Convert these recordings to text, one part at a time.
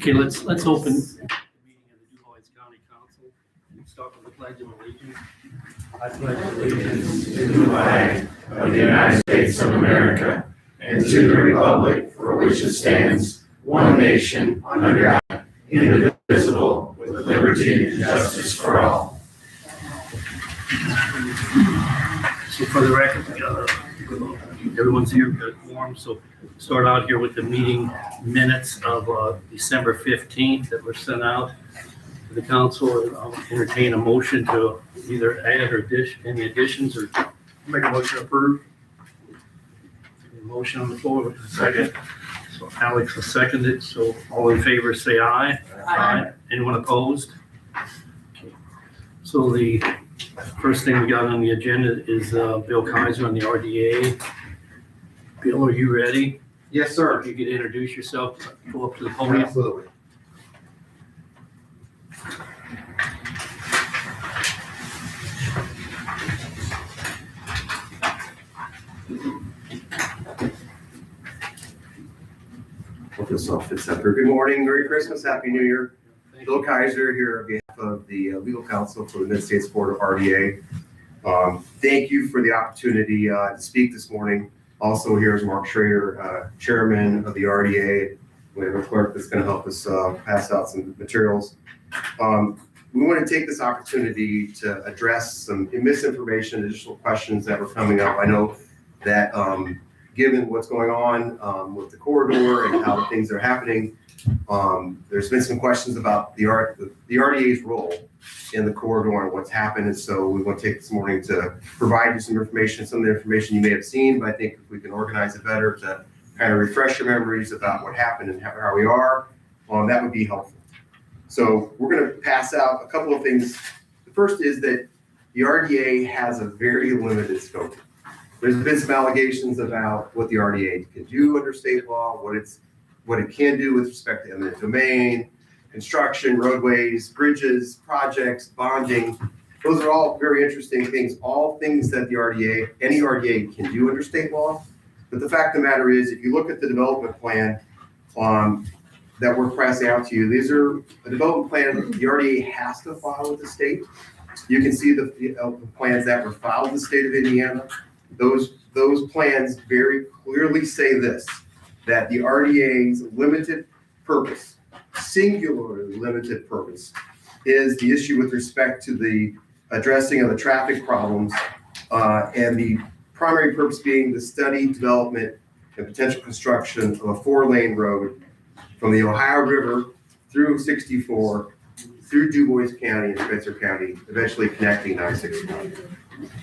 Okay, let's open the meeting of the Du Bois County Council and start with the Pledge of Allegiance. I pledge allegiance to the flag of the United States of America and to the republic for which it stands, one nation, under God, indivisible, with liberty and justice for all. So for the record, everyone's here, got a quorum, so start out here with the meeting minutes of December 15th that were sent out to the council. I'll entertain a motion to either add or any additions or Make a motion to approve. motion on the floor. Second. So Alex will second it. So all in favor, say aye. Aye. Anyone opposed? Okay. So the first thing we got on the agenda is Bill Kaiser on the RDA. Bill, are you ready? Yes, sir. If you could introduce yourself, go up to the podium. Absolutely. Hope this all fits up here. Good morning, Merry Christmas, Happy New Year. Thank Bill you. Kaiser here on behalf of the legal counsel for the Mid-States Board of RDA. Thank you for the opportunity to speak this morning. Also here is Mark Schrader, chairman of the RDA. We have a clerk that's going to help us pass out some materials. We want to take this opportunity to address some misinformation, additional questions that were coming up. I know that given what's going on with the corridor and how the things are happening, there's been some questions about the RDA's role in the corridor and what's happened. And so we want to take this morning to provide you some information, some of the information you may have seen, but I think if we can organize it better to kind of refresh your memories about what happened and how we are, that would be helpful. So we're going to pass out a couple of things. The first is that the RDA has a very limited scope. There's been some allegations about what the RDA can do under state law, what it can do with respect to eminent domain, construction, roadways, bridges, projects, bonding. Those are all very interesting things, all things that any RDA can do under state law. But the fact of the matter is, if you look at the development plan that we're passing out to you, these are a development plan the RDA has to file with the state. You can see the plans that were filed with the state of Indiana. Those plans very clearly say this, that the RDA's limited purpose, singularly limited purpose, is the issue with respect to the addressing of the traffic problems, and the primary purpose being the study, development, and potential construction of a 4-lane road from the Ohio River through 64, through Du Bois County and Spencer County, eventually connecting I-65.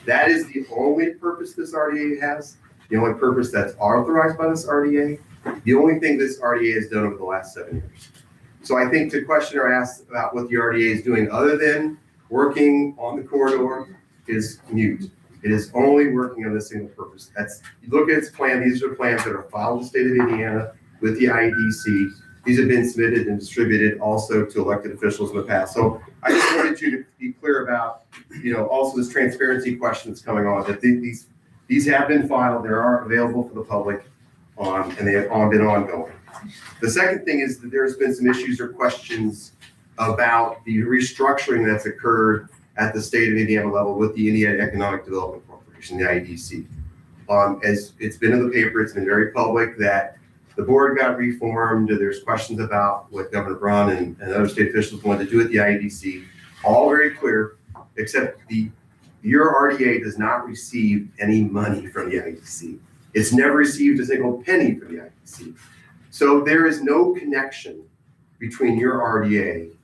That is the only purpose this RDA has, the only purpose that's authorized by this RDA, the only thing this RDA has done over the last 7 years. So I think the question or asked about what the RDA is doing other than working on the corridor is mute. It is only working on this single purpose. You look at its plan, these are plans that are filed in the state of Indiana with the IEDC. These have been submitted and distributed also to elected officials in the past. So I just wanted you to be clear about, also this transparency question that's coming on, that these have been filed, they are available for the public, and they have all been ongoing. The second thing is that there's been some issues or questions about the restructuring that's occurred at the state of Indiana level with the Indiana Economic Development Corporation, the IEDC. As it's been in the paper, it's been very public that the board got reformed. There's questions about what Governor Braun and other state officials wanted to do at the IEDC. All very clear, except your RDA does not receive any money from the IEDC. It's never received a single penny from the IEDC. So there is no connection between your RDA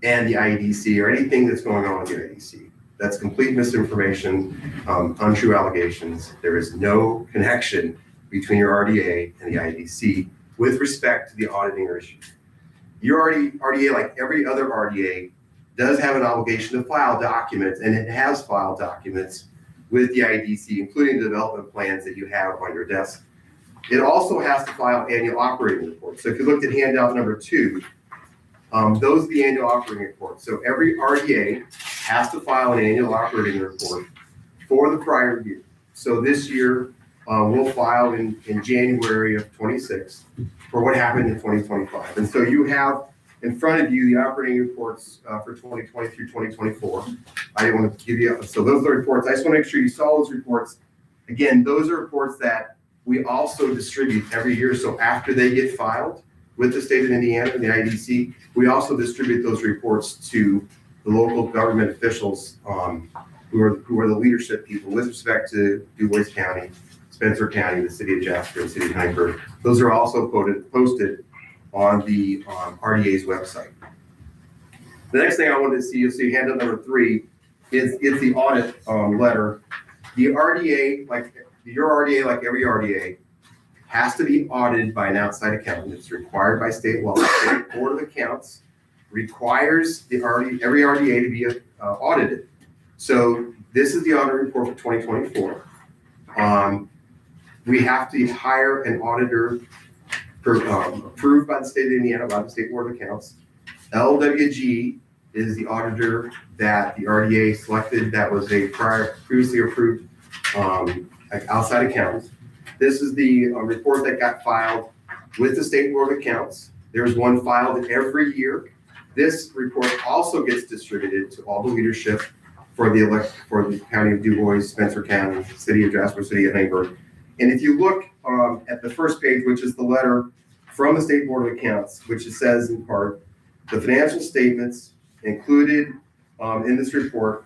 and the IEDC or anything that's going on with the IEDC. That's complete misinformation, untrue allegations. There is no connection between your RDA and the IEDC with respect to the auditing issues. Your RDA, like every other RDA, does have an obligation to file documents, and it has filed documents with the IEDC, including the development plans that you have on your desk. It also has to file annual operating reports. So if you looked at handout number 2, those are the annual operating reports. So every RDA has to file an annual operating report for the prior year. So this year, we'll file in January of 26 for what happened in 2025. And so you have in front of you the operating reports for 2020 through 2024. I want to give you, so those are the reports. I just want to make sure you saw those reports. Again, those are reports that we also distribute every year. So after they get filed with the state of Indiana and the IDC, we also distribute those reports to the local government officials who are the leadership people with respect to DuBois County, Spencer County, the city of Jasper, and the city of Huntingburg. Those are also posted on the RDA's website. The next thing I wanted to see, you'll see handout number 3, is the audit letter. The RDA, like your RDA, like every RDA, has to be audited by an outside accountant. It's required by state law. The State Board of Accounts requires every RDA to be audited. So this is the audit report for 2024. We have to hire an auditor approved by the state of Indiana, by the State Board of Accounts. LWG is the auditor that the RDA selected that was a previously approved outside accountant. This is the report that got filed with the State Board of Accounts. There's one filed every year. This report also gets distributed to all the leadership for the County of DuBois, Spencer County, City of Jasper, City of Huntingburg. And if you look at the first page, which is the letter from the State Board of Accounts, which it says in part, the financial statements included in this report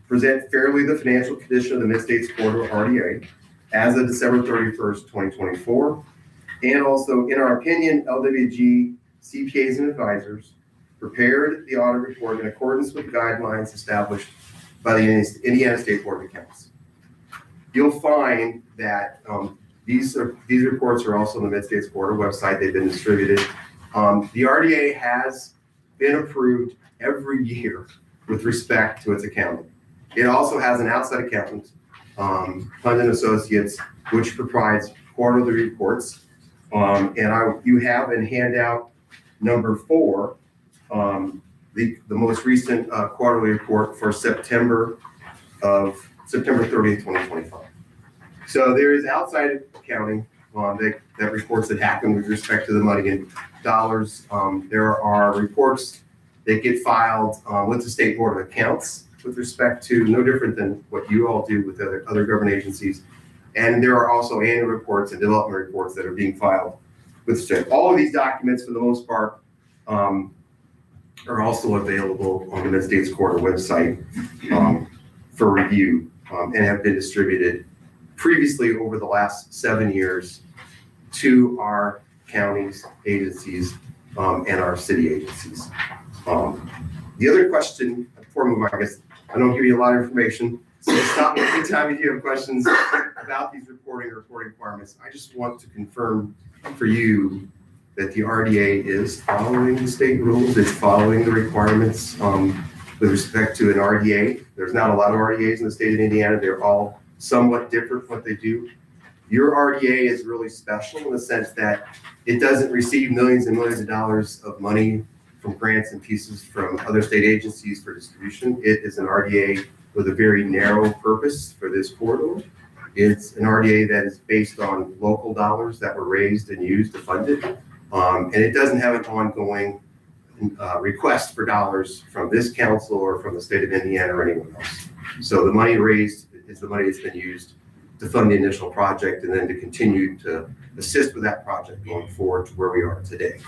present fairly the financial condition of the Mid-States Corridor RDA as of December 31st, 2024. And also, in our opinion, LWG, CPAs, and advisors prepared the audit report in accordance with the guidelines established by the Indiana State Board of Accounts. You'll find that these reports are also on the Mid-States Corridor website. They've been distributed. The RDA has been approved every year with respect to its accounting. It also has an outside accountant, Hunt & Associates, which provides quarterly reports. You have in handout number 4, the most recent quarterly report for September 30th, 2025. So there is outside accounting that reports that happen with respect to the money in dollars. There are reports that get filed with the State Board of Accounts with respect to no different than what you all do with other government agencies. And there are also annual reports and development reports that are being filed with the state. All of these documents, for the most part, are also available on the Mid-States Corridor website for review and have been distributed previously over the last 7 years to our counties, agencies, and our city agencies. The other question, before we move on, I guess I don't give you a lot of information, so stop me anytime you have questions about these reporting requirements. I just want to confirm for you that the RDA is following the state rules, it's following the requirements with respect to an RDA. There's not a lot of RDAs in the state of Indiana. They're all somewhat different what they do. Your RDA is really special in the sense that it doesn't receive millions and millions of dollars of money from grants and pieces from other state agencies for distribution. It is an RDA with a very narrow purpose for this corridor. It's an RDA that is based on local dollars that were raised and used to fund it. And it doesn't have an ongoing request for dollars from this council or from the state of Indiana or anyone else. So the money raised is the money that's been used to fund the initial project and then to continue to assist with that project going forward to where we are today.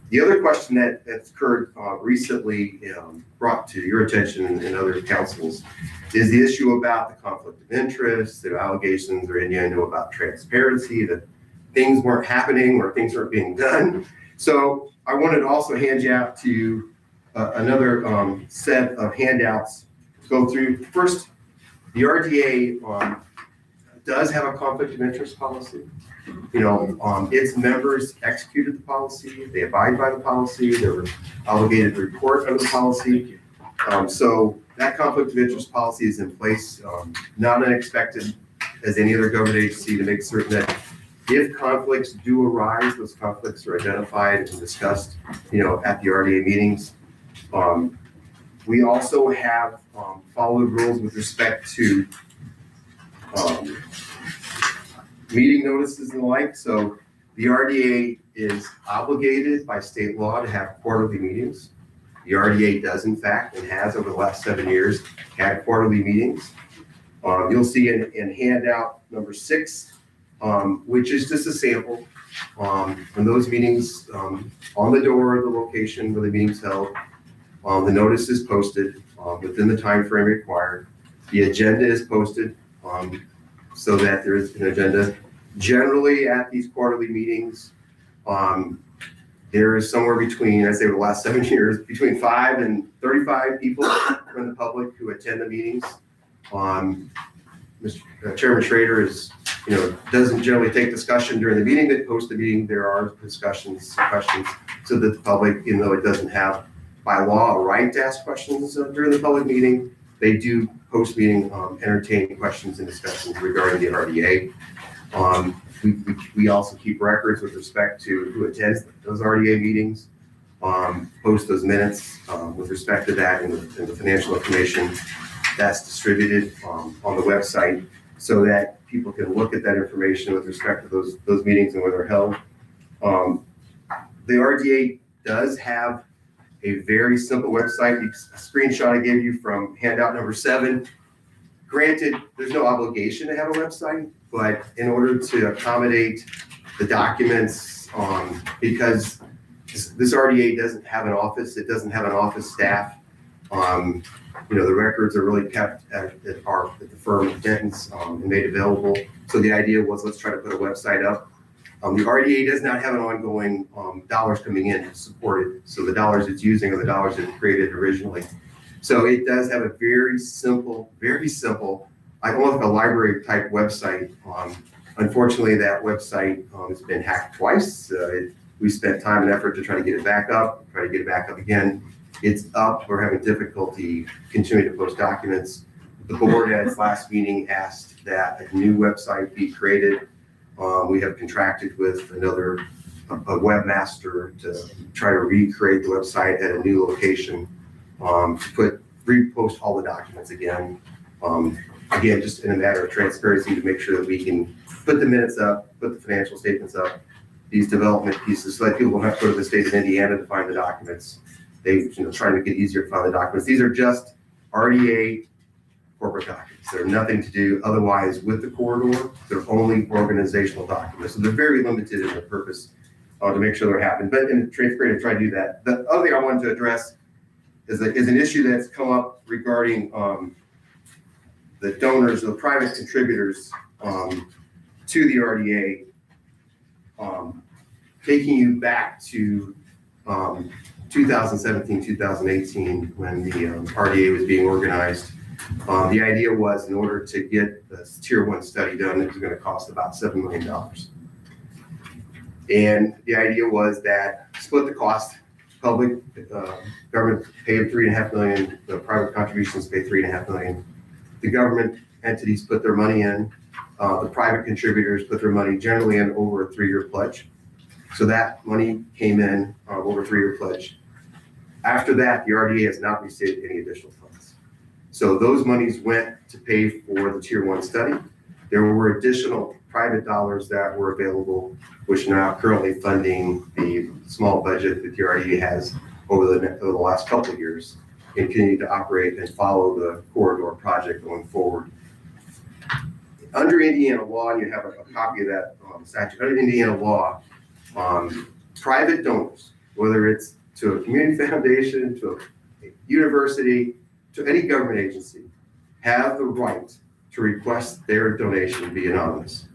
The other question that's occurred recently, brought to your attention and other councils, is the issue about the conflict of interest, the allegations or innuendo about transparency, that things weren't happening or things weren't being done. So I wanted to also hand you out to another set of handouts to go through. First, the RDA does have a conflict of interest policy. Its members executed the policy, they abide by the policy, they're obligated to report under the policy. So that conflict of interest policy is in place, not unexpected as any other government agency, to make certain that if conflicts do arise, those conflicts are identified and discussed, at the RDA meetings. We also have followed rules with respect to meeting notices and the like. So the RDA is obligated by state law to have quarterly meetings. The RDA does in fact, and has over the last 7 years, had quarterly meetings. You'll see in handout number 6, which is just a sample. When those meetings, on the door of the location where the meeting's held, the notice is posted within the time frame required. The agenda is posted so that there is an agenda. Generally at these quarterly meetings, there is somewhere between, I'd say over the last 7 years, between 5 and 35 people from the public who attend the meetings. Mr. Chairman Schrader doesn't generally take discussion during the meeting. They post the meeting. There are discussions, questions, so that the public, even though it doesn't have by law a right to ask questions during the public meeting, they do post meeting entertain questions and discussions regarding the RDA. We also keep records with respect to who attends those RDA meetings, post those minutes with respect to that and the financial information that's distributed on the website so that people can look at that information with respect to those meetings and where they're held. The RDA does have a very simple website. A screenshot I gave you from handout number 7. Granted, there's no obligation to have a website, but in order to accommodate the documents, because this RDA doesn't have an office, it doesn't have an office staff. The records are really kept at the firm Denton's and made available. So the idea was, let's try to put a website up. The RDA does not have an ongoing dollars coming in to support it. So the dollars it's using are the dollars it created originally. So it does have a very simple, I almost like a library type website. Unfortunately, that website has been hacked twice. We spent time and effort to try to get it back up, again. It's up. We're having difficulty continuing to post documents. The board at its last meeting asked that a new website be created. We have contracted with a webmaster to try to recreate the website at a new location to repost all the documents again. Again, just in a matter of transparency to make sure that we can put the minutes up, put the financial statements up, these development pieces, so that people don't have to go to the state of Indiana to find the documents. They trying to get easier to find the documents. These are just RDA corporate documents. They're nothing to do otherwise with the corridor. They're only organizational documents. So they're very limited in their purpose to make sure they're happening. But in transparent, to try to do that. The other thing I wanted to address is an issue that's come up regarding the donors, the private contributors to the RDA, taking you back to 2017, 2018, when the RDA was being organized. The idea was, in order to get the Tier 1 study done, it was going to cost about $7 million. And the idea was that split the cost. Public government paid $3.5 million. The private contributions paid $3.5 million. The government entities put their money in. The private contributors put their money generally in over a 3-year pledge. So that money came in over a 3-year pledge. After that, the RDA has not received any additional funds. So those monies went to pay for the Tier 1 study. There were additional private dollars that were available, which are now currently funding the small budget that the RDA has over the last couple of years and continue to operate and follow the corridor project going forward. Under Indiana law, and you have a copy of that statute, under Indiana law, private donors, whether it's to a community foundation, to a university, to any government agency, have the right to request their donation be anonymous.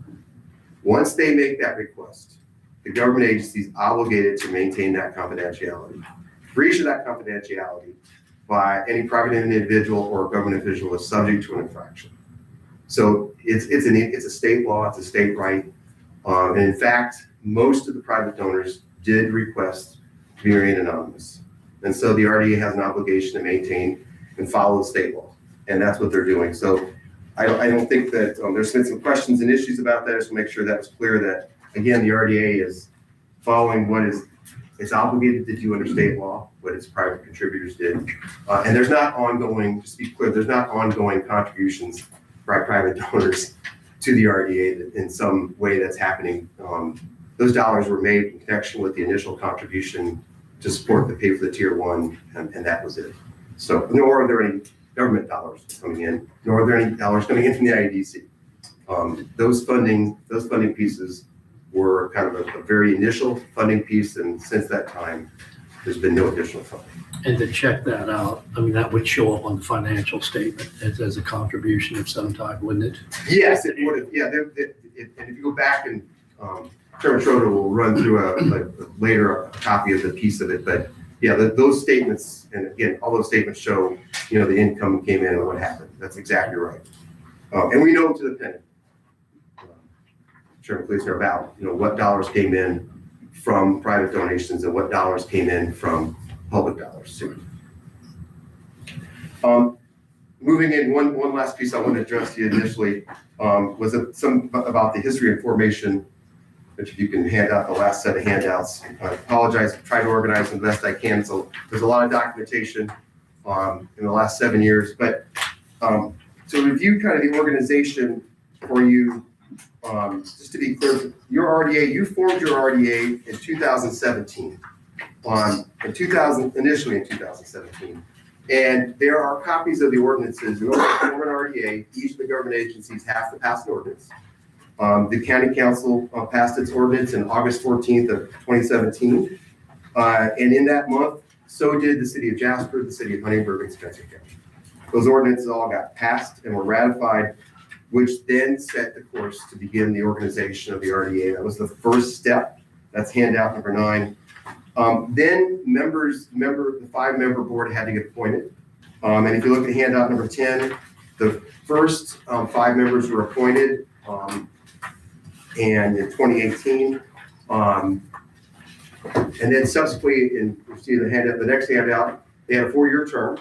Once they make that request, the government agency is obligated to maintain that confidentiality. Breach of that confidentiality by any private individual or government official is subject to an infraction. So it's a state law, it's a state right. And in fact, most of the private donors did request to be remain anonymous. And so the RDA has an obligation to maintain and follow the state law. And that's what they're doing. So I don't think that there's been some questions and issues about that. Just to make sure that was clear that, again, the RDA is following what it's obligated to do under state law, what its private contributors did. And there's not ongoing, just to be clear, there's not ongoing contributions by private donors to the RDA in some way that's happening. Those dollars were made in connection with the initial contribution to support the pay for the tier one, and that was it. So nor are there any government dollars coming in, nor are there any dollars coming in from the IEDC. Those funding pieces were kind of a very initial funding piece, and since that time, there's been no additional funding. And to check that out, I mean, that would show up on the financial statement as a contribution of some type, wouldn't it? Yes, it would have. Yeah, and if you go back and Chairman Schroeder will run through later a copy of the piece of it, but yeah, those statements, and again, all those statements show, the income came in and what happened. That's exactly right. And we know to the penny, Chairman Gleason, about, what dollars came in from private donations and what dollars came in from public dollars too. Moving in, one last piece I want to address to you initially was some about the history and formation, which if you can hand out the last set of handouts. I apologize, I tried to organize the best I can, so there's a lot of documentation in the last 7 years, but to review kind of the organization for you, just to be clear, your RDA, you formed your RDA in 2017, initially in 2017. And there are copies of the ordinances. In order to form an RDA, each of the government agencies have to pass an ordinance. The county council passed its ordinance on August 14th of 2017. And in that month, so did the city of Jasper, the city of Huntingburg, and Spencer County. Those ordinances all got passed and were ratified, which then set the course to begin the organization of the RDA. That was the first step. That's handout number 9. Then the 5-member board had to get appointed. And if you look at handout number 10, the first 5 members were appointed and in 2018. And then subsequently, you see the next handout, they had a 4-year term.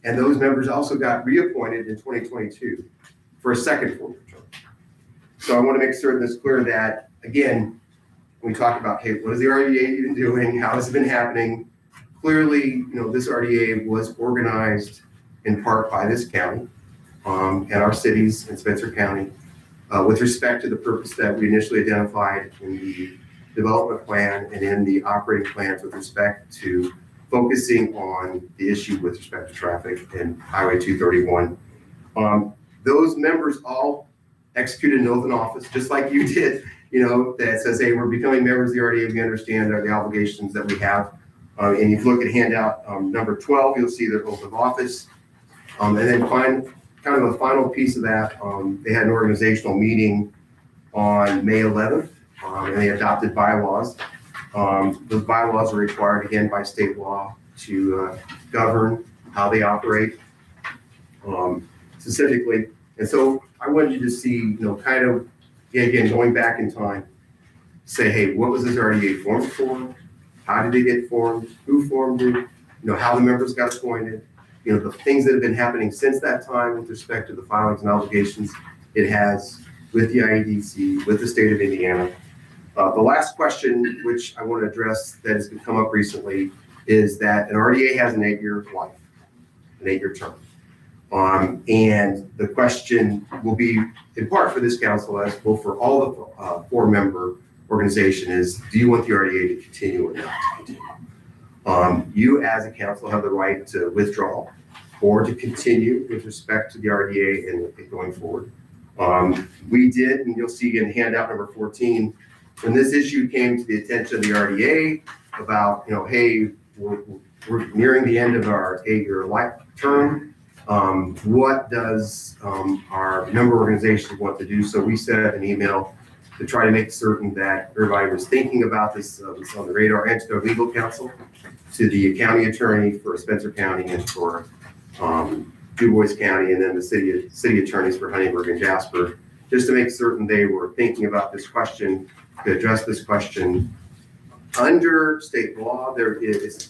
And those members also got reappointed in 2022 for a second 4-year term. So I want to make certain it's clear that, again, when we talk about, hey, what is the RDA even doing? How has it been happening? Clearly, this RDA was organized in part by this county and our cities in Spencer County with respect to the purpose that we initially identified in the development plan and in the operating plans with respect to focusing on the issue with respect to traffic and Highway 231. Those members all executed an oath of office, just like you did, that says, hey, we're becoming members of the RDA. We understand the obligations that we have. And if you look at handout number 12, you'll see their oath of office. And then kind of a final piece of that, they had an organizational meeting on May 11th, and they adopted bylaws. Those bylaws are required, again, by state law to govern how they operate specifically. And so I wanted you to see, kind of, again, going back in time, say, hey, what was this RDA formed for? How did it get formed? Who formed it? How the members got appointed? The things that have been happening since that time with respect to the filings and obligations it has with the IEDC, with the state of Indiana. The last question, which I want to address that has come up recently, is that an RDA has an 8-year life, an 8-year term. And the question will be, in part for this council, as well for all the 4-member organization, is do you want the RDA to continue or not to continue? You as a council have the right to withdraw or to continue with respect to the RDA and going forward. We did, and you'll see in handout number 14, when this issue came to the attention of the RDA about, hey, we're nearing the end of our 8-year life term. What does our member organization want to do? So we sent an email to try to make certain that everybody was thinking about this, was on the radar, and to their legal counsel, to the county attorney for Spencer County and for Du Bois County, and then the city attorneys for Huntingburg and Jasper, just to make certain they were thinking about this question, to address this question. Under state law, the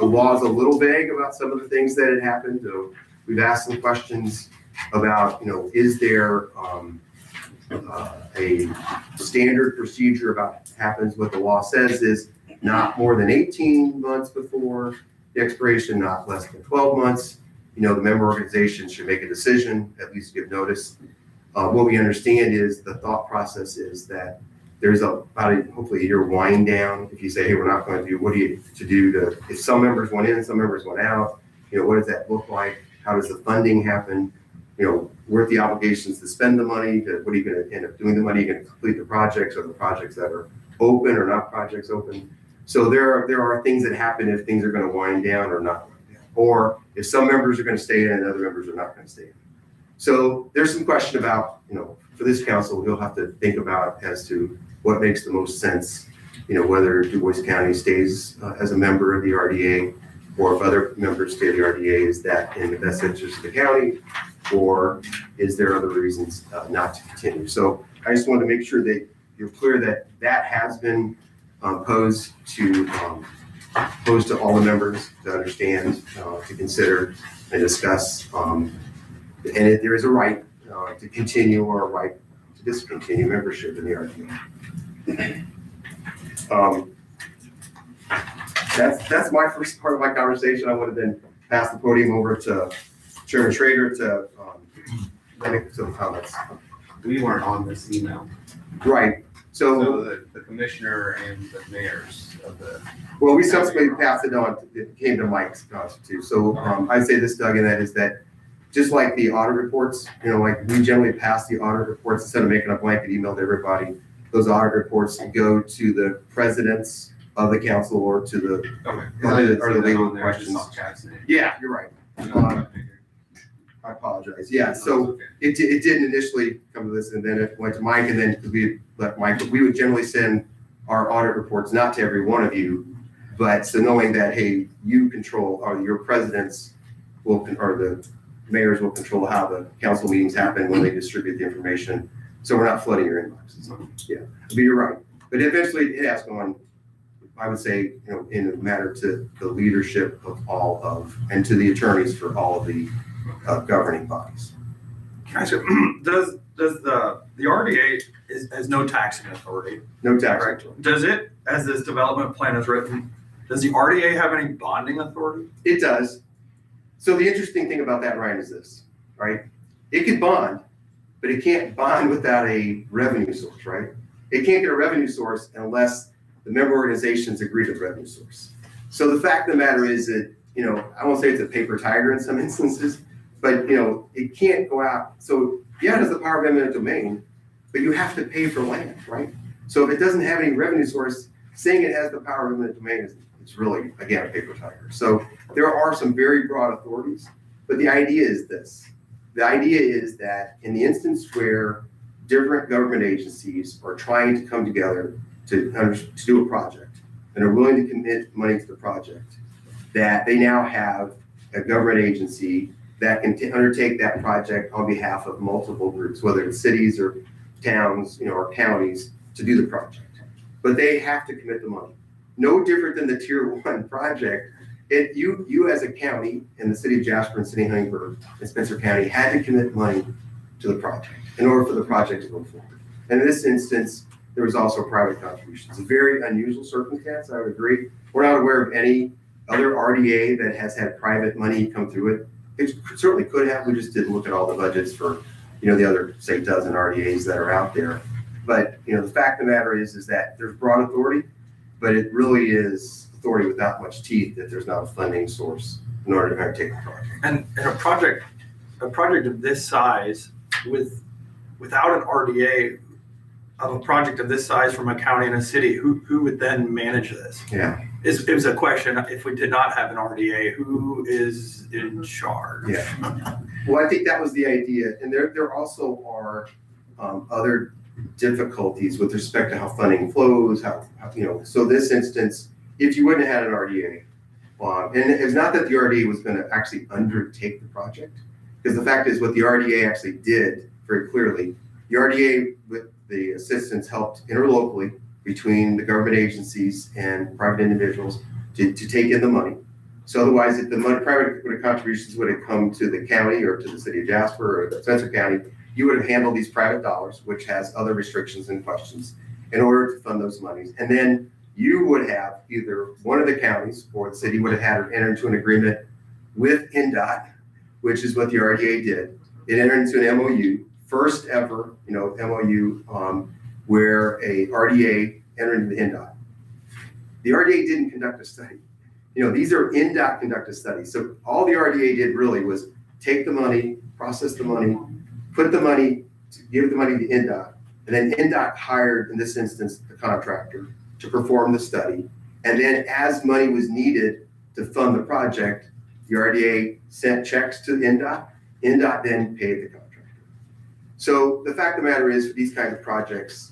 law is a little vague about some of the things that had happened. So we've asked some questions about, is there a standard procedure about what happens? What the law says is not more than 18 months before the expiration, not less than 12 months. The member organization should make a decision, at least give notice. What we understand is the thought process is that there's hopefully a year wind down. If you say, hey, we're not going to do, what do you to do to, if some members went in, some members went out, what does that look like? How does the funding happen? Where are the obligations to spend the money? What are you going to end up doing the money? Are you going to complete the projects or the projects that are open or not projects open? So there are things that happen if things are going to wind down or not, or if some members are going to stay in and other members are not going to stay in. So there's some question about, for this council, we'll have to think about as to what makes the most sense, whether Du Bois County stays as a member of the RDA, or if other members stay the RDA, is that in the best interest of the county, or is there other reasons not to continue? So I just want to make sure that you're clear that that has been posed to all the members to understand, to consider and discuss. And if there is a right to continue or a right to discontinue membership in the RDA. That's my first part of my conversation. I would have then passed the podium over to Chairman Schrader to make some comments. We weren't on this email. Right. So the commissioner and the mayors of the. Well, we subsequently passed it on. It came to Mike's too. So I'd say this, Doug, and that is that just like the audit reports, like we generally pass the audit reports instead of making a blanket email to everybody. Those audit reports go to the presidents of the council or to the or the legal questions. Yeah, you're right. I apologize. Yeah, so it didn't initially come to this, and then it went to Mike, and then we let Mike. We would generally send our audit reports not to every one of you, but so knowing that, hey, you control, or your presidents will, or the mayors will control how the council meetings happen when they distribute the information. So we're not flooding your inboxes. Yeah, but you're right. But eventually it has gone, I would say, in a matter to the leadership of all of, and to the attorneys for all of the governing bodies. Can I ask you, does the RDA has no taxing authority? No tax. Correct. Does it, as this development plan is written, does the RDA have any bonding authority? It does. So the interesting thing about that, Ryan, is this, right? It could bond, but it can't bond without a revenue source, right? It can't get a revenue source unless the member organizations agree to the revenue source. So the fact of the matter is that, I won't say it's a paper tiger in some instances, but, it can't go out. So yeah, it has the power of eminent domain, but you have to pay for land, right? So if it doesn't have any revenue source, saying it has the power of eminent domain it's really, again, a paper tiger. So there are some very broad authorities, but the idea is this. The idea is that in the instance where different government agencies are trying to come together to do a project and are willing to commit money to the project, that they now have a government agency that can undertake that project on behalf of multiple groups, whether it's cities or towns, or counties, to do the project. But they have to commit the money. No different than the Tier 1 project. You as a county in the city of Jasper and city of Huntingburg and Spencer County had to commit money to the project in order for the project to go forward. And in this instance, there was also private contributions. A very unusual circumstance, I would agree. We're not aware of any other RDA that has had private money come through it. It certainly could have. We just didn't look at all the budgets for, the other, say, dozen RDAs that are out there. But, the fact of the matter is that there's broad authority, but it really is authority without much teeth that there's not a funding source in order to undertake the project. And a project of this size without an RDA of a project of this size from a county and a city, who would then manage this? Yeah. It was a question. If we did not have an RDA, who is in charge? Yeah. Well, I think that was the idea. And there also are other difficulties with respect to how funding flows, how so this instance, if you wouldn't have had an RDA, and it's not that the RDA was going to actually undertake the project, because the fact is what the RDA actually did very clearly, the RDA with the assistance helped interlocally between the government agencies and private individuals to take in the money. So otherwise, if the money, private contributions would have come to the county or to the city of Jasper or the Spencer County, you would have handled these private dollars, which has other restrictions and questions, in order to fund those monies. And then you would have either one of the counties or the city would have had to enter into an agreement with NDOT, which is what the RDA did. It entered into an MOU first ever, MOU where a RDA entered into the NDOT. The RDA didn't conduct a study. These are NDOT conducted studies. So all the RDA did really was take the money, process the money, put the money, give the money to NDOT, and then NDOT hired, in this instance, the contractor to perform the study. And then as money was needed to fund the project, the RDA sent checks to NDOT. NDOT then paid the contractor. So the fact of the matter is, for these kinds of projects,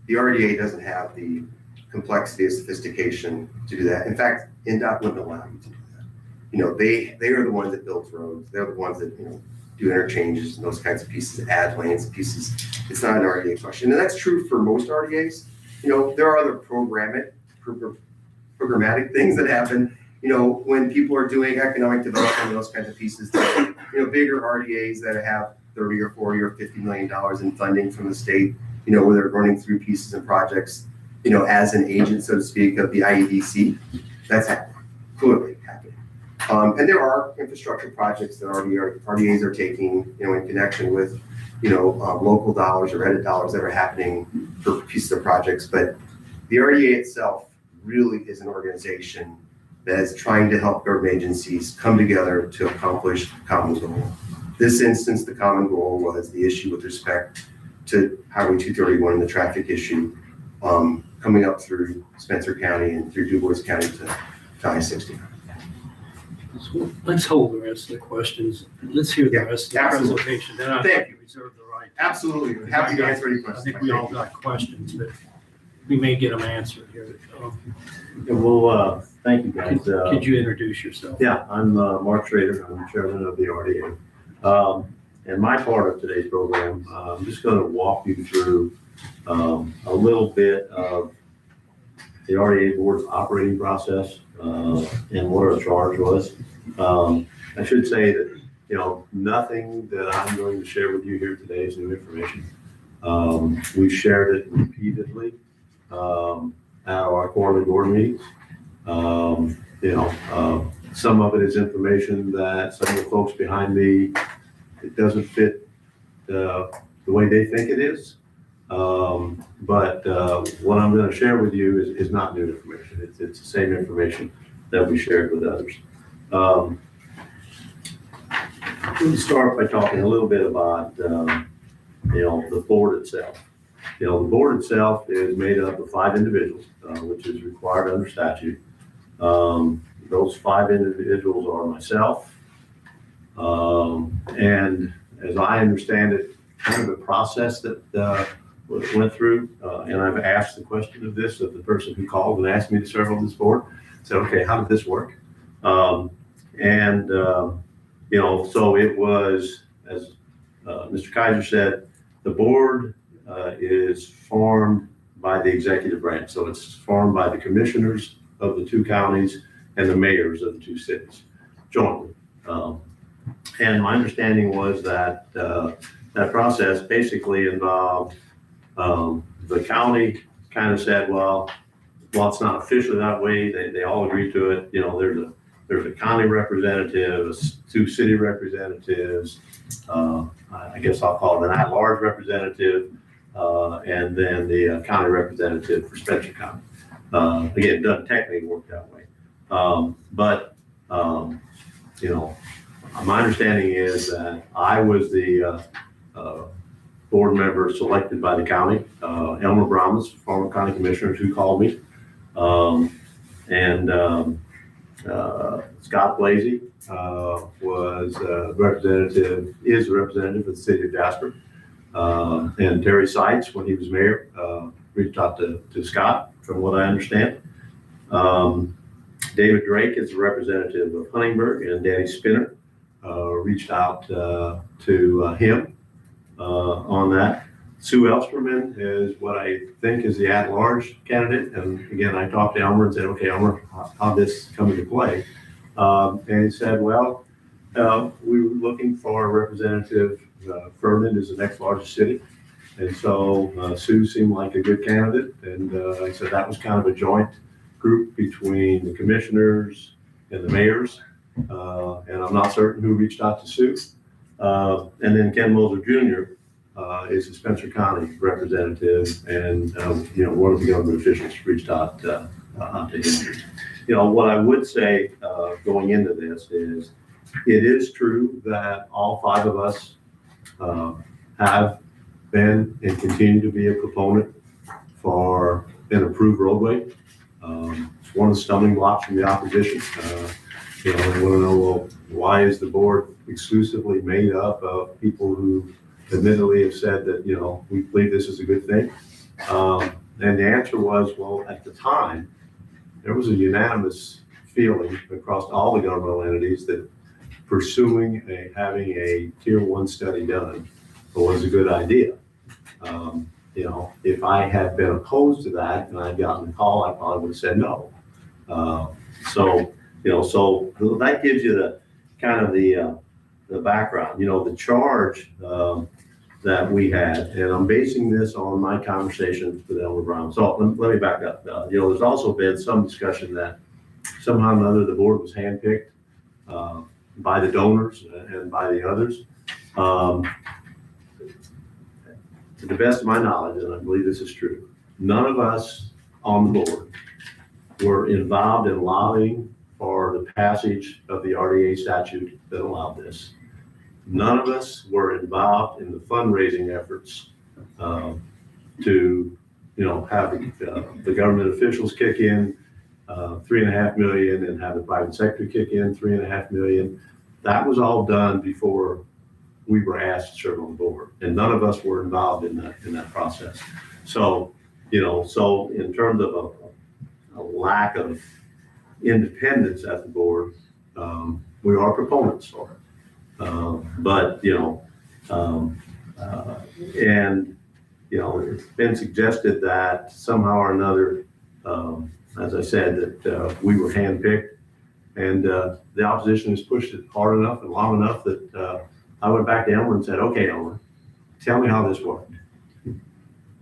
the RDA doesn't have the complexity and sophistication to do that. In fact, NDOT wouldn't allow you to do that. They are the ones that build roads. They're the ones that do interchanges and those kinds of pieces, add lanes and pieces. It's not an RDA question, and that's true for most RDAs. There are other programmatic things that happen. When people are doing economic development and those kinds of pieces, bigger RDAs that have 30 or 40 or $50 million in funding from the state, where they're running through pieces and projects, as an agent, so to speak, of the IEDC. That's happening, clearly happening. And there are infrastructure projects that RDAs are taking, in connection with, local dollars or edit dollars that are happening for pieces of projects. But the RDA itself really is an organization that is trying to help government agencies come together to accomplish a common goal. This instance, the common goal was the issue with respect to Highway 231 and the traffic issue coming up through Spencer County and through Du Bois County to I-60. So let's hold the rest of the questions. Let's hear the rest of the absolutely. presentation. Then I Thank think we reserve the right. Absolutely, happy to answer any I questions. think we all got questions, but we may get them answered here. Well, thank you guys. Could you introduce yourself? Yeah, I'm Mark Schrader. I'm chairman of the RDA. And my part of today's program, I'm just going to walk you through a little bit of the RDA board's operating process and what our charge was. I should say that, nothing that I'm going to share with you here today is new information. We shared it repeatedly at our quarterly board meetings. Some of it is information that some of the folks behind me, it doesn't fit the way they think it is. But what I'm going to share with you is not new information. It's the same information that we shared with others. Let me start by talking a little bit about, the board itself. The board itself is made up of 5 individuals, which is required under statute. Those 5 individuals are myself. And as I understand it, kind of a process that went through, and I've asked the question of this of the person who called and asked me to serve on this board. Said, okay, how did this work? So it was, as Mr. Kaiser said, the board is formed by the executive branch. So it's formed by the commissioners of the 2 counties and the mayors of the 2 cities jointly. And my understanding was that that process basically involved the county kind of said, well, it's not officially that way. They all agreed to it. There's a county representative, 2 city representatives. I guess I'll call it an at-large representative, and then the county representative for Spencer County. Again, it doesn't technically work that way. My understanding is that I was the board member selected by the county. Elmer Brahmas, former county commissioner, who called me. Scott Blasey was is a representative of the city of Jasper. And Terry Seitz, when he was mayor, reached out to Scott, from what I understand. David Drake is a representative of Huntingburg, and Danny Spinner reached out to him on that. Sue Elsterman is what I think is the at-large candidate. And again, I talked to Elmer and said, okay, Elmer, how'd this come into play? And he said, well, we were looking for a representative. Ferdinand is the next largest city. And so Sue seemed like a good candidate. And I said that was kind of a joint group between the commissioners and the mayors. And I'm not certain who reached out to Sue. And then Ken Moser Jr., is the Spencer County representative, and one of the government officials reached out to him. What I would say going into this is, it is true that all 5 of us have been and continue to be a proponent for an approved roadway. It's one of the stumbling blocks from the opposition. They want to know, well, why is the board exclusively made up of people who admittedly have said that, we believe this is a good thing? And the answer was, well, at the time, there was a unanimous feeling across all the governmental entities that having a tier 1 study done was a good idea. If I had been opposed to that and I'd gotten a call, I probably would have said no. So that gives you the kind of the background, the charge that we had, and I'm basing this on my conversations with Elmer Brown. So let me back up. There's also been some discussion that somehow or another the board was handpicked by the donors and by the others. To the best of my knowledge, and I believe this is true, none of us on the board were involved in lobbying for the passage of the RDA statute that allowed this. None of us were involved in the fundraising efforts to, have the government officials kick in $3.5 million and have the private sector kick in $3.5 million. That was all done before we were asked to serve on the board, and none of us were involved in that process. So, so in terms of a lack of independence at the board, we are proponents for it. But it's been suggested that somehow or another, as I said, that we were handpicked, and the opposition has pushed it hard enough and long enough that I went back to Elmer and said, okay, Elmer, tell me how this worked.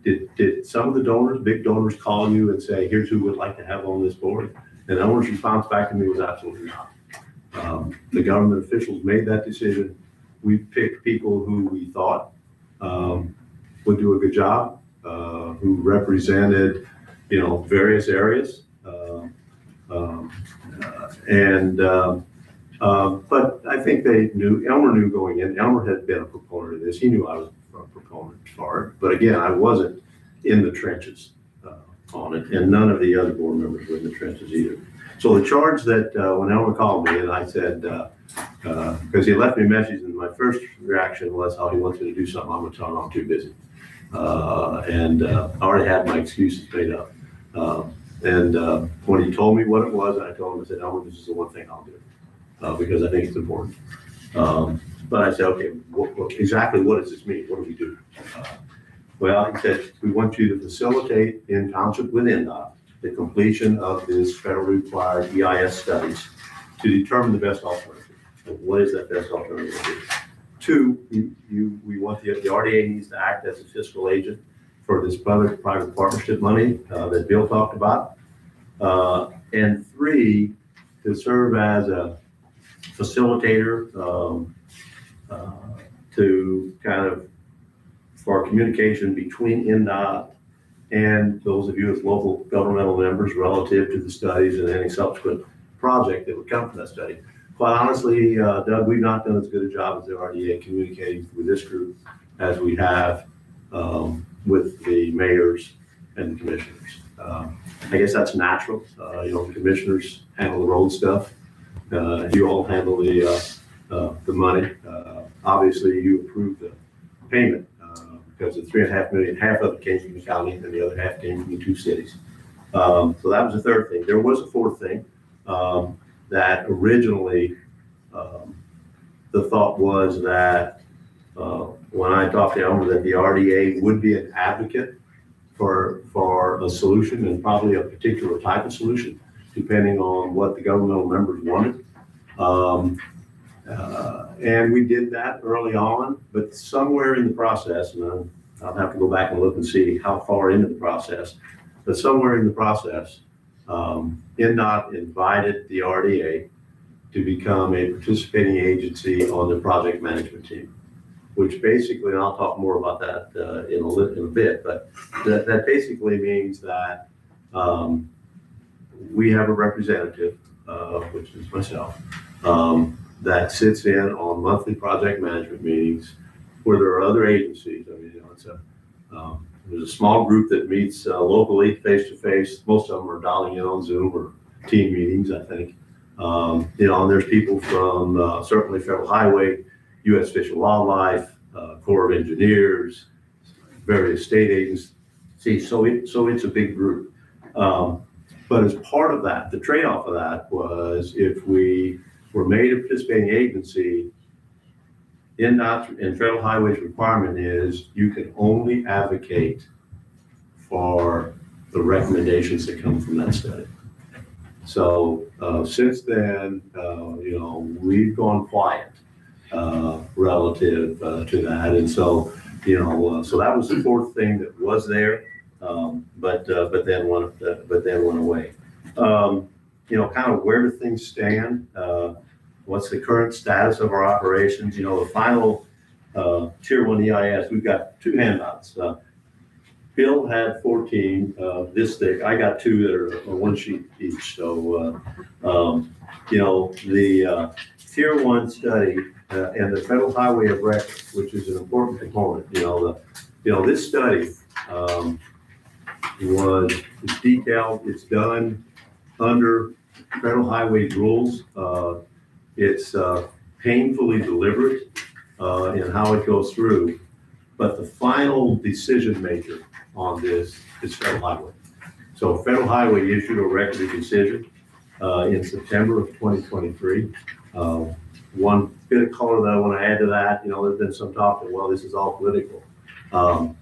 Did some of the donors, big donors, call you and say, here's who we'd like to have on this board? And Elmer's response back to me was absolutely not. The government officials made that decision. We picked people who we thought would do a good job, who represented, various areas. But I think Elmer knew going in. Elmer had been a proponent of this. He knew I was a proponent for it. But again, I wasn't in the trenches on it, and none of the other board members were in the trenches either. So the charge that when Elmer called me and I said, because he left me a message, and my first reaction was, oh, he wants me to do something. I'm going to tell him I'm too busy. I already had my excuses made up. When he told me what it was, I told him, I said, Elmer, this is the one thing I'll do because I think it's important. But I said, okay, exactly what does this mean? What do we do? Well, he said, we want you to facilitate in concert with NDOT the completion of this federally required EIS studies to determine the best alternative. So what is that best alternative? 2, we want the RDA needs to act as a fiscal agent for this public-private partnership money that Bill talked about. And 3, to serve as a facilitator to kind of for communication between NDOT and those of you as local governmental members relative to the studies and any subsequent project that would come from that study. Quite honestly, Doug, we've not done as good a job as the RDA communicating with this group as we have with the mayors and the commissioners. I guess that's natural. The commissioners handle the road stuff. You all handle the money. Obviously, you approve the payment because the $3.5 million, half of it came from the county and the other half came from the 2 cities. So that was the 3rd thing. There was a 4th thing that originally the thought was that when I talked to Elmer that the RDA would be an advocate for a solution, and probably a particular type of solution, depending on what the governmental members wanted. And we did that early on, but somewhere in the process, and I'll have to go back and look and see how far into the process, but somewhere in the process, NDOT invited the RDA to become a participating agency on the project management team, which basically, and I'll talk more about that in a bit, but that basically means that we have a representative, which is myself, that sits in on monthly project management meetings where there are other agencies. I mean, there's a small group that meets locally, face to face. Most of them are dialing in on Zoom or team meetings, I think. And there's people from certainly Federal Highway, U.S. Fish and Wildlife, Corps of Engineers, various state agencies. So it's a big group. But as part of that, the trade-off of that was if we were made a participating agency, NDOT and Federal Highway's requirement is you can only advocate for the recommendations that come from that study. So since then, we've gone quiet relative to that, and so so that was the fourth thing that was there, but then went away. Kind of where do things stand? What's the current status of our operations? The final Tier 1 EIS, we've got 2 handouts. Bill had 14 this thick. I got 2 that are 1 sheet each. So, the Tier 1 study and the Federal Highway of Record, which is an important component. This study was detailed. It's done under Federal Highway rules. It's painfully deliberate in how it goes through, but the final decision maker on this is Federal Highway. So Federal Highway issued a record of decision in September of 2023. One bit of color that I want to add to that, there's been some talk that, well, this is all political. The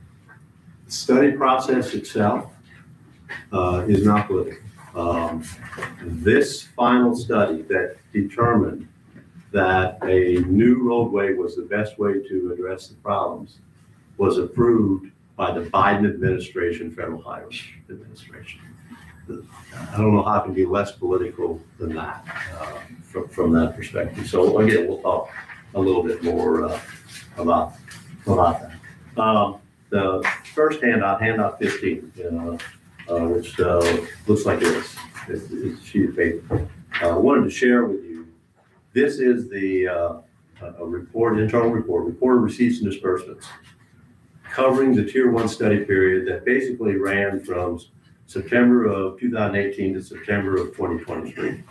study process itself is not political. This final study that determined that a new roadway was the best way to address the problems was approved by the Biden administration, Federal Highway Administration. I don't know how it can be less political than that from that perspective. So again, we'll talk a little bit more about that. The first handout 15, which looks like this. It's a sheet of paper. I wanted to share with you. This is the internal report of receipts and disbursements, covering the Tier 1 study period that basically ran from September of 2018 to September of 2023.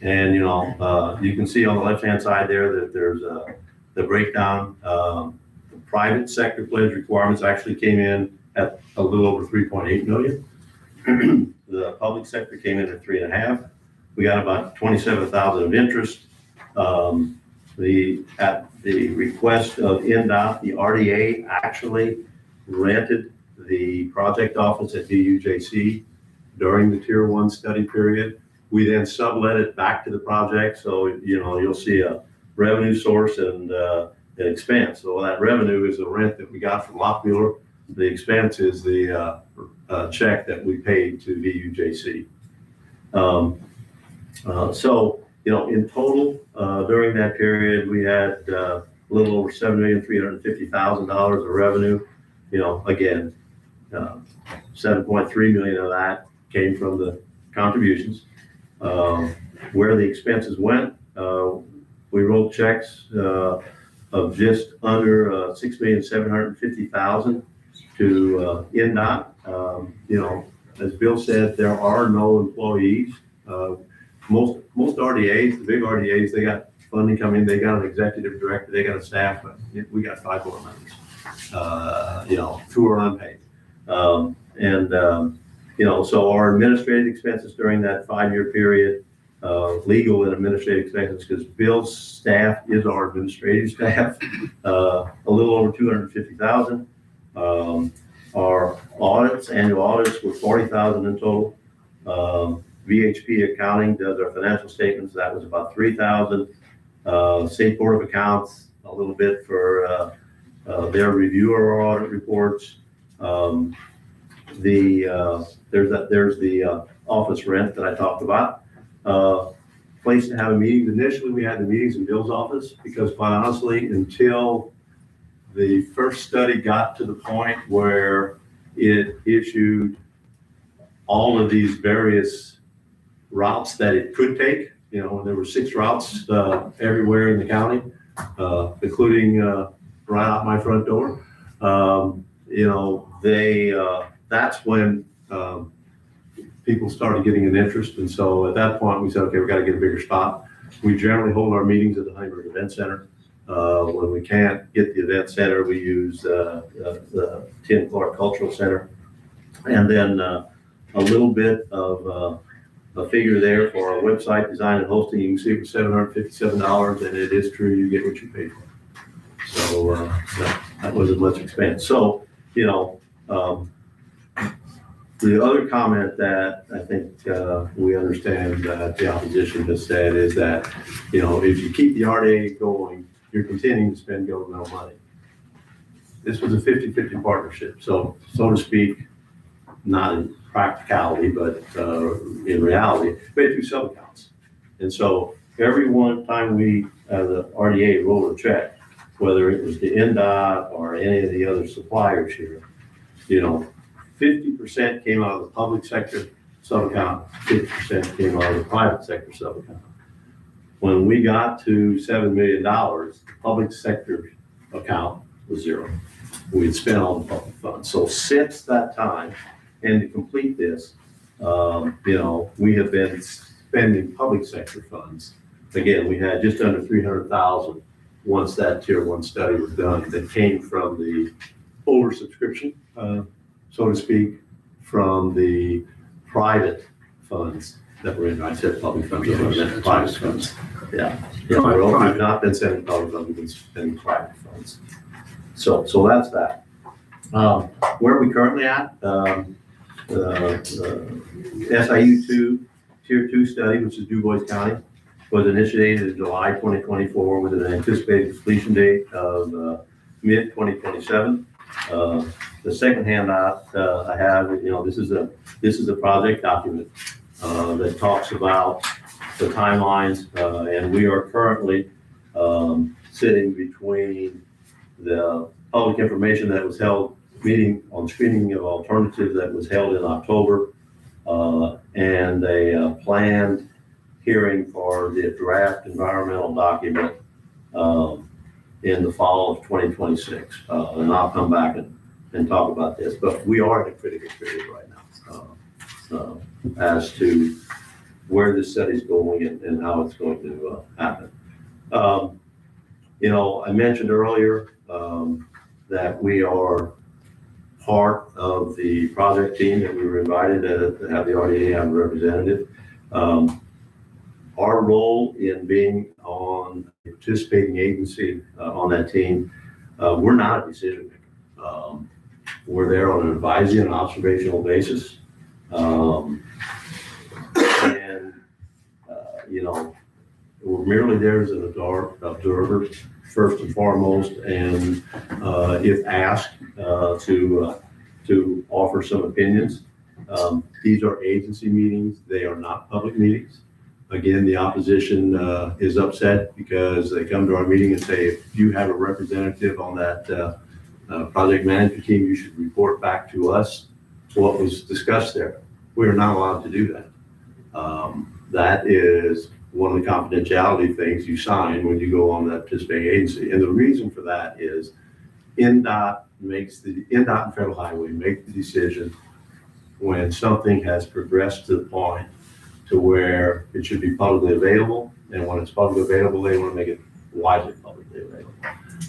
And you can see on the left-hand side there that there's the breakdown. The private sector pledge requirements actually came in at a little over 3.8 million. The public sector came in at 3.5. We got about 27,000 of interest. At the request of NDOT, the RDA actually rented the project office at DUJC during the Tier 1 study period. We then sublet it back to the project. So, you'll see a revenue source and an expense. So that revenue is the rent that we got from Lockmuir. The expense is the check that we paid to DUJC. So, in total, during that period, we had a little over $7,350,000 of revenue. Again, 7.3 million of that came from the contributions. Where the expenses went, we wrote checks of just under $6,750,000 to NDOT. As Bill said, there are no employees. Most RDAs, the big RDAs, they got funding coming in. They got an executive director, they got a staff, but we got 5 board members, who are unpaid. So our administrative expenses during that 5-year period, legal and administrative expenses, because Bill's staff is our administrative staff, a little over $250,000. Our annual audits were $40,000 in total. VHP accounting does our financial statements. That was about $3,000. State Board of Accounts, a little bit for their review of our audit reports. There's the office rent that I talked about. place to have a meeting. Initially, we had the meetings in Bill's office because quite honestly, until the first study got to the point where it issued all of these various routes that it could take, you know, there were 6 routes everywhere in the county, including right out my front door. You know, that's when people started getting an interest. And so at that point, we said, okay, we got to get a bigger spot. We generally hold our meetings at the Heimbert Event Center. When we can't get the event center, we use the Tim Clark Cultural Center. And then a little bit of a figure there for our website design and hosting. You can see it was $757, and it is true, you get what you pay for. So that wasn't much expense. So, you know, the other comment that I think we understand that the opposition has said is that, you know, if you keep the RDA going, you're continuing to spend governmental money. This was a 50-50 partnership. So to speak, not in practicality, but in reality, we had 2 sub-accounts. And so every one time we, the RDA wrote a check, whether it was the NDOT or any of the other suppliers here, you know, 50% came out of the public sector sub-account, 50% came out of the private sector sub-account. When we got to $7 million, the public sector account was 0. We'd spent all the public funds. So since that time, and to complete this, you know, we have been spending public sector funds. Again, we had just under 300,000 once that tier 1 study was done that came from the oversubscription, so to speak, from the private funds that were in. I said public funds, I meant private funds. Yeah, we've not been spending public funds, we've been spending private funds. So that's that. Where are we currently at? SIU 2 Tier 2 study, which is DuBois County, was initiated in July 2024 with an anticipated completion date of mid-2027. The second handout I have, you know, this is a project document that talks about the timelines, and we are currently sitting between the public information that was held, meeting on screening of alternatives that was held in October, and a planned hearing for the draft environmental document in the fall of 2026. And I'll come back and talk about this, but we are in a critical period right now as to where this study is going and how it's going to happen. You know, I mentioned earlier that we are part of the project team that we were invited to have the RDA have a representative. Our role in being on a participating agency on that team, we're not a decision maker. We're there on an advisory and observational basis. You know, we're merely there as an observer, first and foremost, and if asked to offer some opinions. These are agency meetings, they are not public meetings. Again, the opposition is upset because they come to our meeting and say, if you have a representative on that project management team, you should report back to us what was discussed there. We are not allowed to do that. That is one of the confidentiality things you sign when you go on that participating agency. And the reason for that is NDOT and Federal Highway make the decision when something has progressed to the point to where it should be publicly available. And when it's publicly available, they want to make it widely publicly available.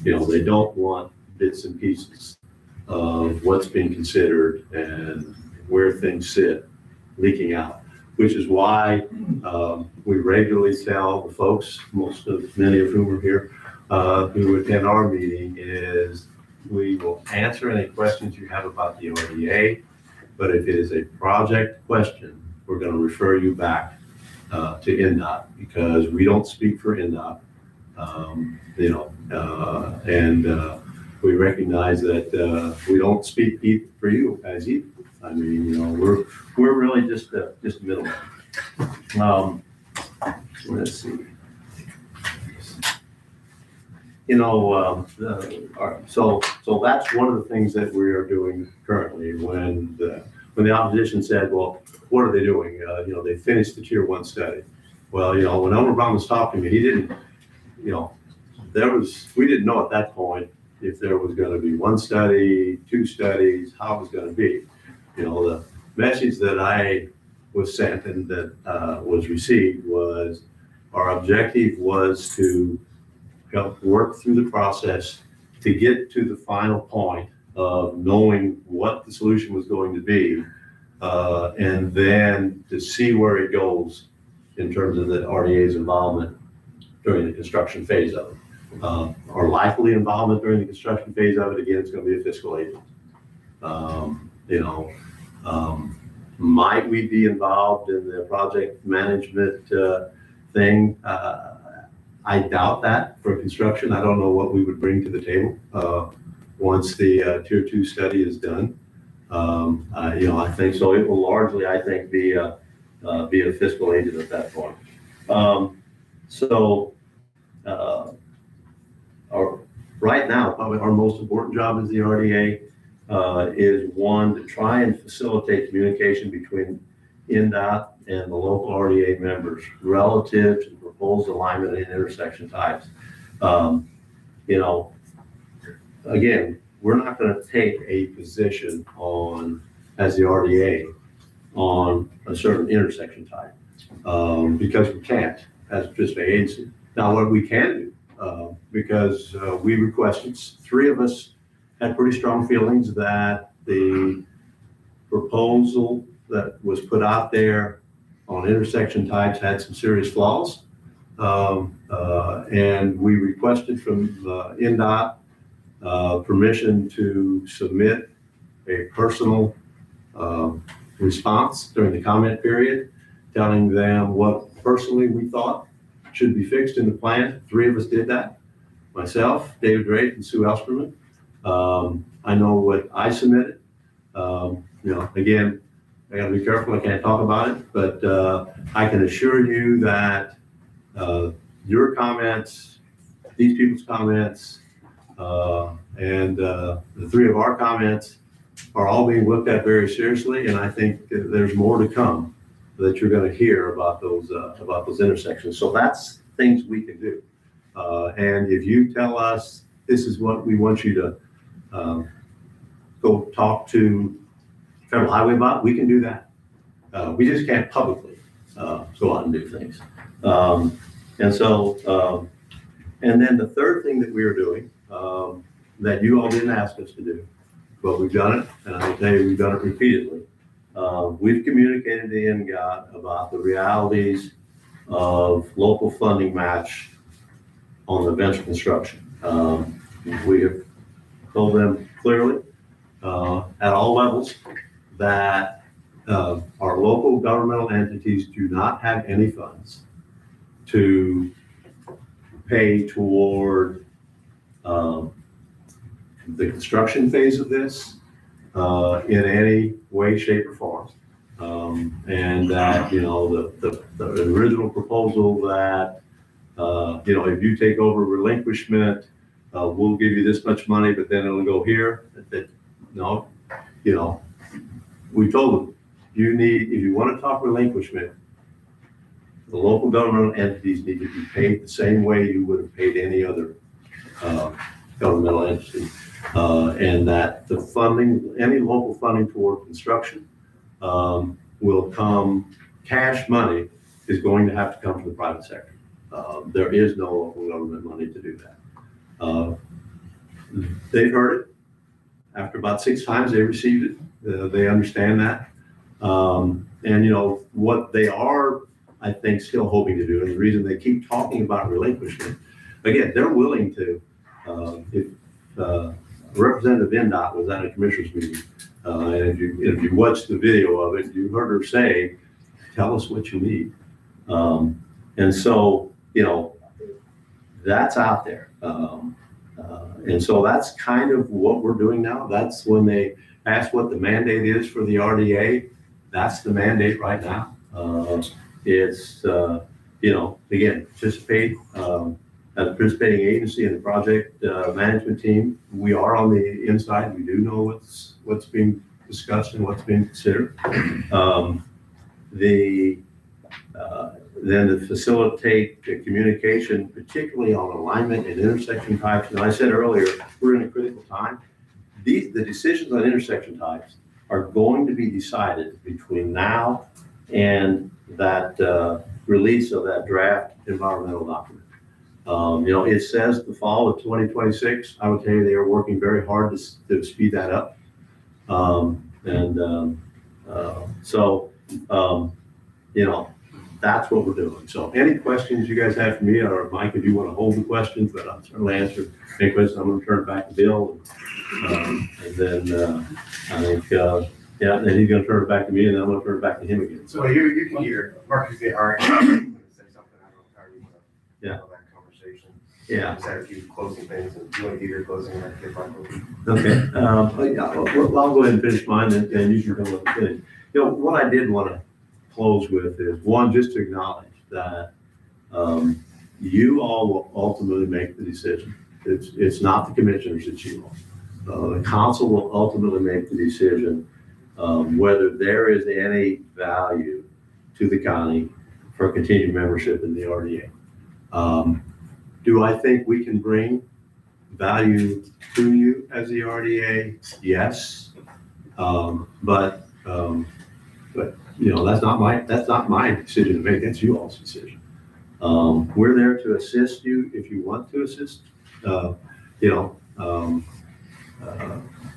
You know, they don't want bits and pieces of what's being considered and where things sit leaking out, which is why we regularly tell the folks, many of whom are here, who attend our meeting, is we will answer any questions you have about the RDA, but if it is a project question, we're going to refer you back to NDOT because we don't speak for NDOT, you know, and we recognize that we don't speak for you guys either. I mean, you know, we're really just a middleman. let's see. You know, so that's one of the things that we are doing currently. When the opposition said, well, what are they doing? You know, they finished the tier 1 study. Well, you know, when Elmer Brown was talking to me, he didn't, you know, we didn't know at that point if there was going to be 1 study, 2 studies, how it was going to be. You know, the message that I was sent and that was received was our objective was to help work through the process to get to the final point of knowing what the solution was going to be, and then to see where it goes in terms of the RDA's involvement during the construction phase of it. Our likely involvement during the construction phase of it, again, it's going to be a fiscal agent. You know, might we be involved in the project management thing? I doubt that for construction. I don't know what we would bring to the table once the tier 2 study is done. You know, I think so. It will largely, I think, be a fiscal agent at that point. Right now, probably our most important job as the RDA is one, to try and facilitate communication between NDOT and the local RDA members relative to proposed alignment and intersection types. You know, again, we're not going to take a position on, as the RDA, on a certain intersection type because we can't as just an agency. Now, what we can do, because we requested, 3 of us had pretty strong feelings that the proposal that was put out there on intersection types had some serious flaws. And we requested from NDOT permission to submit a personal response during the comment period, telling them what personally we thought should be fixed in the plan. 3 of us did that. Myself, David Drake, and Sue Elsterman. I know what I submitted. You know, again, I gotta be careful, I can't talk about it, but I can assure you that your comments, these people's comments, and the 3 of our comments are all being looked at very seriously, and I think there's more to come that you're going to hear about those intersections. So that's things we can do. And if you tell us this is what we want you to go talk to Federal Highway about, we can do that. We just can't publicly go out and do things. And then the third thing that we are doing that you all didn't ask us to do, but we've done it, and I can tell you we've done it repeatedly. We've communicated to NDOT about the realities of local funding match on the Venture construction. We have told them clearly at all levels that our local governmental entities do not have any funds to pay toward the construction phase of this in any way, shape, or form. And that, you know, the original proposal that, you know, if you take over relinquishment, we'll give you this much money, but then it'll go here. No, you know, we told them, if you want to talk relinquishment, the local governmental entities need to be paid the same way you would have paid any other governmental entity. And that the funding, any local funding toward construction will come, cash money is going to have to come from the private sector. There is no local government money to do that. They've heard it. After about 6 times they received it, they understand that. And you know, what they are, I think, still hoping to do, and the reason they keep talking about relinquishment, again, they're willing to, if Representative NDOT was at a commissioners meeting, and if you watched the video of it, you heard her say, tell us what you need. And so, you know, that's out there. And so that's kind of what we're doing now. That's when they ask what the mandate is for the RDA. That's the mandate right now. It's, you again, participate, as a participating agency in the project management team. We are on the inside. We do know what's being discussed and what's being considered. Then to facilitate the communication, particularly on alignment and intersection types. And I said earlier, we're in a critical time. The decisions on intersection types are going to be decided between now and that release of that draft environmental document. It says the fall of 2026. I would tell you they are working very hard to speed that up. That's what we're doing. So any questions you guys have for me, or Mike, if you want to hold the questions, but I'll certainly answer any questions. I'm going to turn it back to Bill. And then I think, then he's going to turn it back to me, and then I'm going to turn it back to him again. So you can hear, Mark, you say, all right, I'm gonna say something, I don't know how you want to have that conversation. Yeah. Just had a few closing things, and if you want to do your closing, I can get my closing. Okay. I'll go ahead and finish mine, and you can go and finish. What I did want to close with is, one, just to acknowledge that you all will ultimately make the decision. It's not the commissioners, it's you all. The council will ultimately make the decision whether there is any value to the county for continued membership in the RDA. Do I think we can bring value to you as the RDA? Yes. But that's not my decision to make. That's you all's decision. We're there to assist you if you want to assist.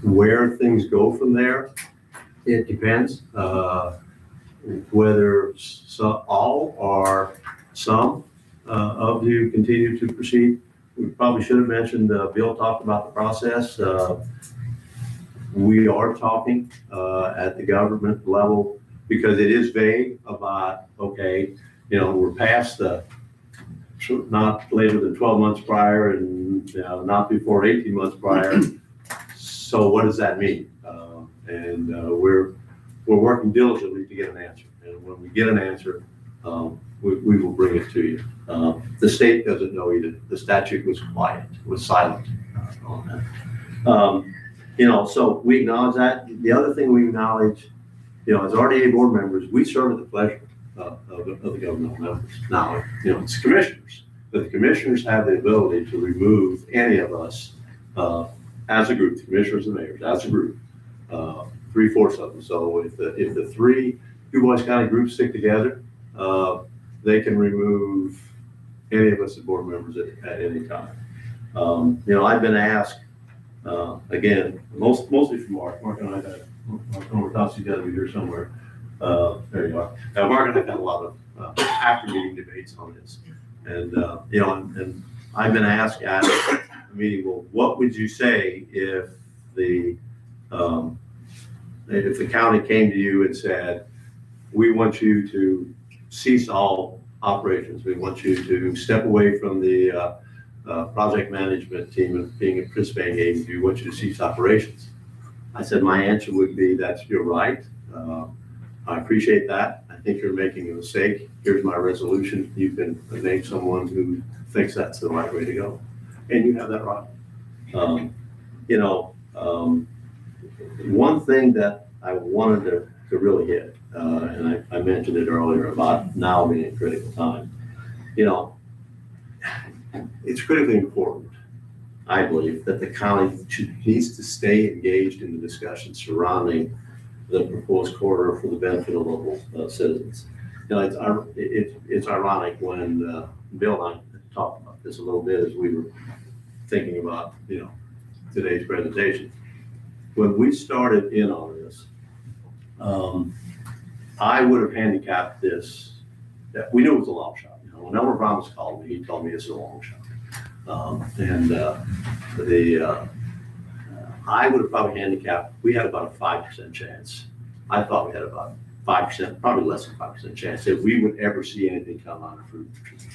Where things go from there, it depends. Whether all or some of you continue to proceed. We probably should have mentioned, Bill talked about the process. We are talking at the government level, because it is vague about, okay, we're past the not later than 12 months prior and not before 18 months prior. So what does that mean? We're working diligently to get an answer. And when we get an answer, we will bring it to you. The state doesn't know either. The statute was quiet, was silent on that. So we acknowledge that. The other thing we acknowledge, as RDA board members, we serve at the pleasure of the governmental members. Now, it's commissioners, but the commissioners have the ability to remove any of us as a group, the commissioners and mayors, as a group, 3/4 of them. So if the three DuBois County groups stick together, they can remove any of us as board members at any time. I've been asked, again, mostly from Mark. Mark and I had, Mark Tossi's got to be here somewhere. There you are. Mark and I've had a lot of after meeting debates on this. And I've been asked at a meeting, well, what would you say if the county came to you and said, we want you to cease all operations. We want you to step away from the project management team and being a participating agency. We want you to cease operations. I said, my answer would be, you're right. I appreciate that. I think you're making a mistake. Here's my resolution. You can name someone who thinks that's the right way to go. And you have that right. One thing that I wanted to really hit, and I mentioned it earlier about now being a critical time. It's critically important, I believe, that the county needs to stay engaged in the discussion surrounding the proposed corridor for the benefit of local citizens. It's ironic when Bill and I talked about this a little bit as we were thinking about today's presentation. When we started in on this, I would have handicapped this. We knew it was a long shot. When Elmer Brown called me, he told me it's a long shot. I would have probably handicapped, we had about a 5% chance. I thought we had about 5%, probably less than 5% chance that we would ever see anything come out of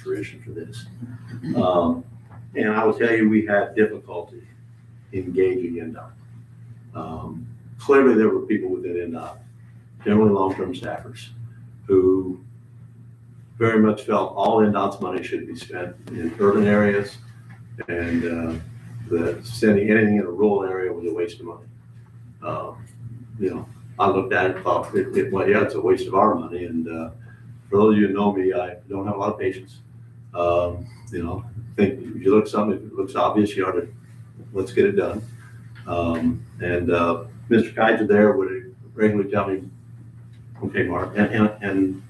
fruition for this. And I will tell you, we had difficulty engaging NDOT. Clearly there were people within NDOT, generally long-term staffers, who very much felt all NDOT's money should be spent in urban areas, and that sending anything in a rural area was a waste of money. You know, I looked at it and thought, well, yeah, it's a waste of our money. And for those of you who know me, I don't have a lot of patience. You know, I think if you look something, if it looks obvious, you ought to, let's get it done. And Mr. Kaiser there would regularly tell me, okay, Mark, and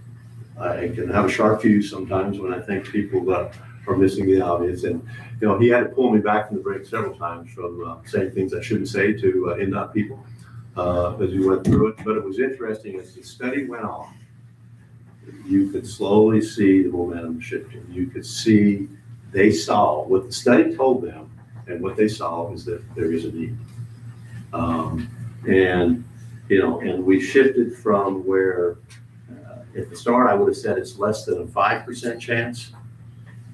I can have a sharp fuse sometimes when I think people are missing the obvious. And, you know, he had to pull me back from the brink several times from saying things I shouldn't say to NDOT people as we went through it. But it was interesting as the study went on, you could slowly see the momentum shifting. You could see they saw what the study told them, and what they saw is that there is a need. And, you know, and we shifted from where at the start I would have said it's less than a 5% chance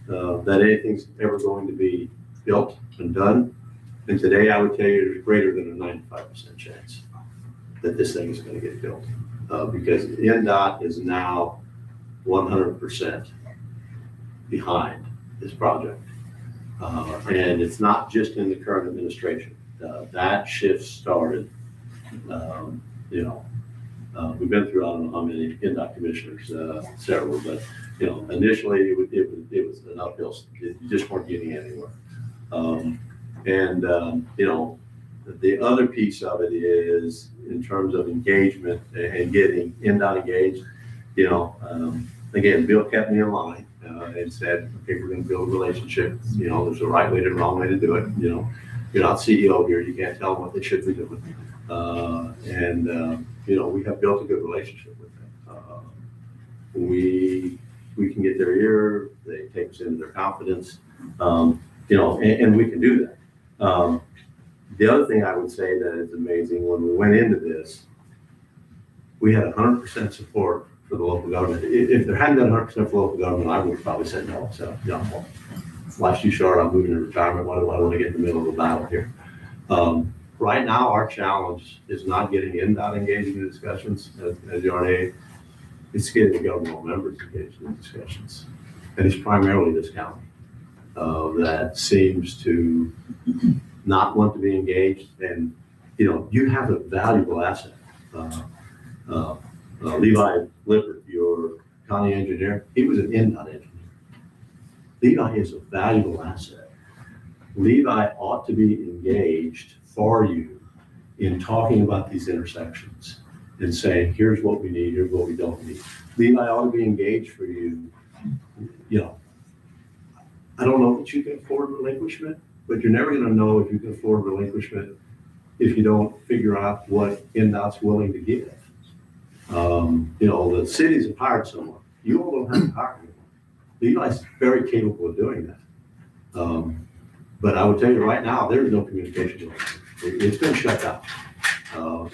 that anything's ever going to be built and done. And today I would tell you there's greater than a 95% chance that this thing is going to get built because NDOT is now 100% behind this project. And it's not just in the current administration. That shift started, you know, we've been through, I don't know how many NDOT commissioners, several, but, you know, initially it was an uphill, you just weren't getting anywhere. You know, the other piece of it is in terms of engagement and getting NDOT engaged, you know, again, Bill kept me in line and said, okay, we're going to build a relationship. You know, there's a right way and a wrong way to do it. You know, you're not CEO here. You can't tell them what they should be doing. You know, we have built a good relationship with them. We can get their ear. They take us into their confidence. You know, and we can do that. The other thing I would say that is amazing, when we went into this, we had 100% support for the local government. If there hadn't been 100% for local government, I would have probably said no. So, you know, life's too short. I'm moving to retirement. Why do I want to get in the middle of the battle here? Right now, our challenge is not getting NDOT engaged in the discussions as the RDA. It's getting the governmental members engaged in the discussions. And it's primarily this county that seems to not want to be engaged. And, you know, you have a valuable asset. Levi Lippert, your county engineer, he was an NDOT engineer. Levi is a valuable asset. Levi ought to be engaged for you in talking about these intersections and saying, here's what we need, here's what we don't need. Levi ought to be engaged for you. You know, I don't know that you can afford relinquishment, but you're never going to know if you can afford relinquishment if you don't figure out what NDOT's willing to give. You know, the cities have hired someone. You all don't have to hire anyone. Levi's very capable of doing that. But I would tell you right now, there's no communication going on. It's been shut down.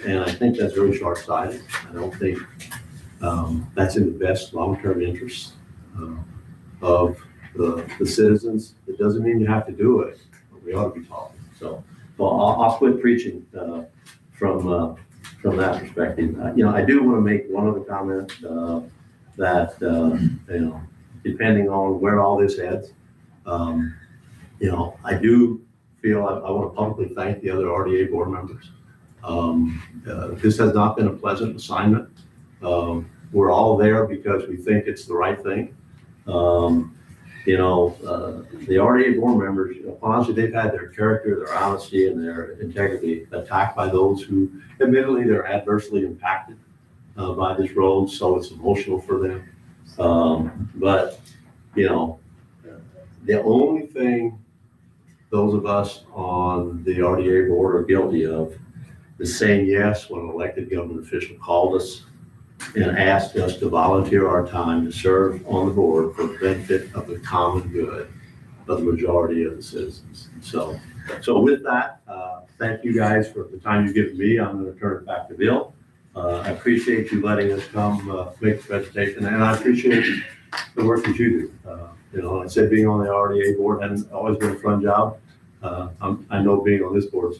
And I think that's very short-sighted. I don't think that's in the best long-term interest of the citizens. It doesn't mean you have to do it, but we ought to be talking. So I'll quit preaching from that perspective. You know, I do want to make one other comment that, you know, depending on where all this heads, you know, I do feel I want to publicly thank the other RDA board members. This has not been a pleasant assignment. We're all there because we think it's the right thing. You know, the RDA board members, honestly, they've had their character, their honesty, and their integrity attacked by those who, admittedly, they're adversely impacted by this road, so it's emotional for them. But, you know, the only thing those of us on the RDA board are guilty of is saying yes when an elected government official called us and asked us to volunteer our time to serve on the board for the benefit of the common good of the majority of the citizens. So with that, thank you guys for the time you've given me. I'm going to turn it back to Bill. I appreciate you letting us come make the presentation, and I appreciate the work that you do. You know, I said being on the RDA board hasn't always been a fun job. I know being on this board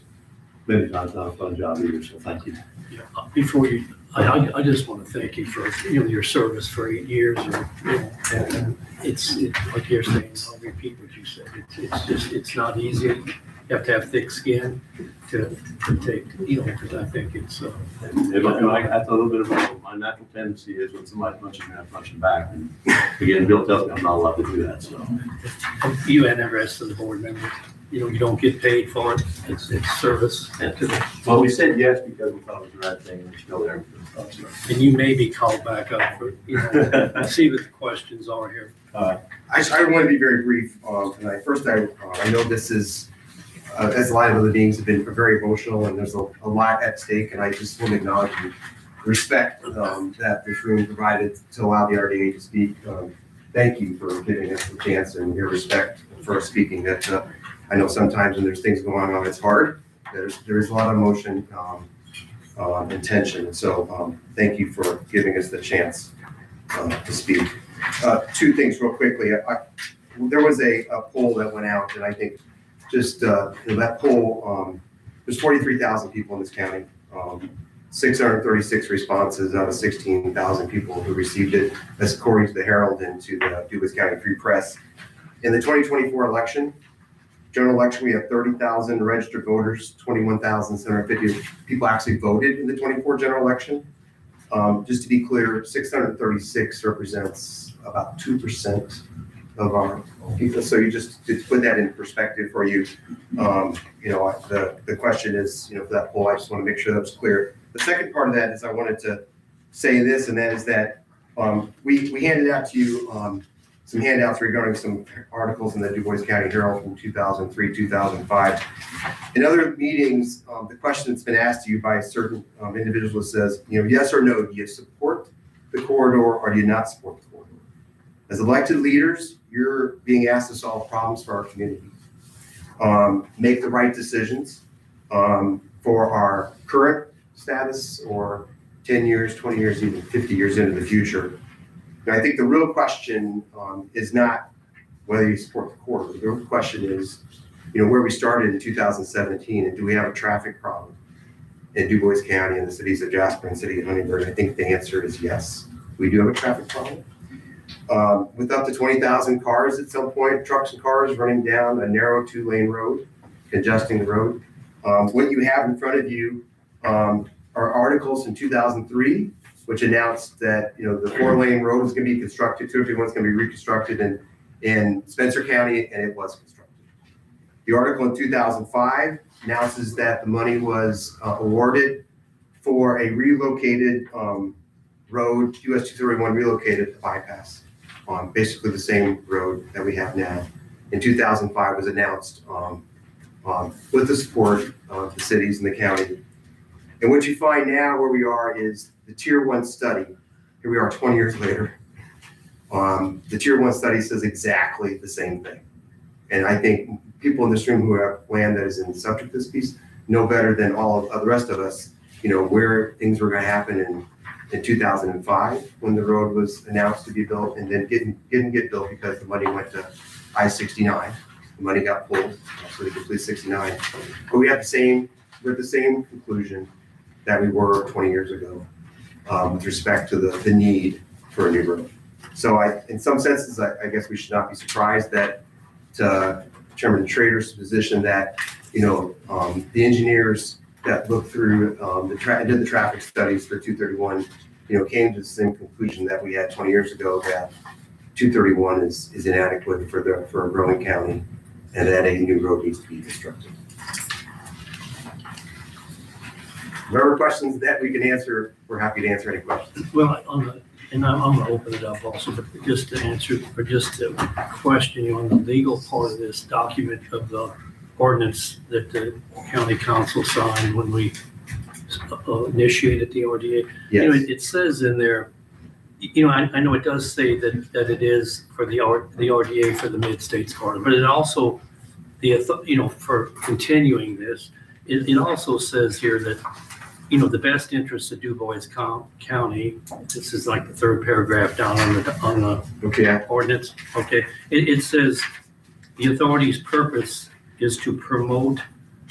many times not a fun job either, so thank you. Yeah, before you, I just want to thank you for, your service for 8 years, and it's like you're saying, I'll repeat what you said, it's not easy. You have to have thick skin to take, because I think it's, That's a little bit of my natural tendency is when somebody punches me, I punch them back. And again, Bill tells me I'm not allowed to do that, so. you and the rest of the board members, you don't get paid for it, it's service to the. Well, we said yes because we thought it was the right thing, and we're still there. And you may be called back up for, see what the questions are here. I want to be very brief. Tonight. First, I know this is, as a lot of other meetings have been very emotional and there's a lot at stake, and I just want to acknowledge and respect that this room provided to allow the RDA to speak. Thank you for giving us the chance and your respect for speaking. That I know sometimes when there's things going on, it's hard. There is a lot of emotion and tension. So thank you for giving us the chance to speak. Two things real quickly. There was a poll that went out, and I think just that poll, there's 43,000 people in this county, 636 responses out of 16,000 people who received it. That's according to the Herald and to the DuBois County Free Press. In the 2024 election, general election, we have 30,000 registered voters, 21,750 people actually voted in the 24 general election. Just to be clear, 636 represents about 2% of our people. So you just to put that in perspective for you, the question is, for that poll, I just want to make sure that's clear. The second part of that is I wanted to say this, and that is that we handed out to you some handouts regarding some articles in the DuBois County Herald from 2003, 2005. In other meetings, the question that's been asked to you by a certain individual says, yes or no, do you support the corridor or do you not support the corridor? As elected leaders, you're being asked to solve problems for our community, make the right decisions for our current status or 10 years, 20 years, even 50 years into the future. And I think the real question is not whether you support the corridor. The real question is, where we started in 2017, and do we have a traffic problem in DuBois County and the cities of Jasper and City of Huntingburg? I think the answer is yes. We do have a traffic problem. With up to 20,000 cars at some point, trucks and cars running down a narrow 2-lane road, congesting the road. What you have in front of you are articles in 2003, which announced that, the 4-lane road was going to be constructed, 251 is going to be reconstructed in Spencer County, and it was constructed. The article in 2005 announces that the money was awarded for a relocated road, US 231 relocated to bypass on basically the same road that we have now. In 2005 was announced with the support of the cities and the county. And what you find now where we are is the Tier 1 study. Here we are 20 years later. The Tier 1 study says exactly the same thing. And I think people in this room who have land that is in the subject of this piece know better than all of the rest of us, where things were going to happen in 2005 when the road was announced to be built and then didn't get built because the money went to I-69. The money got pulled, so they complete 69. But we're at the same conclusion that we were 20 years ago with respect to the need for a new road. So in some senses, I guess we should not be surprised that Chairman Trader's position that, the engineers that looked through did the traffic studies for 231, came to the same conclusion that we had 20 years ago, that 231 is inadequate for a growing county and that a new road needs to be constructed. Whatever questions that we can answer, we're happy to answer any questions. Well, and I'm going to open it up also, but just to answer, or just to question you on the legal part of this document of the ordinance that the county council signed when we initiated the RDA. Yes. It says in there, I know it does say that it is for the RDA for the Mid-States corridor, but it also, for continuing this, it also says here that, the best interest of DuBois County, this is like the third paragraph down on the Okay. ordinance. Okay. It says the authority's purpose is to promote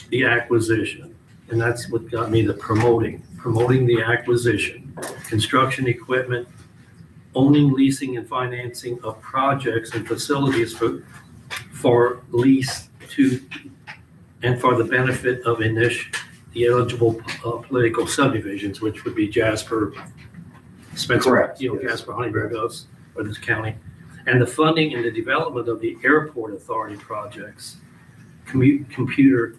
the acquisition and that's what got me the promoting the acquisition, construction equipment, owning, leasing, and financing of projects and facilities for lease to, and for the benefit of the eligible political subdivisions, which would be Jasper, Spencer, Correct, you know, yes. Jasper, Honeyberg, those, or this county. And the funding and the development of the airport authority projects, commuter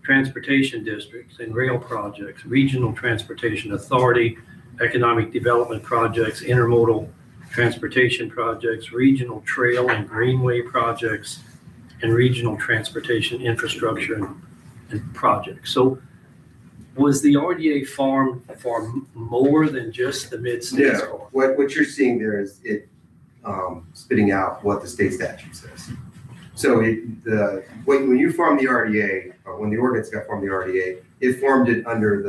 transportation districts and rail projects, regional transportation authority, economic development projects, intermodal transportation projects, regional trail and greenway projects, and regional transportation infrastructure and projects. So was the RDA farmed for more than just the mid-states? No, what you're seeing there is it spitting out what the state statute says. So when you form the RDA, or when the ordinance got formed the RDA, it formed it under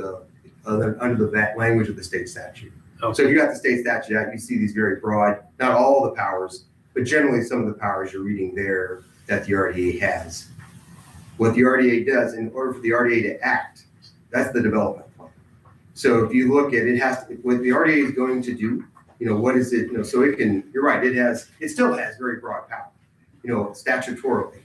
that language of the state statute. Okay. So if you got the state statute out, you see these very broad, not all the powers, but generally some of the powers you're reading there that the RDA has. What the RDA does, in order for the RDA to act, that's the development plan. So if you look at it, what the RDA is going to do, what is it, so it can, you're right, it still has very broad power, statutorily,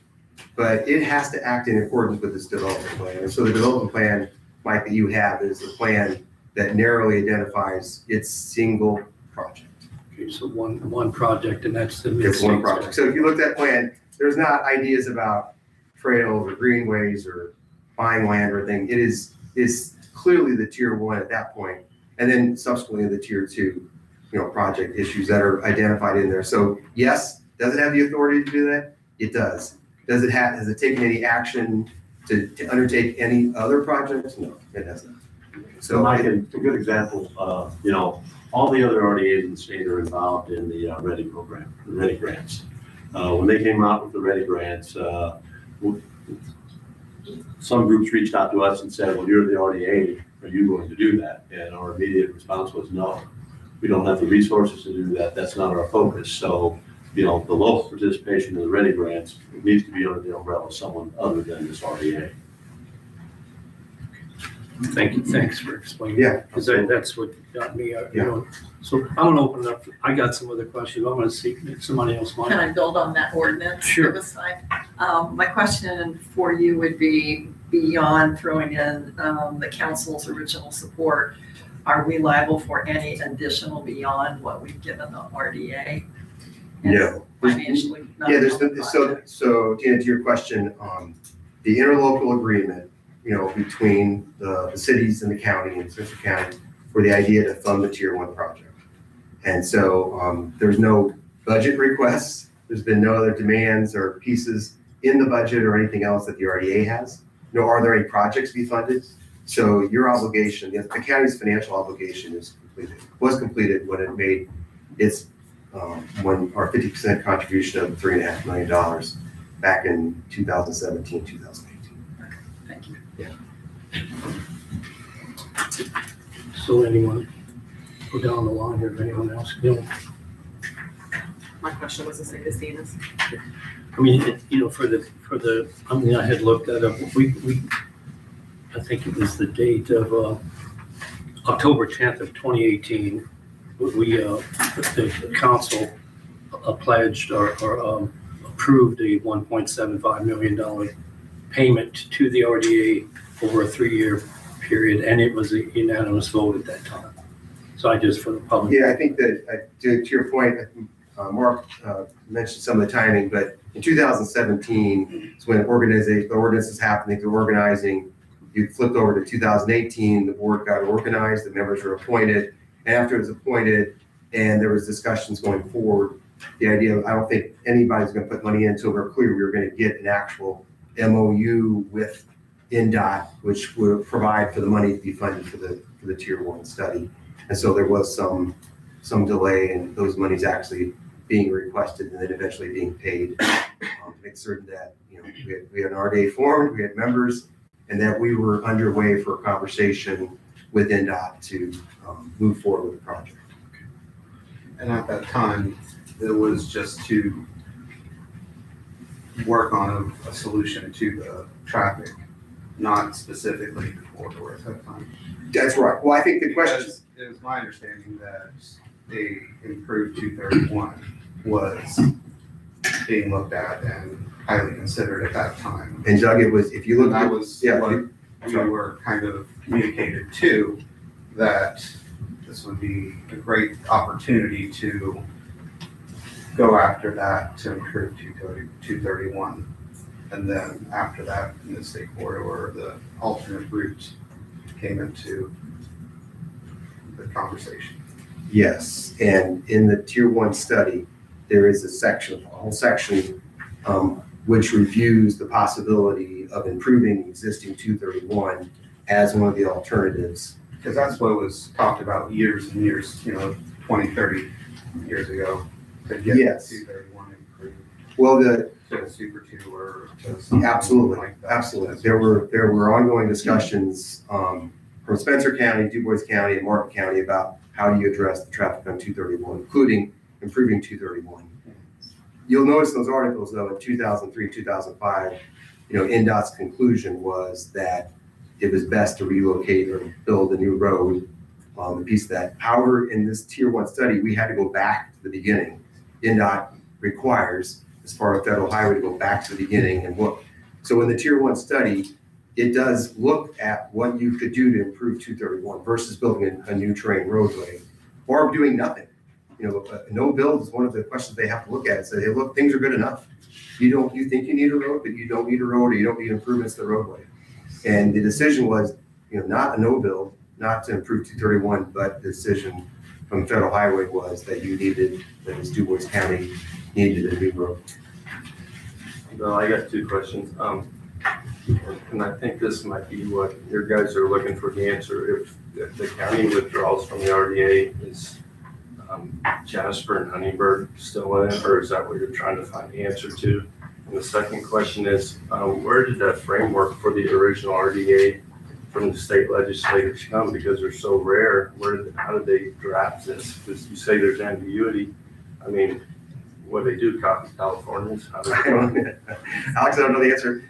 but it has to act in accordance with this development plan. And so the development plan, Mike, that you have is a plan that narrowly identifies its single project. Okay, so one project, and that's the It's one mid-states. project. So if you look at that plan, there's not ideas about trails or greenways or buying land or anything. It is clearly the tier 1 at that point, and then subsequently the tier 2, project issues that are identified in there. So yes, does it have the authority to do that? It does. Has it taken any action to undertake any other projects? No, it hasn't. So Mike, a good example, all the other RDAs in the state are involved in the READY program, the READY grants. When they came out with the READY grants, some groups reached out to us and said, well, you're the RDA, are you going to do that? And our immediate response was, no, we don't have the resources to do that. That's not our focus. So, the local participation in the READY grants needs to be under the umbrella of someone other than this RDA. Thank you, thanks for explaining. Yeah. Because that's what got me, So I'm gonna open it up. I got some other questions. I'm gonna see if somebody else Can might. I build on that ordinance? Sure. For the side? My question for you would be, beyond throwing in the council's original support, are we liable for any additional beyond what we've given the RDA? No. Financially. not Yeah, helpful. so Tina, to your question, the interlocal agreement, between the cities and the county and Spencer County for the idea to fund the tier 1 project. And so there's no budget requests. There's been no other demands or pieces in the budget or anything else that the RDA has. Nor are there any projects to be funded. So your obligation, the county's financial obligation was completed when it made its when our 50% contribution of $3.5 million back in 2017, 2018. Thank you. So anyone, go down the line here, if anyone else, My question was the same as Dina's. I mean, I had looked that up. I think it was the date of October 10th of 2018. The council pledged or approved a $1.75 million payment to the RDA over a 3-year period, and it was a unanimous vote at that time. So I just, for the public. Yeah, I think that to your point, Mark mentioned some of the timing, but in 2017 is when the ordinances happening, the organizing. You flipped over to 2018, the board got organized, the members were appointed, and after it was appointed and there was discussions going forward, the idea of, I don't think anybody's going to put money in until we're clear we were going to get an actual MOU with NDOT, which would provide for the money to be funded for the tier 1 study. And so there was some delay in those monies actually being requested and then eventually being paid to make certain that we had an RDA formed, we had members, and that we were underway for a conversation with NDOT to move forward with the project. And at that time, it was just to work on a solution to the traffic not specifically the corridor at that time. That's right. Well, I think the question, Because it was my understanding that the improved 231 was being looked at and highly considered at that time. and Doug, it was, if you look And that at, was yeah, what we were kind of communicated to, that this would be a great opportunity to go after that to improve 231. And then after that, in the state corridor, the alternate route came into the conversation. yes, and in the tier one study, there is a section, a whole section, which reviews the possibility of improving existing 231 as one of the alternatives. Because that's what was talked about years and years, 20, 30 years ago, to get Yes. 231 improved Well, the, to a Super 2 or to something absolutely, like that. absolutely. There were ongoing discussions, from Spencer County, Du Bois County, and Martin County about how do you address the traffic on 231, including improving 231. You'll notice in those articles though, in 2003, 2005, NDOT's conclusion was that it was best to relocate or build a new road on the piece of that. However, in this tier one study, we had to go back to the beginning. NDOT requires, as far as federal highway, to go back to the beginning and look. So in the tier one study, it does look at what you could do to improve 231 versus building a new terrain roadway or doing nothing. No build is one of the questions they have to look at and say, hey, look, things are good enough. You think you need a road, but you don't need a road or you don't need improvements to the roadway. And the decision was, not a no build, not to improve 231, but the decision from Federal Highway was that that Du Bois County needed a new road. No, I got two questions. And I think this might be what your guys are looking for the answer. If the county withdraws from the RDA, is Jasper and Huntingburg still in it, or is that what you're trying to find the answer to? And the second question is, where did that framework for the original RDA from the state legislators come? Because they're so rare. How did they draft this? Because you say there's ambiguity. I mean, what they do, copy Californians? How do I they don't know. Alex, I don't know the answer.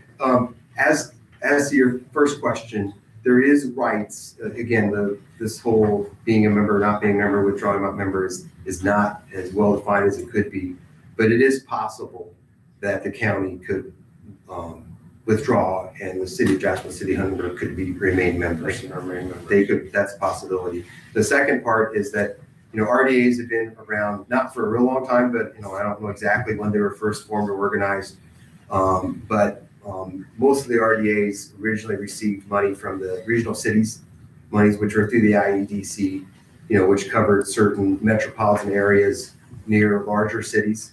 As to your first question, there is rights. Again, this whole being a member, not being a member, withdrawing not members is not as well defined as it could be. But it is possible that the county could withdraw and the city of Jasper, city of Huntingburg could remain members. They could. That's a possibility. The second part is that RDAs have been around not for a real long time, but I don't know exactly when they were first formed or organized. But most of the RDAs originally received money from the regional cities, monies which are through the IEDC, which covered certain metropolitan areas near larger cities,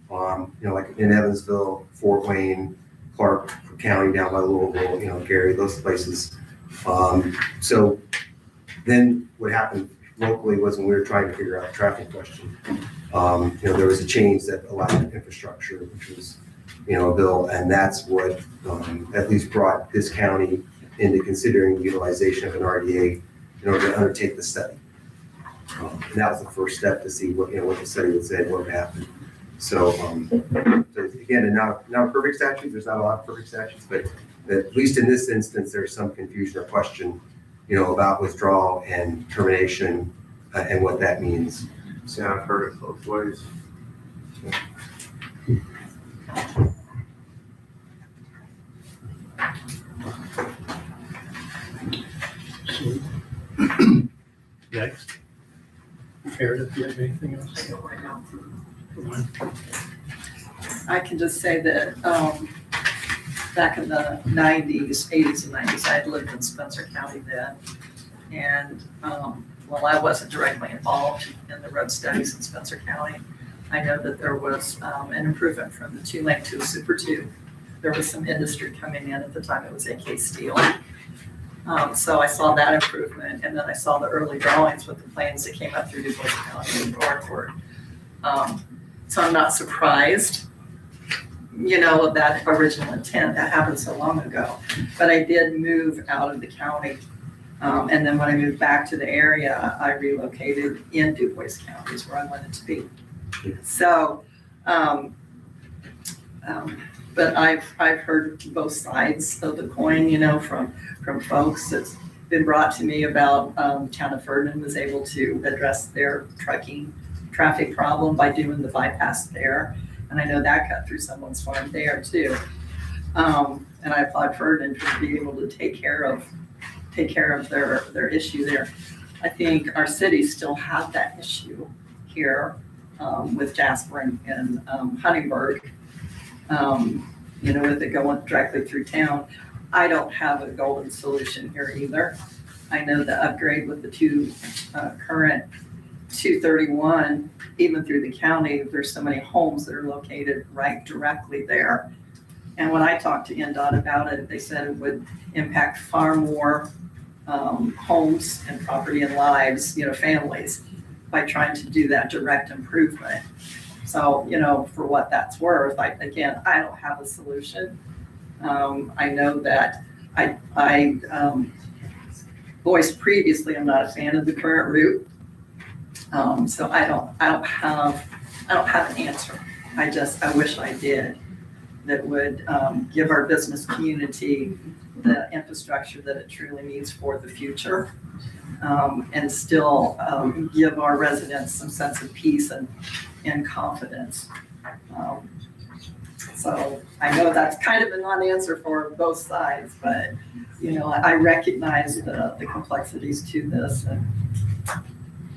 like in Evansville, Fort Wayne, Clark County down by Louisville, Gary, those places. So then what happened locally was when we were trying to figure out the traffic question, there was a change that allowed infrastructure, which was a bill, and that's what at least brought this county into considering the utilization of an RDA in order to undertake the study. And that was the first step to see what the study would say, what would happen. So again, and not a perfect statute, there's not a lot of perfect statutes, but at least in this instance, there's some confusion or question, about withdrawal and termination and what that means. Yeah, I've heard it both ways. So, next. Meredith, do you have anything else? I can just say that back in the 90s, 80s and 90s, I had lived in Spencer County then. And while I wasn't directly involved in the road studies in Spencer County, I know that there was an improvement from the 2-lane to a Super 2. There was some industry coming in at the time, it was AK Steel. So I saw that improvement, and then I saw the early drawings with the plans that came up through Du Bois County and Northward. So I'm not surprised, of that original intent. That happened so long ago. But I did move out of the county. And then when I moved back to the area, I relocated in Du Bois County is where I wanted to be. So But I've heard both sides of the coin, you know, from folks. It's been brought to me about, Town of Ferdinand was able to address their trucking traffic problem by doing the bypass there. And I know that got through someone's farm there too. And I applaud Ferdinand for being able to take care of their issue there. I think our cities still have that issue here, with Jasper and Huntingburg. You know, with it going directly through town. I don't have a golden solution here either. I know the upgrade with the two current 231, even through the county, there's so many homes that are located right directly there. And when I talked to NDOT about it, they said it would impact far more homes and property and lives, you know, families, by trying to do that direct improvement. So, you know, for what that's worth, I don't have a solution. I know that I voiced previously, I'm not a fan of the current route. So I don't have an answer. I wish I did, that would give our business community the infrastructure that it truly needs for the future, and still give our residents some sense of peace and confidence. So I know that's kind of a non-answer for both sides, but you know, I recognize the complexities to this, and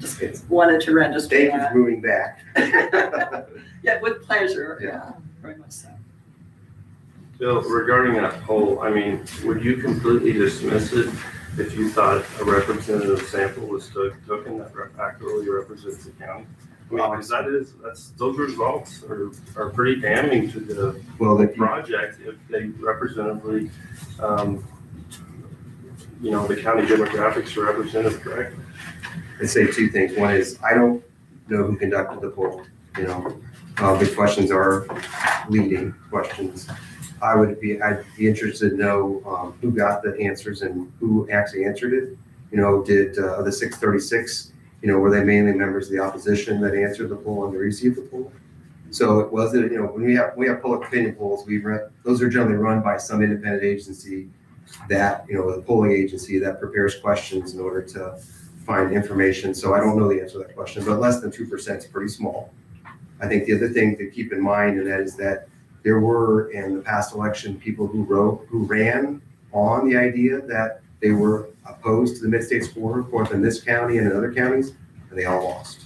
just wanted to register Thank you that. for moving back. Yeah, with pleasure. Yeah, very much so. Bill, regarding that poll, I mean, would you completely dismiss it if you thought a representative sample was taken that accurately represents the county? I mean, because those results are pretty damning to the Well, project if they representatively, you know, the county demographics are represented correctly. I'd say two things. One is, I don't know who conducted the poll, you know. The questions are leading questions. I'd be interested to know who got the answers and who actually answered it. You know, did the 636, you know, were they mainly members of the opposition that answered the poll and they received the poll? So it wasn't, you know, when we have public opinion polls, those are generally run by some independent agency that, you know, the polling agency that prepares questions in order to find information. So I don't know the answer to that question, but less than 2% is pretty small. I think the other thing to keep in mind, and that is that there were in the past election people who ran on the idea that they were opposed to the Mid-States border, both in this county and in other counties, and they all lost.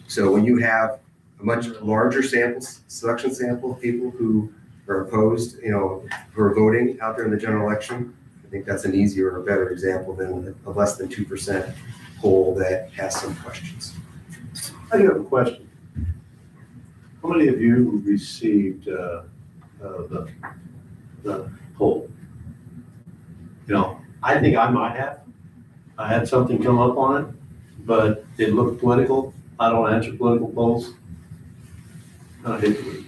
So when you have a much larger selection sample of people who are opposed, you know, who are voting out there in the general election, I think that's an easier or better example than a less than 2% poll that has some questions. I do have a question. How many of you received the poll? You know, I think I might have. I had something come up on it, but it looked political. I don't answer political polls. I hate to read.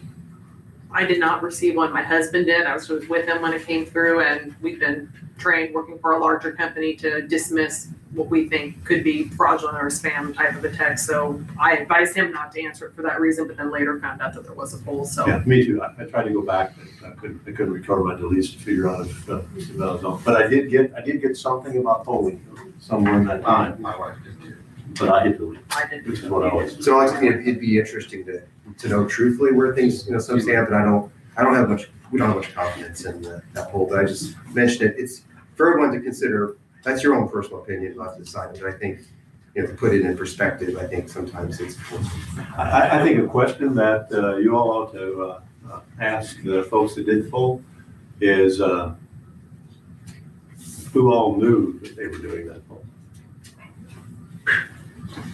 I did not receive one. My husband did. I was with him when it came through, and we've been trained working for a larger company to dismiss what we think could be fraudulent or spam type of a text. So I advised him not to answer it for that reason, but then later found out that there was a poll. So Yeah, me too. I tried to go back, but I couldn't recover my deletes to figure out if that was on. But I did get something about polling somewhere in that time, My wife did too. but I hit delete, I didn't. which is what I always do. So I think it'd be interesting to know truthfully where things, you know, some stand, but we don't have much confidence in that poll, but I just mentioned it. It's for everyone to consider. That's your own personal opinion, you'll have to decide, but I think, you know, to put it in perspective, I think sometimes it's important. I think a question that you all ought to ask the folks that did the poll is who all knew that they were doing that poll?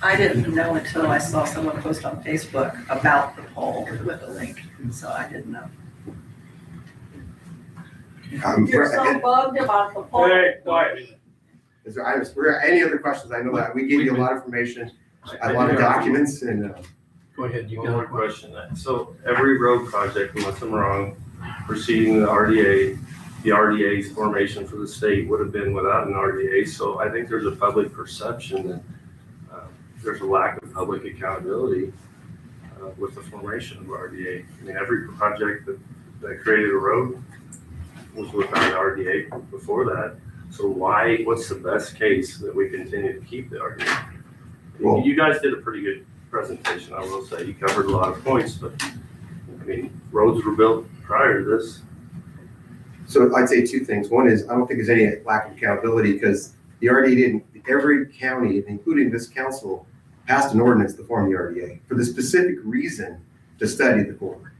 I didn't know until I saw someone post on Facebook about the poll with a link, so I didn't know. You're so bugged about the poll. Is there any other questions? I know that we gave you a lot of information, a lot of documents, and Go ahead, you One got more it. question. So every road project, unless I'm wrong, preceding the RDA's formation for the state would have been without an RDA. So I think there's a public perception that there's a lack of public accountability with the formation of RDA. I mean, every project that that created a road was without an RDA before that. So what's the best case that we continue to keep the RDA? Well- You guys did a pretty good presentation, I will say. You covered a lot of points, but I mean, roads were built prior to this. So I'd say two things. One is, I don't think there's any lack of accountability because the RDA didn't, every county, including this council, passed an ordinance to form the RDA for the specific reason to study the corridor.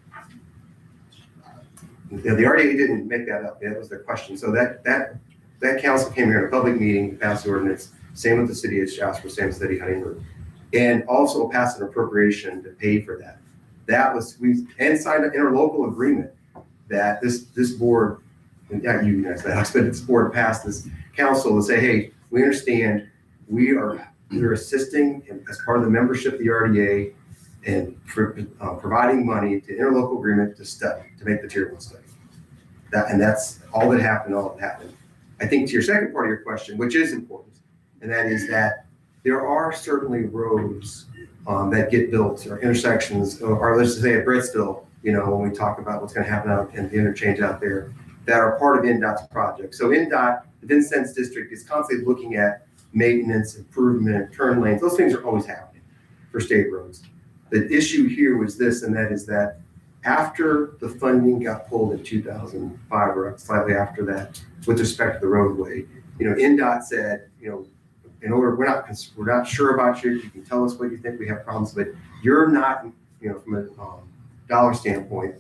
The RDA didn't make that up. That was their question. So that council came here in a public meeting, passed the ordinance, same with the city of Jasper, same with the city of Huntington, and also passed an appropriation to pay for that. That was, and signed an interlocal agreement that this board, not you guys, but this board passed this council to say, hey, we understand we're assisting as part of the membership of the RDA and providing money to interlocal agreement to study, to make the tier 1 study. And that's all that happened, I think to your second part of your question, which is important, and that is that there are certainly roads that get built or intersections, or let's just say at Britsville, when we talk about what's going to happen out in the interchange out there, that are part of NDOT's project. So NDOT, the Vincennes District, is constantly looking at maintenance, improvement, turn lanes. Those things are always happening for state roads. The issue here was this, and that is that after the funding got pulled in 2005 or slightly after that, with respect to the roadway, NDOT said, in order, we're not sure about you. You can tell us what you think. We have problems, but you're not, from a dollar standpoint,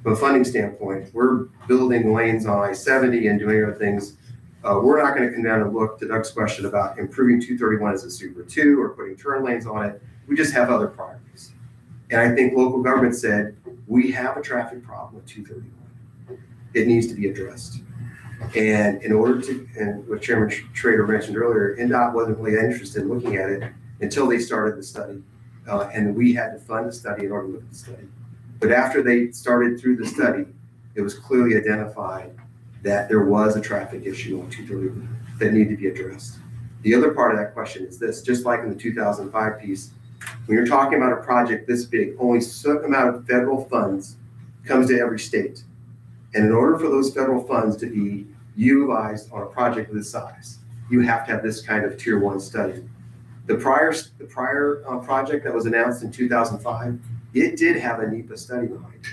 from a funding standpoint, we're building lanes on I-70 and doing other things. We're not going to come down and look to Doug's question about improving 231 as a Super 2 or putting turn lanes on it. We just have other priorities. And I think local government said, we have a traffic problem with 231. It needs to be addressed. And in order to, and what Chairman Schrader mentioned earlier, NDOT wasn't really interested in looking at it until they started the study. And we had to fund the study in order to look at the study. But after they started through the study, it was clearly identified that there was a traffic issue on 231 that needed to be addressed. The other part of that question is this, just like in the 2005 piece, when you're talking about a project this big, only a certain amount of federal funds comes to every state. And in order for those federal funds to be utilized on a project of this size, you have to have this kind of tier 1 study. The prior project that was announced in 2005, it did have a NEPA study behind it,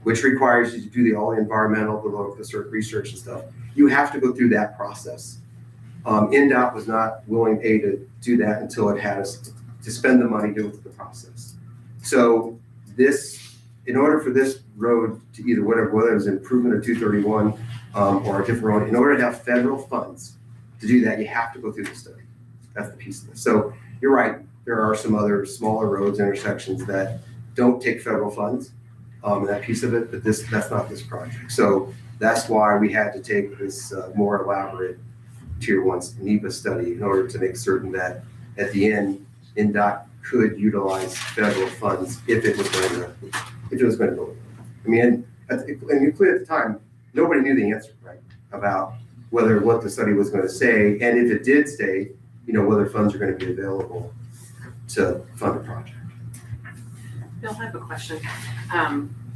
which requires you to do all the environmental, the research and stuff. You have to go through that process. NDOT was not willing to do that until it had us to spend the money to go through the process. So in order for this road to either whether it was improvement of 231 or a different road, in order to have federal funds to do that, you have to go through the study. That's the piece of this. So you're right. There are some other smaller roads, intersections that don't take federal funds, and that piece of it, but that's not this project. So that's why we had to take this more elaborate tier 1 NEPA study in order to make certain that at the end, NDOT could utilize federal funds if it was going to go. I mean, and you clear at the time, nobody knew the answer, right, about what the study was going to say, and if it did say, whether funds are going to be available to fund the project. Bill, I have a question.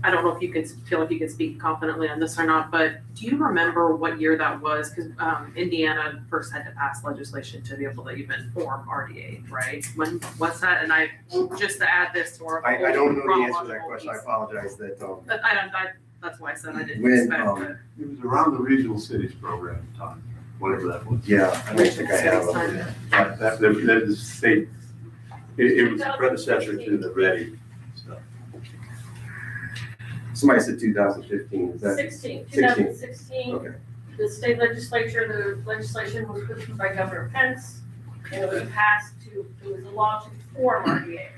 I don't know if you can feel like you can speak confidently on this or not, but do you remember what year that was? Because Indiana first had to pass legislation to be able to even form RDA, right? When was that? And just to add this to our I don't know the answer to that question. I apologize that. But that's why I said I didn't When, expect it. It was around the regional cities program time, whatever that was. Yeah, I don't think I have Cities them. That the state, it was the predecessor to the READY stuff. Somebody said 2015. Is that 2016. okay? The state legislature, the legislation was put through by Governor Pence, and it was passed it was a law to form RDAs.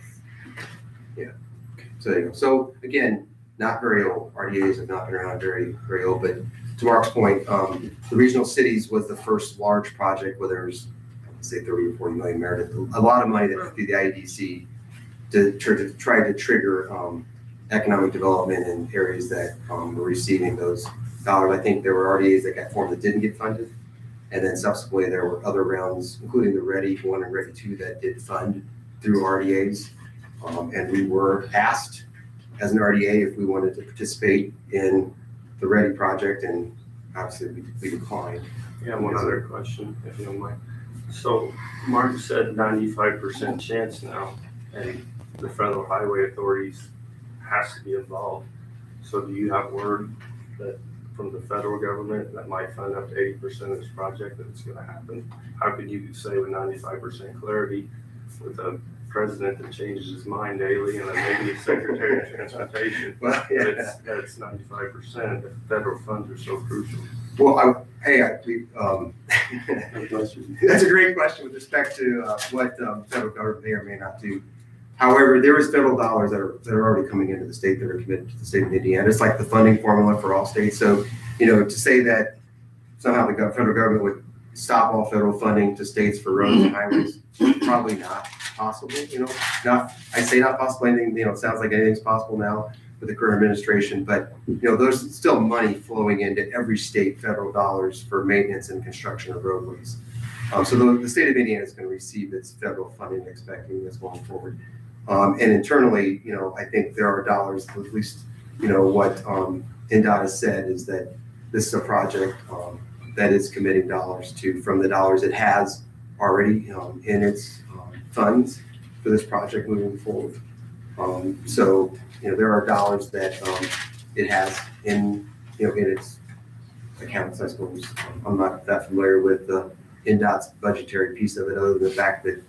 So there you go. So again, not very old. RDAs have not been around very, very old. But to Mark's point, the regional cities was the first large project where there was, say, 30 or 40 million Meredith, a lot of money that went through the IDC to try to trigger economic development in areas that were receiving those dollars. I think there were RDAs that got formed that didn't get funded. And then subsequently there were other rounds, including the READY 1 and READY 2 that did fund through RDAs. And we were asked as an RDA if we wanted to participate in the Ready project, and obviously we declined. Yeah, one other question, if you don't mind. So Mark said 95% chance now, and the Federal Highway Authorities has to be involved. So do you have word that from the federal government that might fund up to 80% of this project that it's gonna happen? How could you say with 95% clarity with a president that changes his mind daily and then maybe a Secretary of Transportation Well, that it's 95% if federal funds are so crucial? Well, that's a great question with respect to what federal government may or may not do. However, there is federal dollars that are already coming into the state that are committed to the state of Indiana. It's like the funding formula for all states. So, to say that somehow the federal government would stop all federal funding to states for roads and highways, probably not possible. I say not possible. Anything, it sounds like anything's possible now with the current administration, but there's still money flowing into every state federal dollars for maintenance and construction of roadways. So the state of Indiana is going to receive its federal funding, expecting this going forward. And internally, I think there are dollars, at least, what NDOT has said is that this is a project that is committing dollars from the dollars it has already in its funds for this project moving forward. So there are dollars that it has in its accounts, I suppose. I'm not that familiar with the NDOT's budgetary piece of it, other than the fact that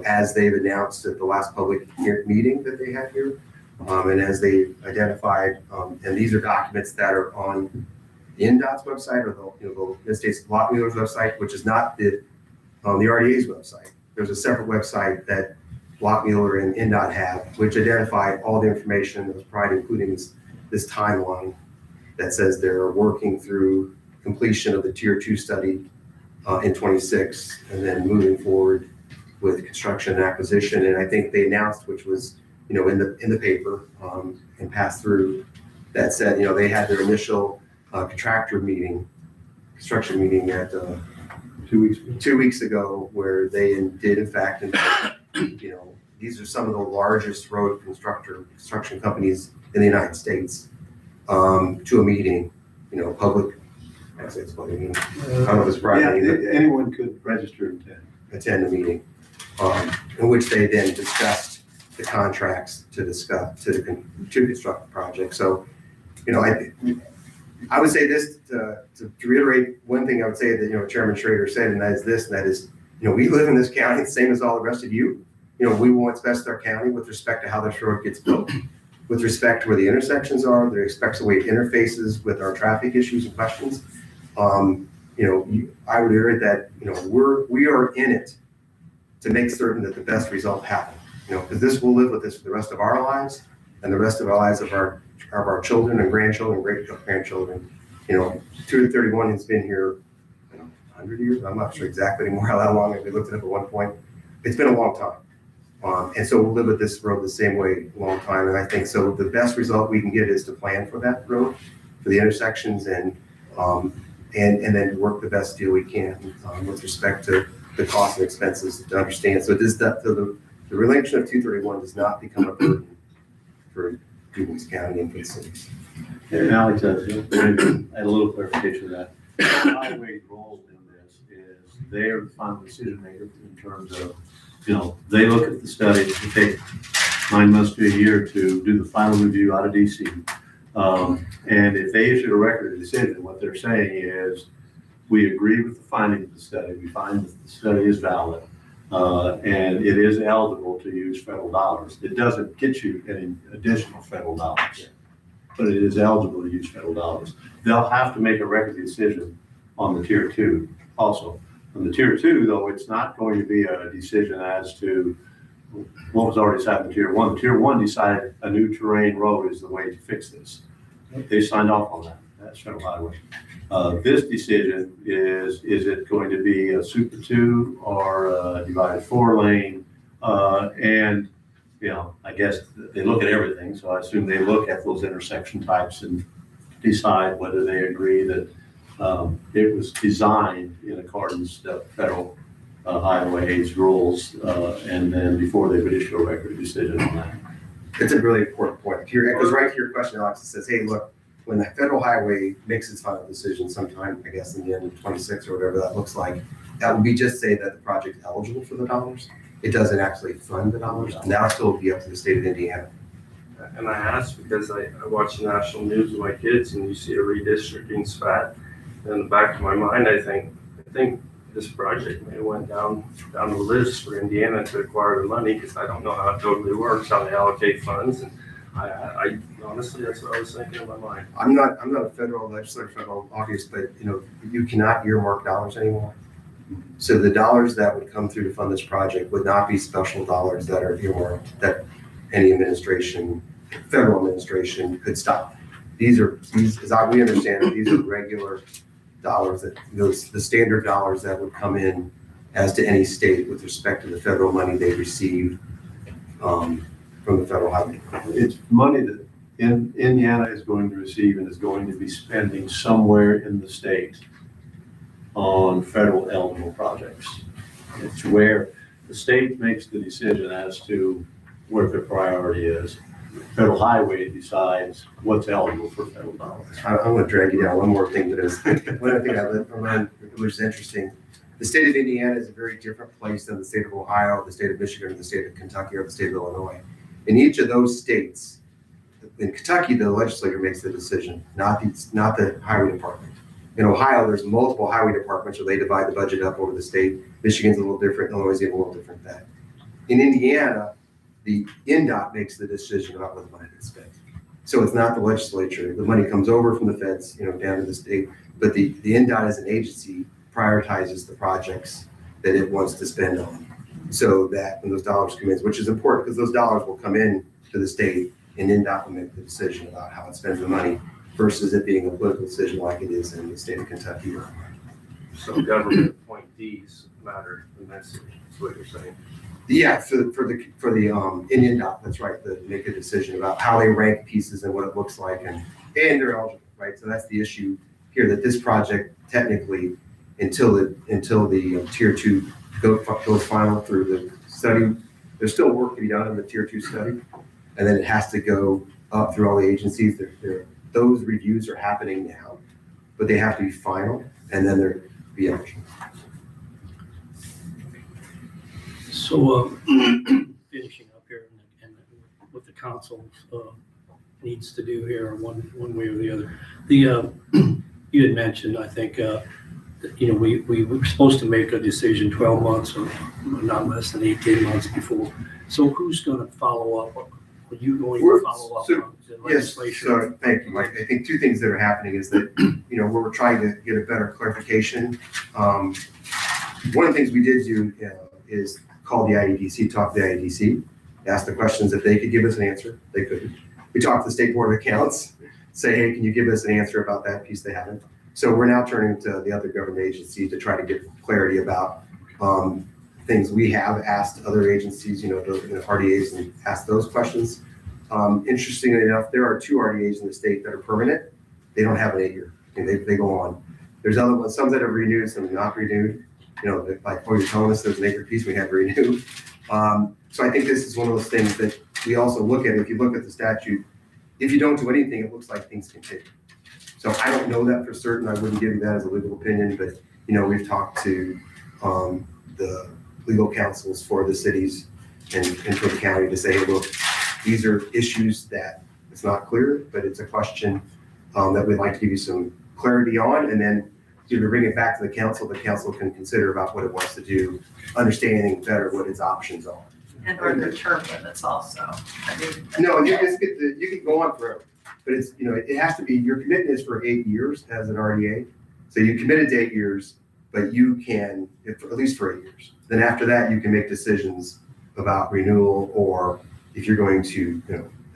as they've announced at the last public meeting that they had here, and as they identified, and these are documents that are on the NDOT's website or the Mid-States Lot Wheelers website, which is not the RDA's website. There's a separate website that Lot Wheeler and NDOT have, which identify all the information that was provided, including this timeline that says they're working through completion of the Tier 2 study in 26, and then moving forward with construction and acquisition. And I think they announced, which was in the paper and passed through, that said they had their initial construction meeting at 2 weeks ago, where they did in fact these are some of the largest road construction companies in the United States to a meeting, public. I say it's public meeting. I don't know if it's private. Yeah, anyone could register and attend the meeting, in which they then discussed the contracts to construct the project. So, I would say this to reiterate one thing. I would say that Chairman Schrader said, and that is we live in this county the same as all the rest of you. We want what's best in our county with respect to how this road gets built, with respect to where the intersections are, the respects the way it interfaces with our traffic issues and questions. I would reiterate that we are in it to make certain that the best result happens. Because this will live with this for the rest of our lives and the rest of our lives of our children and grandchildren, great grandchildren. 231 has been here 100 years. I'm not sure exactly anymore how long. We looked it up at one point. It's been a long time. And so we'll live with this road the same way a long time. And I think so the best result we can get is to plan for that road, for the intersections, and then work the best deal we can with respect to the cost and expenses to understand. So the relinquishment of 231 does not become a burden for Dukes County and for the cities. And Alex, add a little clarification to that. The highway role in this is they're the final decision maker in terms of, they look at the study, it takes 9 months to a year to do the final review out of DC. And if they issue a record of decision, what they're saying is, we agree with the findings of the study. We find that the study is valid, and it is eligible to use federal dollars. It doesn't get you any additional federal dollars, but it is eligible to use federal dollars. They'll have to make a record decision on the Tier 2 also. On the Tier 2, though, it's not going to be a decision as to what was already decided in Tier 1. Tier 1 decided a new terrain road is the way to fix this. They signed off on that. That's federal highway. This decision is it going to be a Super 2 or a divided 4-lane? And, I guess they look at everything. So I assume they look at those intersection types and decide whether they agree that it was designed in accordance with federal highways rules, and then before they would issue a record decision on that. It's a really important point. It goes right to your question, Alex. It says, hey, look, when the federal highway makes its final decision sometime, I guess, in the end of 26 or whatever that looks like, that would be just say that the project's eligible for the dollars. It doesn't actually fund the dollars, and that'll still be up to the state of Indiana. And I asked because I watch the national news with my kids, and you see a redistricting spat. And in the back of my mind, I think this project may have went down the list for Indiana to acquire the money, because I don't know how it totally works, how they allocate funds. And I honestly, that's what I was thinking in my mind. I'm not a federal legislator, federal obvious, but you cannot earmark dollars anymore. So the dollars that would come through to fund this project would not be special dollars that are earmarked that any administration, federal administration, could stop. These, as we understand it, these are regular dollars the standard dollars that would come in as to any state with respect to the federal money they receive from the federal highway. It's money that Indiana is going to receive and is going to be spending somewhere in the state on federal eligible projects. It's where the state makes the decision as to what their priority is. Federal highway decides what's eligible for federal dollars. I'm going to drag you down one more thing that is one other thing I learned, which is interesting. The state of Indiana is a very different place than the state of Ohio, the state of Michigan, or the state of Kentucky, or the state of Illinois. In each of those states, in Kentucky, the legislature makes the decision, not the highway department. In Ohio, there's multiple highway departments where they divide the budget up over the state. Michigan's a little different, Illinois is even a little different than that. In Indiana, the INDOT makes the decision about what the money gets spent. So it's not the legislature. The money comes over from the feds, down to the state, but the INDOT as an agency prioritizes the projects that it wants to spend on. So that when those dollars come in, which is important because those dollars will come in to the state and INDOT will make the decision about how it spends the money versus it being a political decision like it is in the state of Kentucky. So government appointees matter in that city, that's what you're saying. Yeah, for the in INDOT, that's right, to make a decision about how they rank pieces and what it looks like and they're eligible, right? So that's the issue here, that this project technically until the tier 2 goes final through the study, there's still work to be done in the tier 2 study, and then it has to go up through all the agencies. Those reviews are happening now, but they have to be final, and then they're be eligible. So, finishing up here and what the council needs to do here, one way or the other. You had mentioned, I think, that, we were supposed to make a decision 12 months or not less than 18 months before. So who's going to follow up? Are you going to follow up on the legislation? Yes, so thank you, Mike. I think two things that are happening is that, where we're trying to get a better clarification. One of the things we did do is call the IEDC, talk to the IEDC, ask the questions if they could give us an answer. They couldn't. We talked to the State Board of Accounts, say, hey, can you give us an answer about that piece? They haven't. So we're now turning to the other government agencies to try to get clarity about things we have asked other agencies, the RDAs, and asked those questions. Interestingly enough, there are 2 RDAs in the state that are permanent. They don't have an 8-year. They go on. There's other ones, some that have renewed, some have not renewed. Like what you're telling us, there's an acre piece we have to renew. So I think this is one of those things that we also look at. If you look at the statute, if you don't do anything, it looks like things continue. So I don't know that for certain. I wouldn't give you that as a legal opinion, but we've talked to the legal counsels for the cities and for the county to say, hey, look, these are issues that it's not clear, but it's a question that we'd like to give you some clarity on, and then either bring it back to the council can consider about what it wants to do, understanding better what its options are. And are there term limits also? No, you can go on forever, but it's, it has to be, your commitment is for 8 years as an RDA. So you committed to 8 years, but you can, at least for 8 years. Then after that, you can make decisions about renewal, or if you're going to,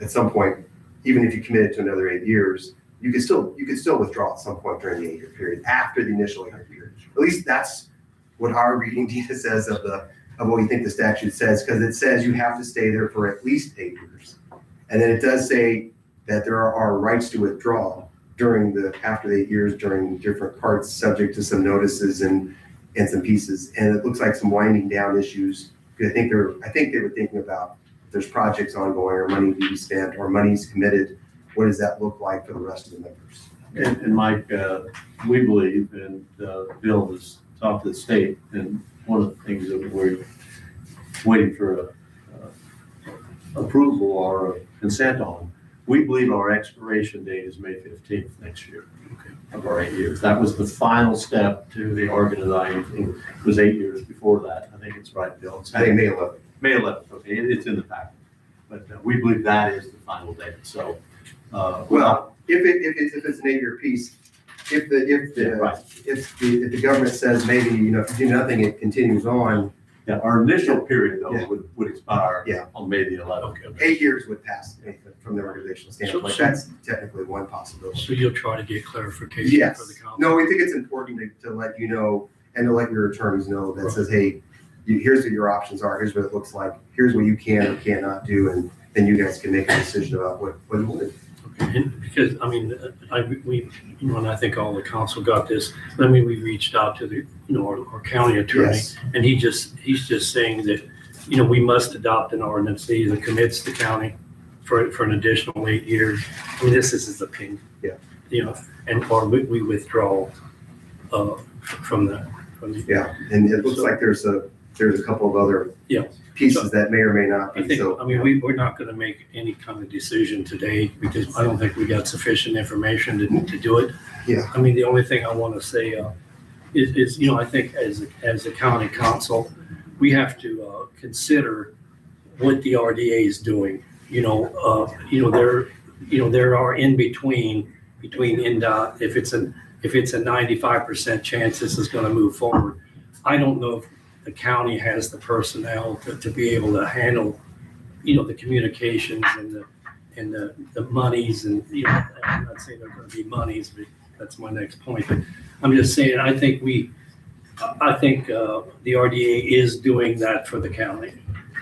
at some point, even if you committed to another 8 years, you could still withdraw at some point during the 8-year period after the initial 8-year period. At least that's what our reading data says of what we think the statute says, because it says you have to stay there for at least 8 years. And then it does say that there are rights to withdraw after the 8 years during different parts, subject to some notices and some pieces. And it looks like some winding down issues. I think they were thinking about if there's projects ongoing or money to be spent or money's committed what does that look like for the rest of the members? And Mike, we believe, and Bill has talked to the state, and one of the things that we're waiting for approval or consent on, we believe our expiration date is May 15th next year of our 8 years. That was the final step to the organizing. It was 8 years before that. I think it's right, Bill. It's I think May 11th. May 11th, okay, it's in the packet. But we believe that is the final date, so. Well, if it's an 8-year piece, if the government says maybe, if you do nothing, it continues on, Yeah, our initial period though Yeah. would expire Yeah. on May the 11th. Okay. 8 years would pass from the organizational standpoint. So- That's technically one possibility. So you'll try to get clarification for the Yes. council? No, we think it's important to let you know and to let your attorneys know that says, hey, here's what your options are, here's what it looks like, here's what you can or cannot do, and then you guys can make a decision about what you want to do. Okay, and because, I mean, and I think all the council got this, we reached out to the, our county attorney, Yes. and he's just saying that, we must adopt an ordinance that either commits the county for an additional 8 years. I mean, this is his opinion. Yeah. Or we withdraw, from the. Yeah, and it looks like there's a couple of other Yeah. pieces that may or may not I be, think, so. we're not gonna make any kind of decision today because I don't think we got sufficient information to do it. Yeah. I mean, the only thing I wanna say, is, I think as a county council, we have to, consider what the RDA is doing. There are in between NDOT, if it's a 95% chance this is gonna move forward. I don't know if the county has the personnel to be able to handle, the communications and the monies and, I'm not saying they're gonna be monies, but that's my next point. But I'm just saying, I think the RDA is doing that for the county,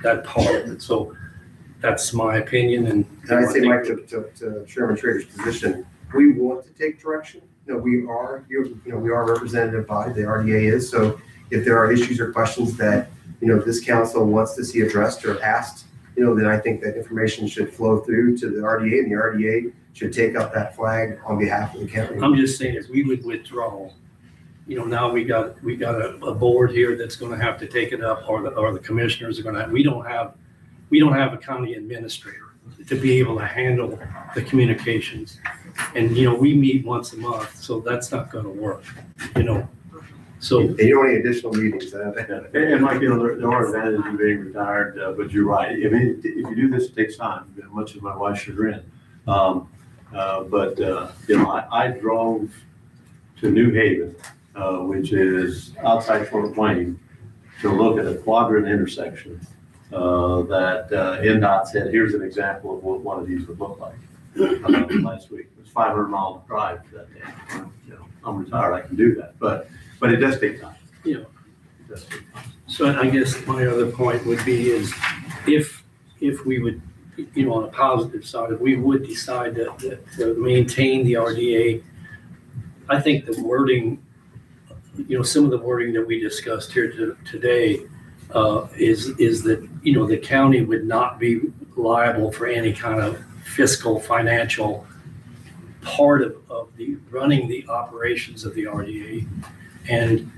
that part of it. So that's my opinion and. And I say, Mike, to Chairman Trader's position, we want to take direction. We are a representative body, the RDA is, so if there are issues or questions that, this council wants to see addressed or asked, then I think that information should flow through to the RDA, and the RDA should take up that flag on behalf of the county. I'm just saying, if we would withdraw, now we got a board here that's gonna have to take it up, or the commissioners are gonna have, we don't have a county administrator to be able to handle the communications. And, we meet once a month, so that's not gonna work, so. And you don't want any additional meetings. And Mike, there are advantages in being retired, but you're right. I mean, if you do this, it takes time, much of my wife's chagrin. I drove to New Haven, which is outside Fort Wayne, to look at a quadrant intersection that NDOT said, here's an example of what one of these would look like. Last week, it was 500 mile drive that day. I'm retired, I can do that, but it does take time. Yeah. It does take time. So I guess my other point would be is if we would, on a positive side, if we would decide to maintain the RDA, I think the wording, some of the wording that we discussed here today is that, the county would not be liable for any kind of fiscal, financial part of the running the operations of the RDA. And,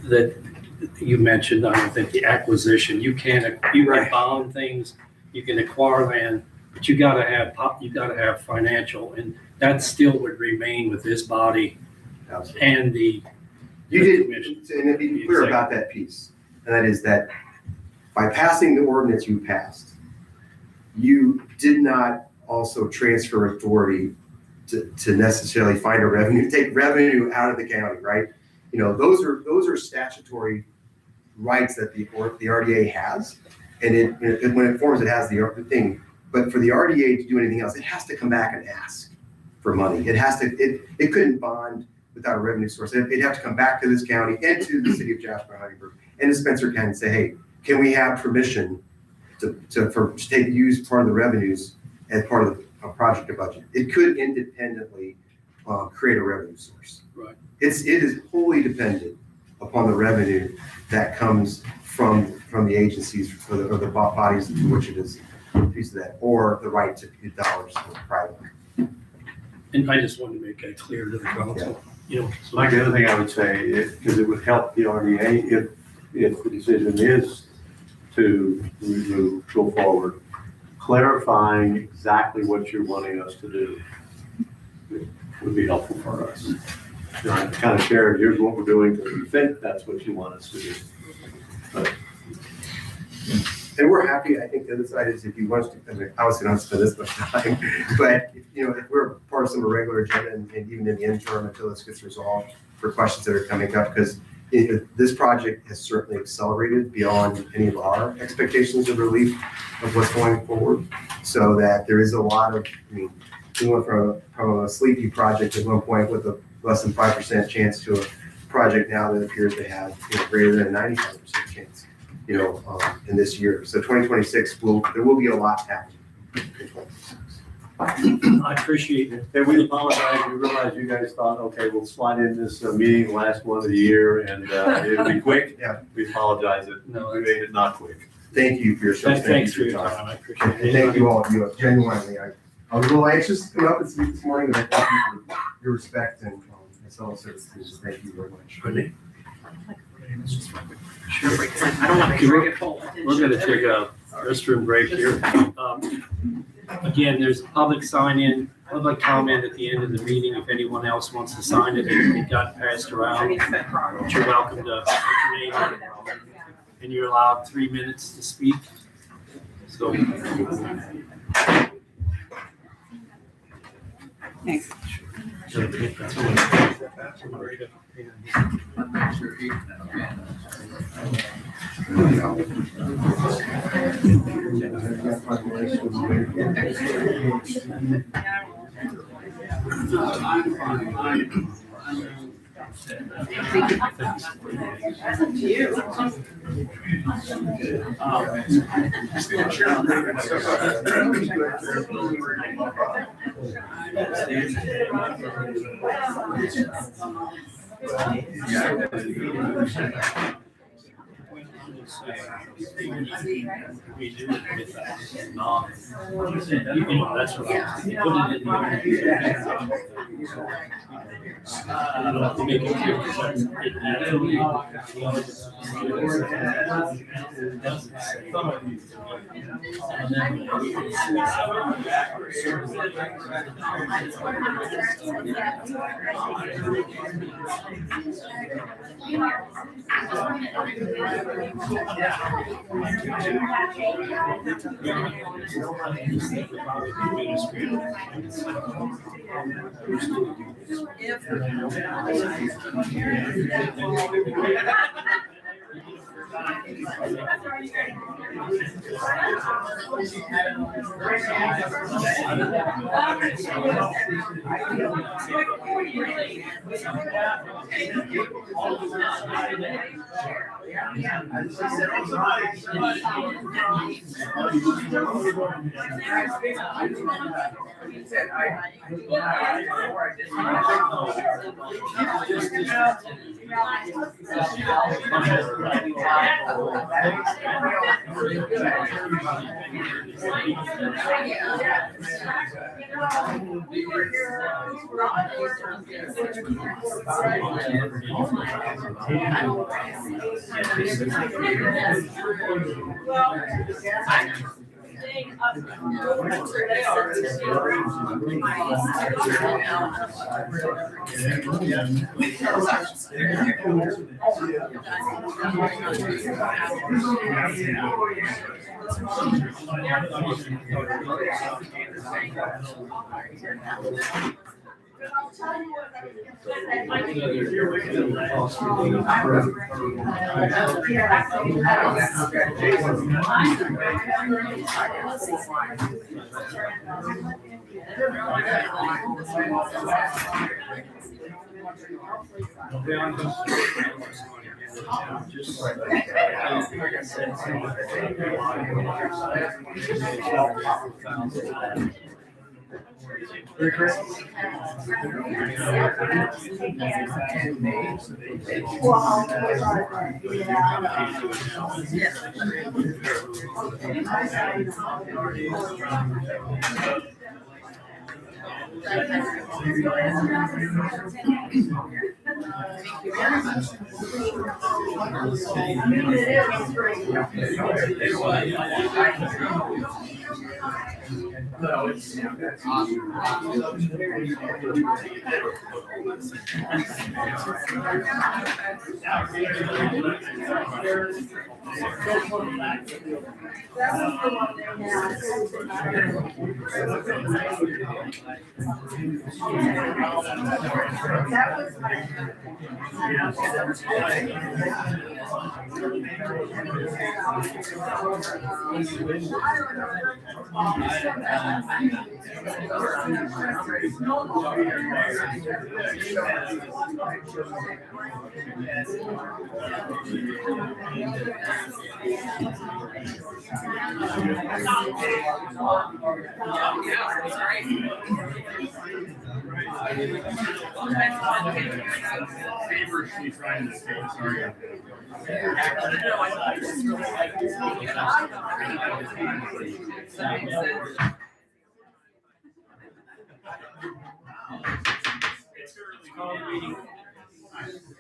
that you mentioned, I don't think the acquisition, you can bond things, you can acquire land, but you gotta have financial, and that still would remain with this body and the. You did, commission. and to be clear about that piece, and that is that by passing the ordinance you passed, you did not also transfer authority to necessarily find a revenue, take revenue out of the county, right? Those are statutory rights that the RDA has, and when it forms, it has the thing. But for the RDA to do anything else, it has to come back and ask for money. It couldn't bond without a revenue source. It'd have to come back to this county and to the city of Jasper, Huntingburg, and to Spencer County and say, hey, can we have permission to use part of the revenues as part of a project or budget? It could independently create a revenue source. Right. It is wholly dependent upon the revenue that comes from the agencies or the bodies to which it is piece of that, or the right to get dollars from private. And I just wanted to make that clear to the council, you know. so- Like the other thing I would say, because it would help the RDA if the decision is to go forward, clarifying exactly what you're wanting us to do would be helpful for us. You know, kind of share, here's what we're doing, because we think that's what you want us to do. And we're happy, I think the other side is if you want to, I mean, obviously not spend this much time, but, you know, if we're part of some of the regular agenda and even in the interim until this gets resolved for questions that are coming up, because this project has certainly accelerated beyond any of our expectations of relief of what's going forward. So that there is a lot of, I mean, we went from a sleepy project at one point with a less than 5% chance to a project now that appears to have, you know, greater than a 95% chance, you know, in this year. So 2026 there will be a lot happening in 2026. I appreciate it. And we apologize, we realize you guys thought, okay, we'll slide in this meeting, the last one of the year, and it'll be quick. Yeah. We apologize that No, we made it not quick. Thank you for your service. Thanks for your time. I appreciate And it. thank you all of you, genuinely. I was a little anxious to come up and speak this morning, but I thank you for your respect and fellow citizens. So thank you very much. Really? I don't want to We're get full. gonna take a restroom break here. Again, there's public sign-in, public comment at the end of the meeting. If anyone else wants to sign it, it got passed around. But you're welcome to put your name on it. And you're allowed 3 minutes to speak. So. Thanks. That's what I put it in. To make it clear, because it naturally.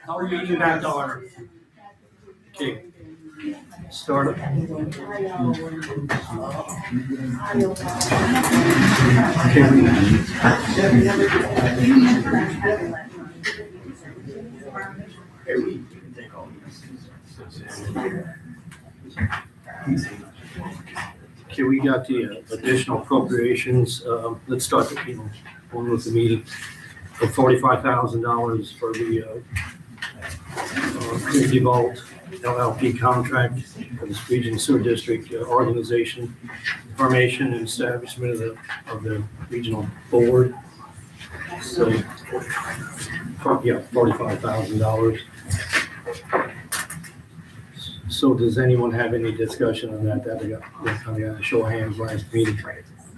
Call the meeting back to order. Okay, start it. Okay, we got the additional appropriations. Let's start the, one with the meeting. For $45,000 for the Community Vault LLP contract for the Region Sewer District organization, formation and establishment of the regional board. So, yeah, $45,000. So does anyone have any discussion on that? That I got a show of hands last meeting.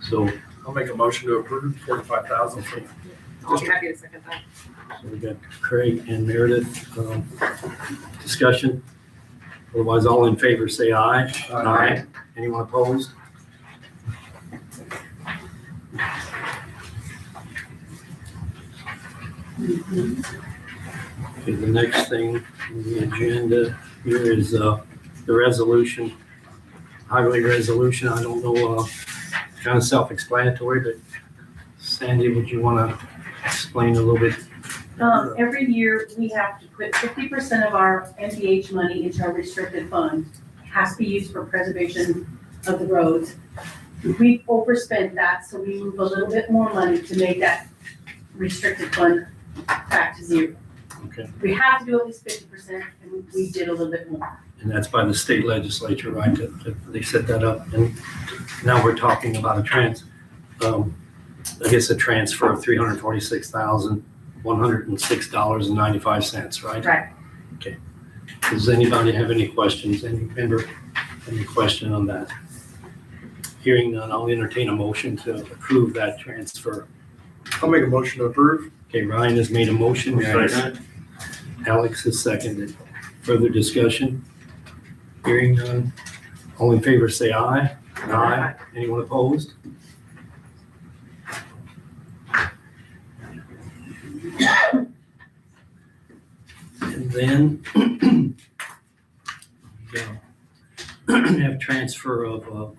So I'll make a motion to approve 45,000 for I'll be happy to second that. so we got Craig and Meredith, discussion. Otherwise, all in favor, say aye. Aye. Anyone opposed? Okay, the next thing on the agenda here is, the resolution, highway resolution. I don't know, kind of self-explanatory, but Sandy, would you want to explain a little bit? Every year, we have to put 50% of our MPH money into our restricted fund. It has to be used for preservation of the roads. We've overspent that, so we move a little bit more money to make that restricted fund back to zero. Okay, We have to do at least 50%, and we did a little bit more. and that's by the state legislature, right? They set that up, and now we're talking about a I guess a transfer of $346,106.95, right? Right. Does anybody have any questions? Any member, any question on that? Hearing none, I'll entertain a motion to approve that transfer. I'll make a motion to approve. Okay, Ryan has made a motion. May I- Second. Alex has seconded. Further discussion? Hearing none. All in favor, say aye. Aye. Anyone opposed? And then we have transfer from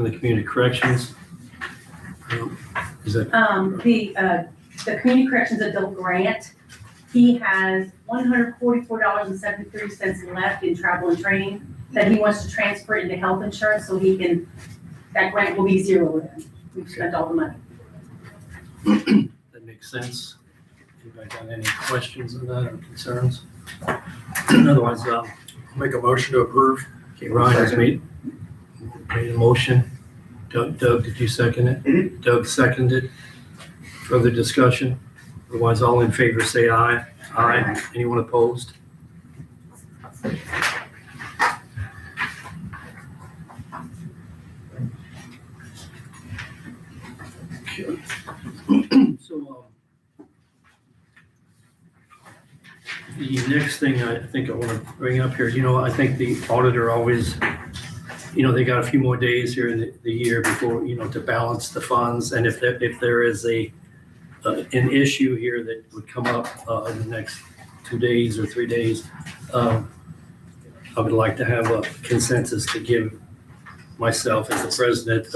the community corrections. Is that, The community corrections adult grant, he has $144.73 left in travel and training that he wants to transfer into health insurance so he can, that grant will be zero then. We've spent all the money. that makes sense? Anybody got any questions on that or concerns? Otherwise, I'll make a motion to approve. okay, Ryan has made a motion. Doug, did you second it? Doug seconded. Further discussion? Otherwise, all in favor, say aye. Aye. Anyone opposed? Okay. So, the next thing I think I want to bring up here, I think the auditor always, they got a few more days here in the year before, to balance the funds. And if there is an issue here that would come up in the next 2 days or 3 days, I would like to have a consensus to give myself as the president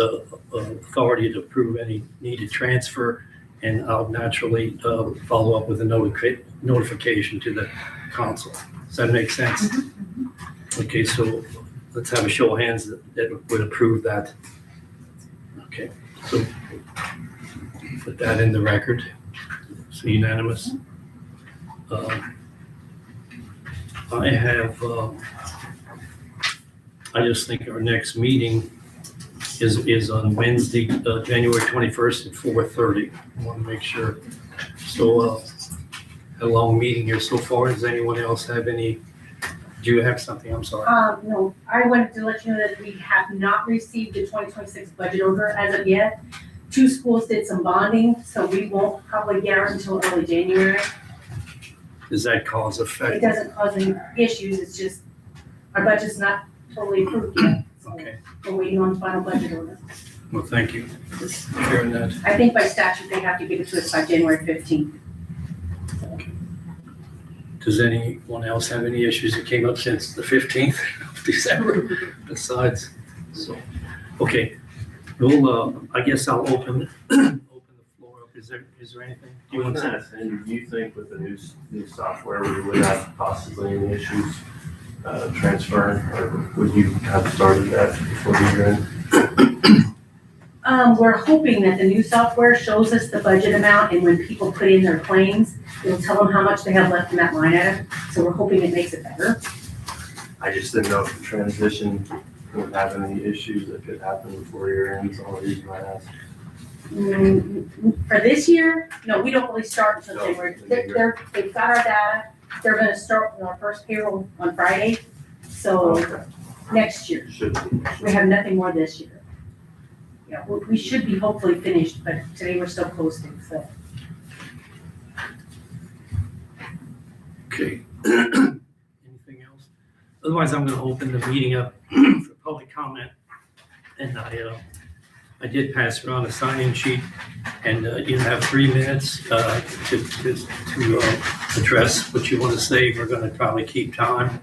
authority to approve any needed transfer, and I'll naturally follow up with a notification to the council. Does that make sense? Okay, so let's have a show of hands that would approve that. Okay, so put that in the record. It's unanimous. I just think our next meeting is on Wednesday, January 21st at 4:30. I want to make sure. So a long meeting here so far. Does anyone else have any? Do you have something? I'm sorry. No, I wanted to let you know that we have not received the 2026 budget order as of yet. 2 schools did some bonding, so we won't probably get ours until early January. Does that cause It effect? doesn't cause any issues, it's just our budget's not totally approved yet. So Okay. we're waiting on the final budget order. Well, thank you for sharing that. I think by statute, they have to give it to us by January 15th. Does anyone else have any issues that came up since the 15th of December besides? So, okay, well, I guess I'll open the floor up. Is there anything? Do you think with the new software, we would have possibly any issues transferring, or would you have started that before the year end? We're hoping that the new software shows us the budget amount, and when people put in their claims, it'll tell them how much they have left in that line item. So we're hoping it makes it better. I just didn't know if the transition would have any issues that could happen before year end, so I'll use my ask. For this year, no, we don't really start until No, January. the new They've got our data. They're gonna start with our first payroll on Friday. So next year, Should be. we have nothing more this year. Yeah, we should be hopefully finished, but today we're still posting, so. Okay. Anything else? Otherwise, I'm going to open the meeting up for public comment. And I did pass around a sign-in sheet, and you have 3 minutes to address what you want to say. We're going to probably keep time,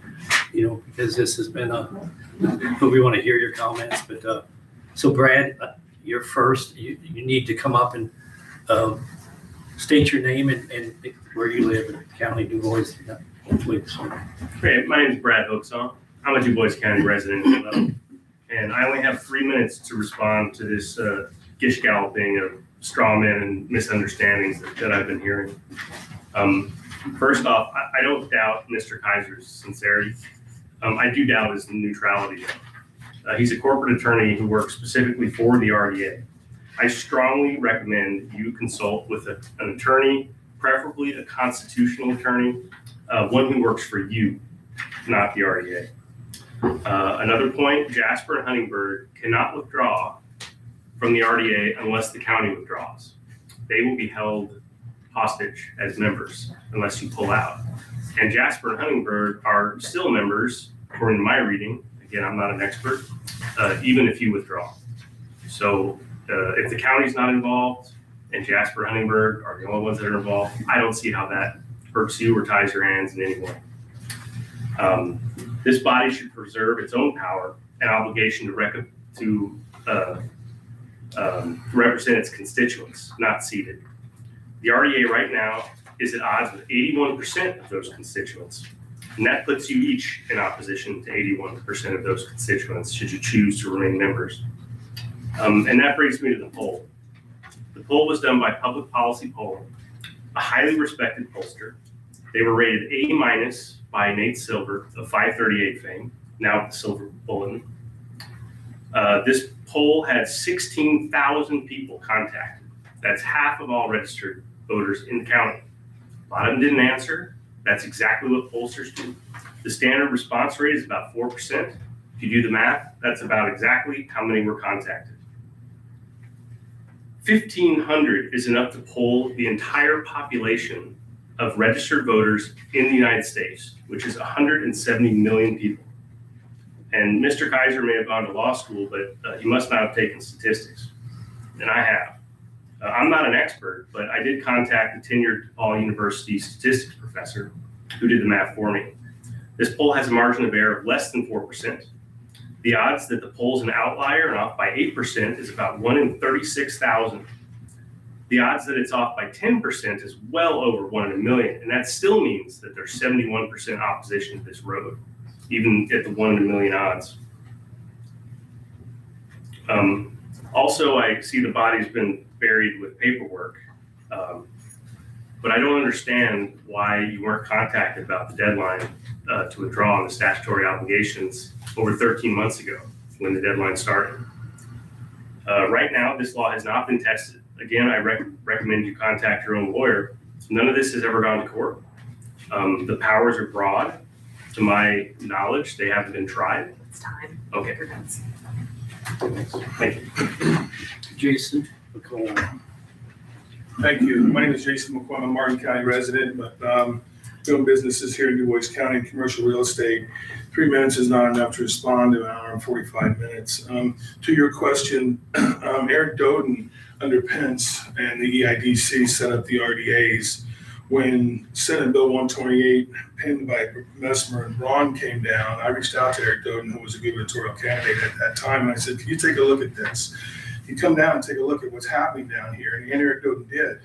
because this has been but we want to hear your comments. But so Brad, you're first. You need to come up and state your name and where you live in County Du Bois. Hopefully, Great. My name is Brad Hoaxall. I'm a Du Bois County resident as well. And I only have 3 minutes to respond to this gish galloping of straw men and misunderstandings that I've been hearing. First off, I don't doubt Mr. Kaiser's sincerity. I do doubt his neutrality. He's a corporate attorney who works specifically for the RDA. I strongly recommend you consult with an attorney, preferably a constitutional attorney, one who works for you, not the RDA. Another point, Jasper and Huntingburg cannot withdraw from the RDA unless the county withdraws. They will be held hostage as members unless you pull out. And Jasper and Huntingburg are still members, according to my reading. Again, I'm not an expert, even if you withdraw. So if the county's not involved and Jasper and Huntingburg are the only ones that are involved, I don't see how that hurts you or ties your hands in any way. This body should preserve its own power and obligation to represent its constituents, not ceded. The RDA right now is at odds with 81% of those constituents. And that puts you each in opposition to 81% of those constituents should you choose to remain members. And that brings me to the poll. The poll was done by Public Policy Poll, a highly respected pollster. They were rated A- by Nate Silver of 538 fame, now at the Silver Bulletin. This poll had 16,000 people contacted. That's half of all registered voters in the county. A lot of them didn't answer. That's exactly what pollsters do. The standard response rate is about 4%. If you do the math, that's about exactly how many were contacted. 1,500 is enough to poll the entire population of registered voters in the United States, which is 170 million people. And Mr. Kaiser may have gone to law school, but he must not have taken statistics, and I have. I'm not an expert, but I did contact the tenured DePaul University statistics professor who did the math for me. This poll has a margin of error of less than 4%. The odds that the poll's an outlier and off by 8% is about 1 in 36,000. The odds that it's off by 10% is well over 1 in a million, and that still means that there's 71% opposition to this road, even at the 1 in a million odds. Also, I see the body's been buried with paperwork, but I don't understand why you weren't contacted about the deadline to withdraw on the statutory obligations over 13 months ago when the deadline started. Right now, this law has not been tested. Again, I recommend you contact your own lawyer. None of this has ever gone to court. The powers are broad. To my knowledge, they haven't been tried. It's time. Okay. Thank you. Jason McCollum. Thank you. My name is Jason McCoy. I'm a Martin County resident, but doing businesses here in Du Bois County, commercial real estate. 3 minutes is not enough to respond to an hour and 45 minutes. To your question, Eric Doden under Pence and the EIDC set up the RDAs. When Senate Bill 128, pinned by Messmer and Braun, came down, I reached out to Eric Doden, who was a gubernatorial candidate at that time, and I said, can you take a look at this? You come down and take a look at what's happening down here, and Eric Doden did.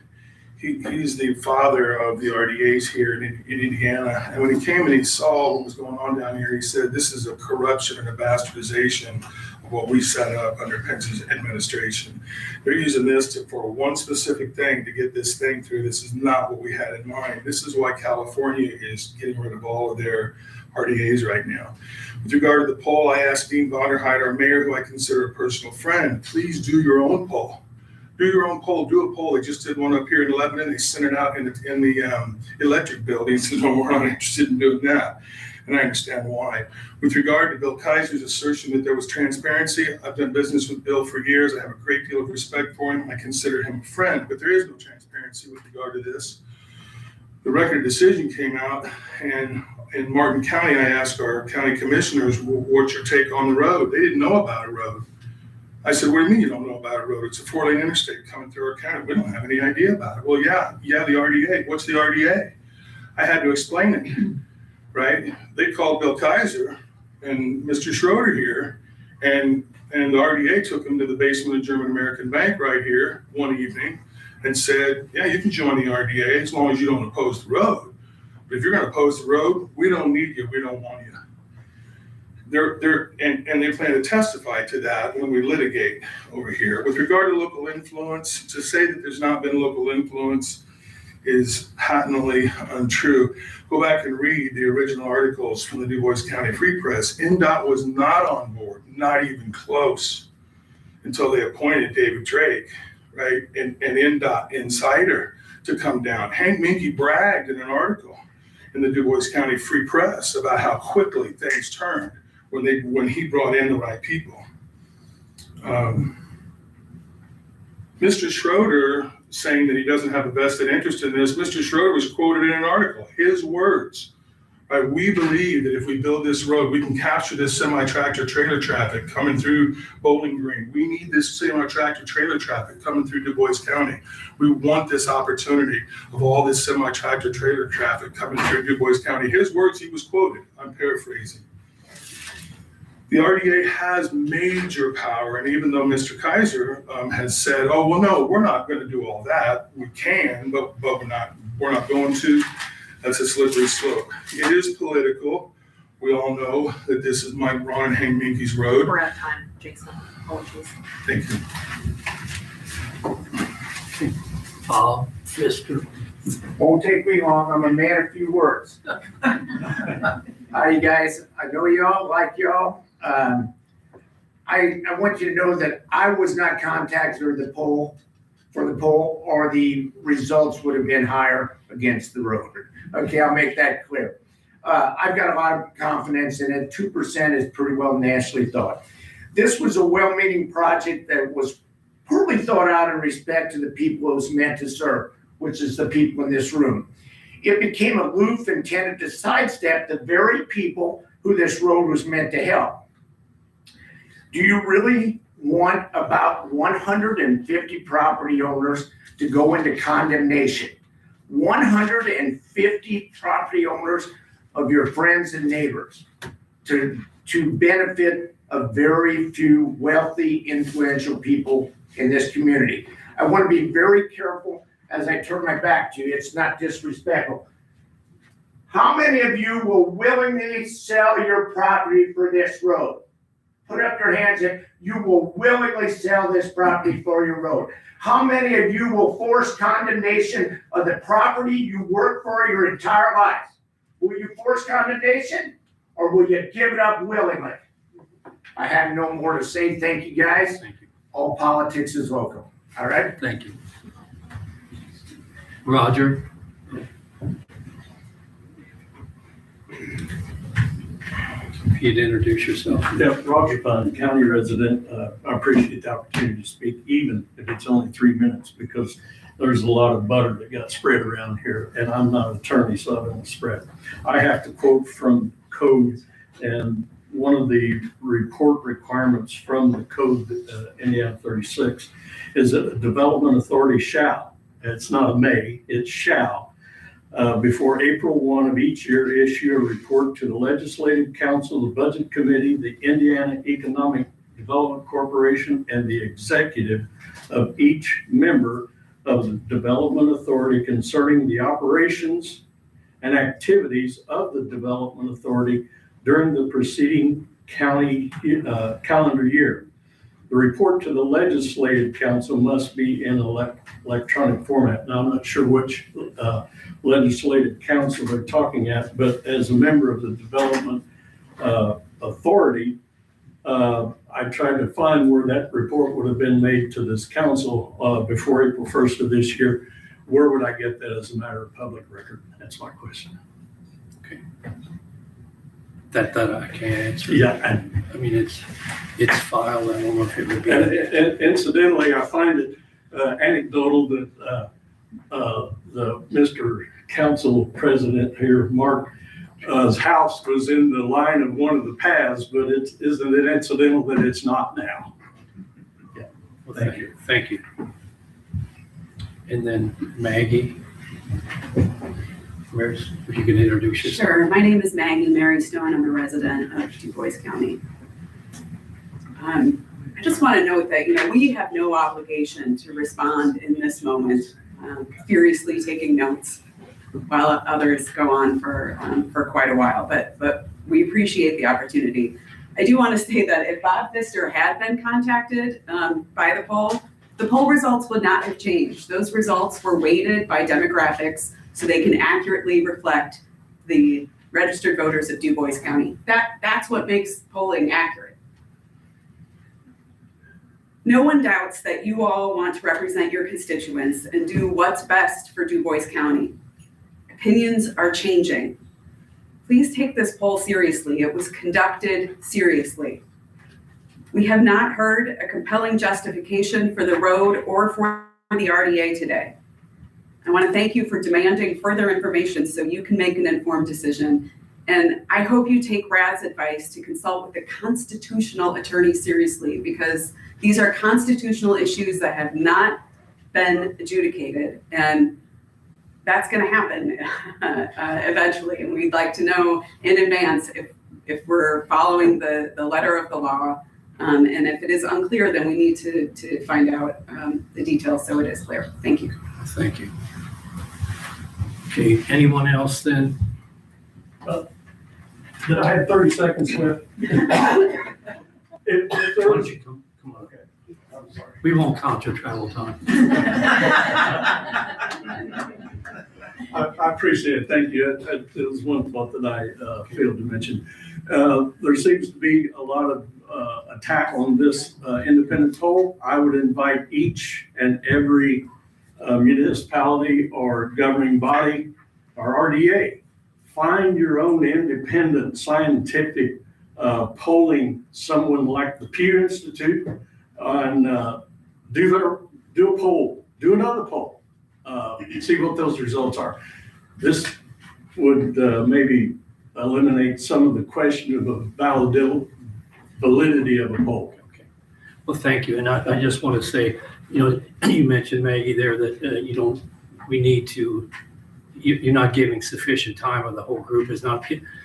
He's the father of the RDAs here in Indiana, and when he came and he saw what was going on down here, he said, this is a corruption and a bastardization of what we set up under Pence's administration. They're using this for one specific thing to get this thing through. This is not what we had in mind. This is why California is getting rid of all of their RDAs right now. With regard to the poll, I asked Dean Vonderheit, our mayor, who I consider a personal friend, please do your own poll. Do your own poll. Do a poll. They just did one up here in Lebanon. They sent it out in the electric building. He said, no, we're not interested in doing that. And I understand why. With regard to Bill Kaiser's assertion that there was transparency, I've done business with Bill for years. I have a great deal of respect for him. I consider him a friend, but there is no transparency with regard to this. The record of decision came out, and in Martin County, I asked our county commissioners, well, what's your take on the road? They didn't know about a road. I said, what do you mean you don't know about a road? It's a 4-lane interstate coming through our county. We don't have any idea about it. Well, yeah, the RDA. What's the RDA? I had to explain it, right? They called Bill Kaiser and Mr. Schroeder here, and the RDA took him to the basement of German American Bank right here one evening and said, yeah, you can join the RDA as long as you don't oppose the road. But if you're going to oppose the road, we don't need you. We don't want you. And they plan to testify to that when we litigate over here. With regard to local influence, to say that there's not been local influence is patently untrue. Go back and read the original articles from the Du Bois County Free Press. NDOT was not on board, not even close, until they appointed David Drake, right, an NDOT insider to come down. Hank Minke bragged in an article in the Du Bois County Free Press about how quickly things turned when he brought in the right people. Mr. Schroeder saying that he doesn't have a vested interest in this, Mr. Schroeder was quoted in an article, his words, right? We believe that if we build this road, we can capture this semi-tractor trailer traffic coming through Bowling Green. We need this semi-tractor trailer traffic coming through Du Bois County. We want this opportunity of all this semi-tractor trailer traffic coming through Du Bois County. His words, he was quoted, I'm paraphrasing. The RDA has major power, and even though Mr. Kaiser has said, oh, well, no, we're not going to do all that. We can, but we're not going to. That's a slippery slope. It is political. We all know that this is Mike Braun and Hank Minke's road. We're at time, Jason. Apologies. Thank you. Mr. Won't take me long. I'm a man of few words. Hi, you guys. I know y'all, like y'all. I want you to know that I was not contacted for the poll, or the results would have been higher against the road. Okay, I'll make that clear. I've got a lot of confidence in it. 2% is pretty well nationally thought. This was a well-meaning project that was poorly thought out in respect to the people it was meant to serve, which is the people in this room. It became aloof and tended to sidestep the very people who this road was meant to help. Do you really want about 150 property owners to go into condemnation? 150 property owners of your friends and neighbors to benefit a very few wealthy, influential people in this community. I want to be very careful as I turn my back to you. It's not disrespectful. How many of you will willingly sell your property for this road? Put up your hands if you will willingly sell this property for your road. How many of you will force condemnation of the property you work for your entire lives? Will you force condemnation or will you give it up willingly? I have no more to say. Thank you, guys. Thank you. All politics is welcome. All right? Thank you. Roger? If you'd introduce yourself. Yeah, Roger Pond, county resident. I appreciate the opportunity to speak, even if it's only 3 minutes, because there's a lot of butter that got spread around here, and I'm not an attorney, so I don't spread. I have to quote from code, and one of the report requirements from the code, Indiana 36, is that a development authority shall, it's not a may, it shall, before April 1 of each year, issue a report to the Legislative Council, the Budget Committee, the Indiana Economic Development Corporation, and the executive of each member of the Development Authority concerning the operations and activities of the Development Authority during the preceding county calendar year. The report to the Legislative Council must be in electronic format. Now, I'm not sure which Legislative Council they're talking at, but as a member of the Development Authority, I tried to find where that report would have been made to this council before April 1st of this year. Where would I get that as a matter of public record? That's my question. Okay. That I can't answer. Yeah. I mean, it's filed. I don't know if it would be. And incidentally, I find it anecdotal that the Mr. Council President here, Mark, his house was in the line of one of the paths, but isn't it incidental that it's not now? Yeah. Well, thank you. Thank you. And then Maggie, if you can introduce yourself. Sure. My name is Maggie Mary Stone. I'm a resident of Du Bois County. I just want to note that, we have no obligation to respond in this moment, furiously taking notes while others go on for quite a while, but we appreciate the opportunity. I do want to say that if Bob Pfister had been contacted by the poll results would not have changed. Those results were weighted by demographics so they can accurately reflect the registered voters of Du Bois County. That's what makes polling accurate. No one doubts that you all want to represent your constituents and do what's best for Du Bois County. Opinions are changing. Please take this poll seriously. It was conducted seriously. We have not heard a compelling justification for the road or for the RDA today. I want to thank you for demanding further information so you can make an informed decision. And I hope you take Brad's advice to consult with a constitutional attorney seriously, because these are constitutional issues that have not been adjudicated. And that's going to happen eventually. And we'd like to know in advance if we're following the letter of the law. And if it is unclear, then we need to find out the details so it is clear. Thank you. Thank you. Okay, anyone else then? Did I have 30 seconds left? Why don't you come on? Okay. I'm sorry. We won't count your travel time. I appreciate it. Thank you. It was one thought that I failed to mention. There seems to be a lot of attack on this independent poll. I would invite each and every municipality or governing body or RDA, find your own independent scientific polling, someone like the Pew Institute on do a poll, do another poll, see what those results are. This would maybe eliminate some of the question of the validity of a poll. Well, thank you. And I just want to say, you mentioned, Maggie, there that, we need to, you're not giving sufficient time, or the whole group is not,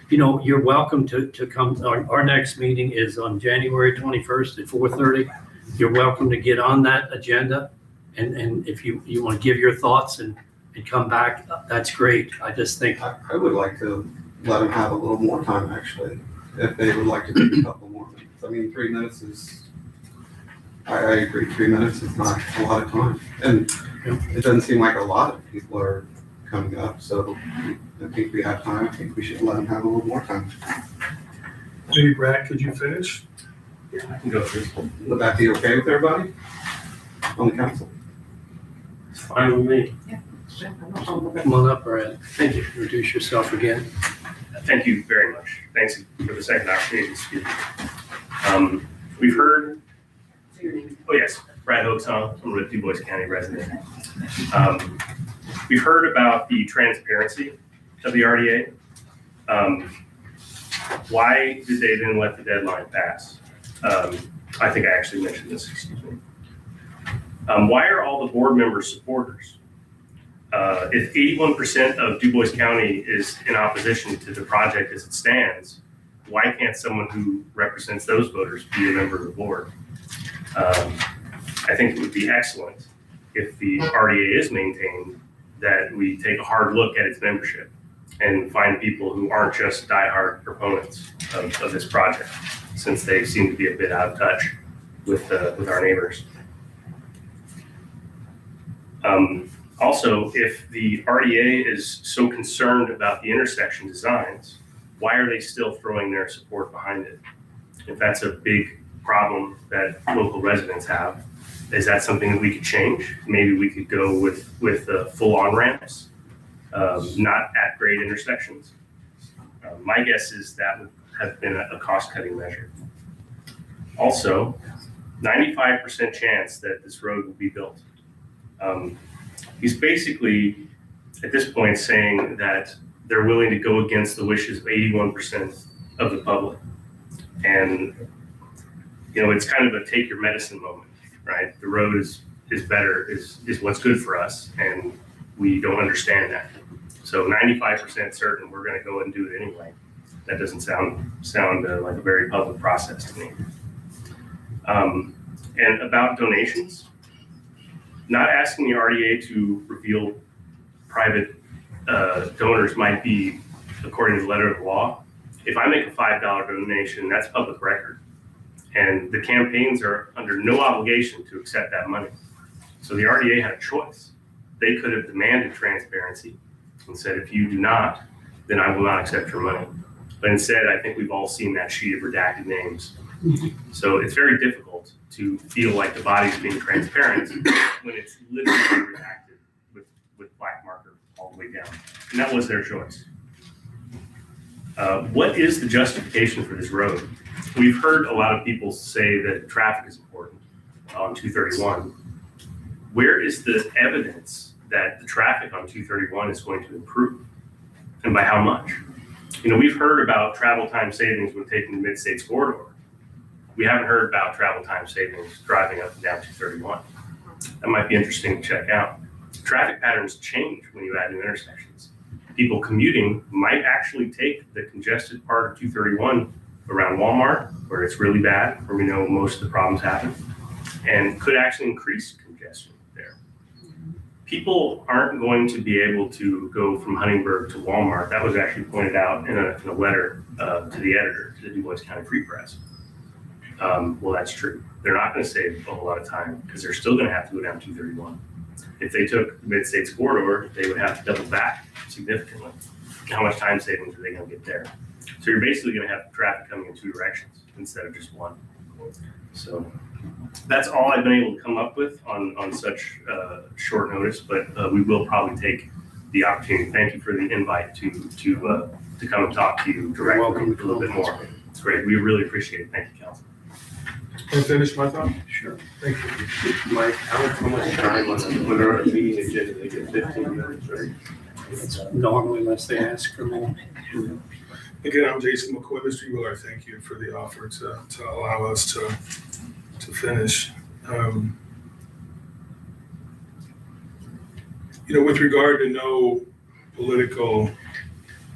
you're welcome to come. Our next meeting is on January 21st at 4:30. You're welcome to get on that agenda. And if you want to give your thoughts and come back, that's great. I just think. I would like to let them have a little more time, actually, if they would like to take a couple more minutes. I mean, 3 minutes is, I agree, 3 minutes is not a lot of time. And it doesn't seem like a lot of people are coming up, so I think we have time. I think we should let them have a little more time. Maybe Brad, could you finish? Yeah, I can go through. Would that be okay with everybody on the council? It's fine with me. Come on up, Brad. Thank you. Introduce yourself again. Thank you very much. Thanks for the second opportunity to speak. We've heard, oh yes, Brad Hoaxon, I'm a Du Bois County resident. We've heard about the transparency of the RDA. Why did they then let the deadline pass? I think I actually mentioned this, excuse me. Why are all the board members supporters? If 81% of Du Bois County is in opposition to the project as it stands, why can't someone who represents those voters be a member of the board? I think it would be excellent if the RDA is maintained, that we take a hard look at its membership and find people who aren't just diehard proponents of this project, since they seem to be a bit out of touch with our neighbors. Also, if the RDA is so concerned about the intersection designs, why are they still throwing their support behind it? If that's a big problem that local residents have, is that something that we could change? Maybe we could go with full on-ramps, not at grade intersections. My guess is that would have been a cost-cutting measure. Also, 95% chance that this road will be built. He's basically, at this point, saying that they're willing to go against the wishes of 81% of the public. And, it's kind of a take your medicine moment, right? The road is better, is what's good for us, and we don't understand that. So 95% certain we're going to go and do it anyway. That doesn't sound like a very public process to me. And about donations, not asking the RDA to reveal private donors might be, according to the letter of the law. If I make a $5 donation, that's public record. And the campaigns are under no obligation to accept that money. So the RDA had a choice. They could have demanded transparency and said, if you do not, then I will not accept your money. But instead, I think we've all seen that sheet of redacted names. So it's very difficult to feel like the body's being transparent when it's literally redacted with black marker all the way down. And that was their choice. What is the justification for this road? We've heard a lot of people say that traffic is important on 231. Where is the evidence that the traffic on 231 is going to improve? And by how much? We've heard about travel time savings when taking the Mid-States corridor. We haven't heard about travel time savings driving up and down 231. That might be interesting to check out. Traffic patterns change when you add new intersections. People commuting might actually take the congested part of 231 around Walmart, where it's really bad, where we know most of the problems happen, and could actually increase congestion there. People aren't going to be able to go from Huntingburg to Walmart. That was actually pointed out in a letter to the editor, to the Du Bois County Free Press. Well, that's true. They're not going to save a whole lot of time because they're still going to have to go down 231. If they took the Mid-States corridor, they would have to double back significantly. How much time savings are they going to get there? So you're basically going to have traffic coming in two directions instead of just one. So that's all I've been able to come up with on such short notice, but we will probably take the opportunity. Thank you for the invite to come and talk to you directly a little bit more. It's great. We really appreciate it. Thank you, Council. Can I finish my thought? Sure. Thank you. Mike, how much time when they're on a meeting agenda, they get 15 minutes, right? It's normally unless they ask for more. Again, I'm Jason McCoy. Mr. Wheeler, thank you for the offer to allow us to finish. With regard to no political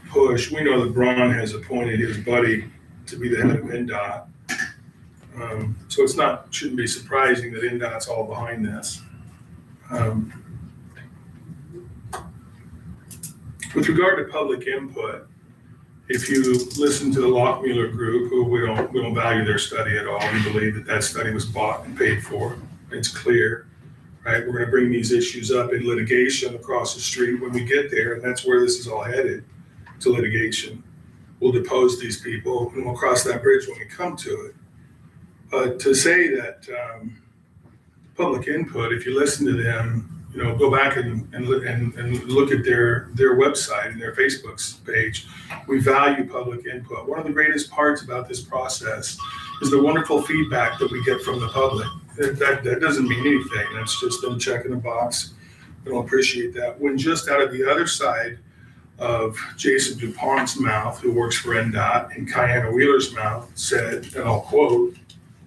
push, we know that Braun has appointed his buddy to be the head of NDOT. So shouldn't be surprising that NDOT's all behind this. With regard to public input, if you listen to the Lockmuller Group, who we don't value their study at all, we believe that study was bought and paid for. It's clear, right? We're going to bring these issues up in litigation across the street when we get there, and that's where this is all headed, to litigation. We'll depose these people, and we'll cross that bridge when we come to it. But to say that public input, if you listen to them, go back and look at their website and their Facebook page. We value public input. One of the greatest parts about this process is the wonderful feedback that we get from the public. That doesn't mean anything. That's just them checking a box. We don't appreciate that. When just out of the other side of Jason DuPont's mouth, who works for NDOT, and Kiana Wheeler's mouth said, and I'll quote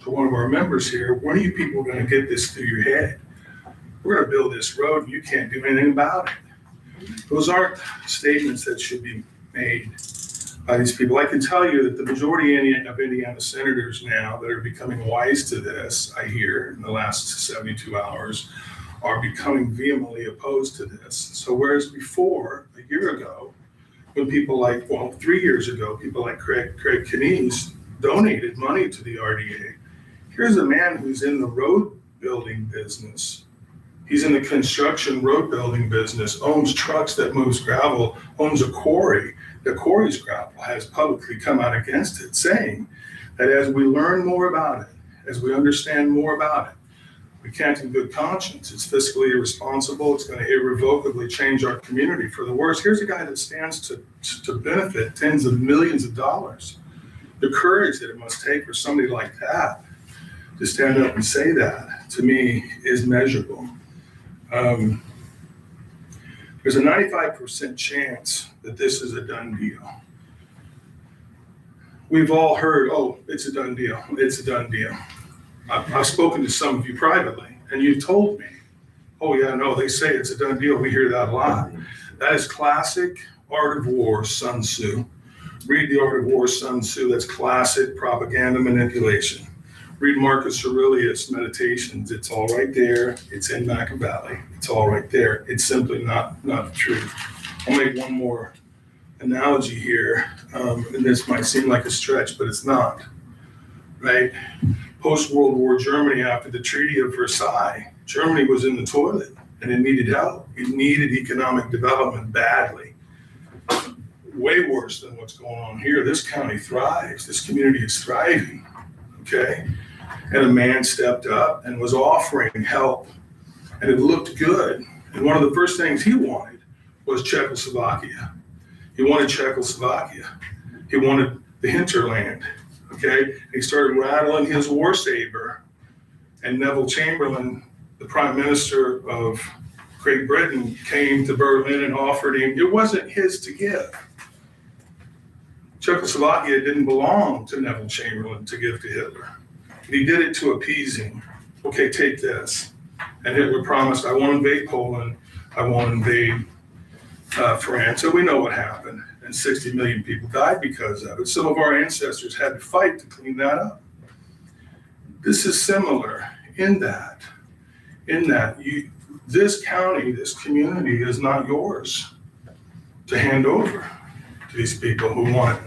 to one of our members here, when are you people going to get this through your head? We're going to build this road and you can't do anything about it. Those aren't statements that should be made by these people. I can tell you that the majority of Indiana senators now that are becoming wise to this, I hear in the last 72 hours, are becoming vehemently opposed to this. So whereas before, a year ago, when 3 years ago, people like Craig Knies donated money to the RDA. Here's a man who's in the road building business. He's in the construction road building business, owns trucks that moves gravel, owns a quarry. The quarry's gravel has publicly come out against it, saying that as we learn more about it, as we understand more about it, we can't in good conscience. It's fiscally irresponsible. It's going to irrevocably change our community for the worse. Here's a guy that stands to benefit tens of millions of dollars. The courage that it must take for somebody like that to stand up and say that, to me, is measurable. There's a 95% chance that this is a done deal. We've all heard, it's a done deal. It's a done deal. I've spoken to some of you privately, and you've told me, they say it's a done deal. We hear that a lot. That is classic Art of War, Sun Tzu. Read the Art of War, Sun Tzu. That's classic propaganda manipulation. Read Marcus Aurelius' Meditations. It's all right there. It's in Machiavelli. It's all right there. It's simply not the truth. I'll make one more analogy here, and this might seem like a stretch, but it's not, right? Post-World War Germany, after the Treaty of Versailles, Germany was in the toilet, and it needed help. It needed economic development badly. Way worse than what's going on here. This county thrives. This community is thriving, okay? And a man stepped up and was offering help, and it looked good. And one of the first things he wanted was Czechoslovakia. He wanted Czechoslovakia. He wanted the hinterland, okay? He started rattling his war saber, and Neville Chamberlain, the Prime Minister of Great Britain, came to Berlin and offered him. It wasn't his to give. Czechoslovakia didn't belong to Neville Chamberlain to give to Hitler. He did it to appease him. Okay, take this. And Hitler promised, I won't invade Poland. I won't invade France. So we know what happened. And 60 million people died because of it. Some of our ancestors had to fight to clean that up. This is similar in that this county, this community is not yours to hand over to these people who want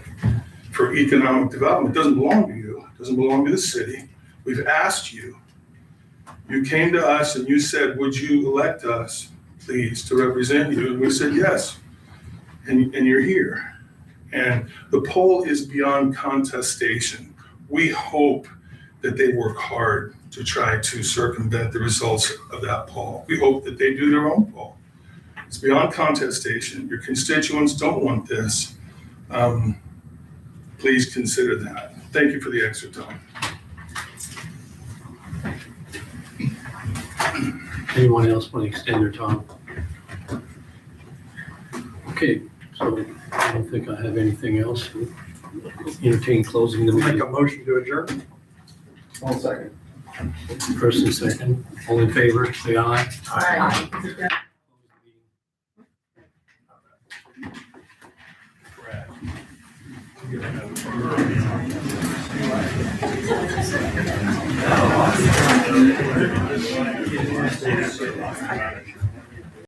for economic development. It doesn't belong to you. It doesn't belong to the city. We've asked you. You came to us and you said, would you elect us, please, to represent you? And we said, yes. And you're here. And the poll is beyond contestation. We hope that they work hard to try to circumvent the results of that poll. We hope that they do their own poll. It's beyond contestation. Your constituents don't want this. Please consider that. Thank you for the extra time. Anyone else want to extend their time? Okay, so I don't think I have anything else. Entertain closing the Make meeting. a motion to adjourn. 1 second. First and second, all in favor, say aye. Aye.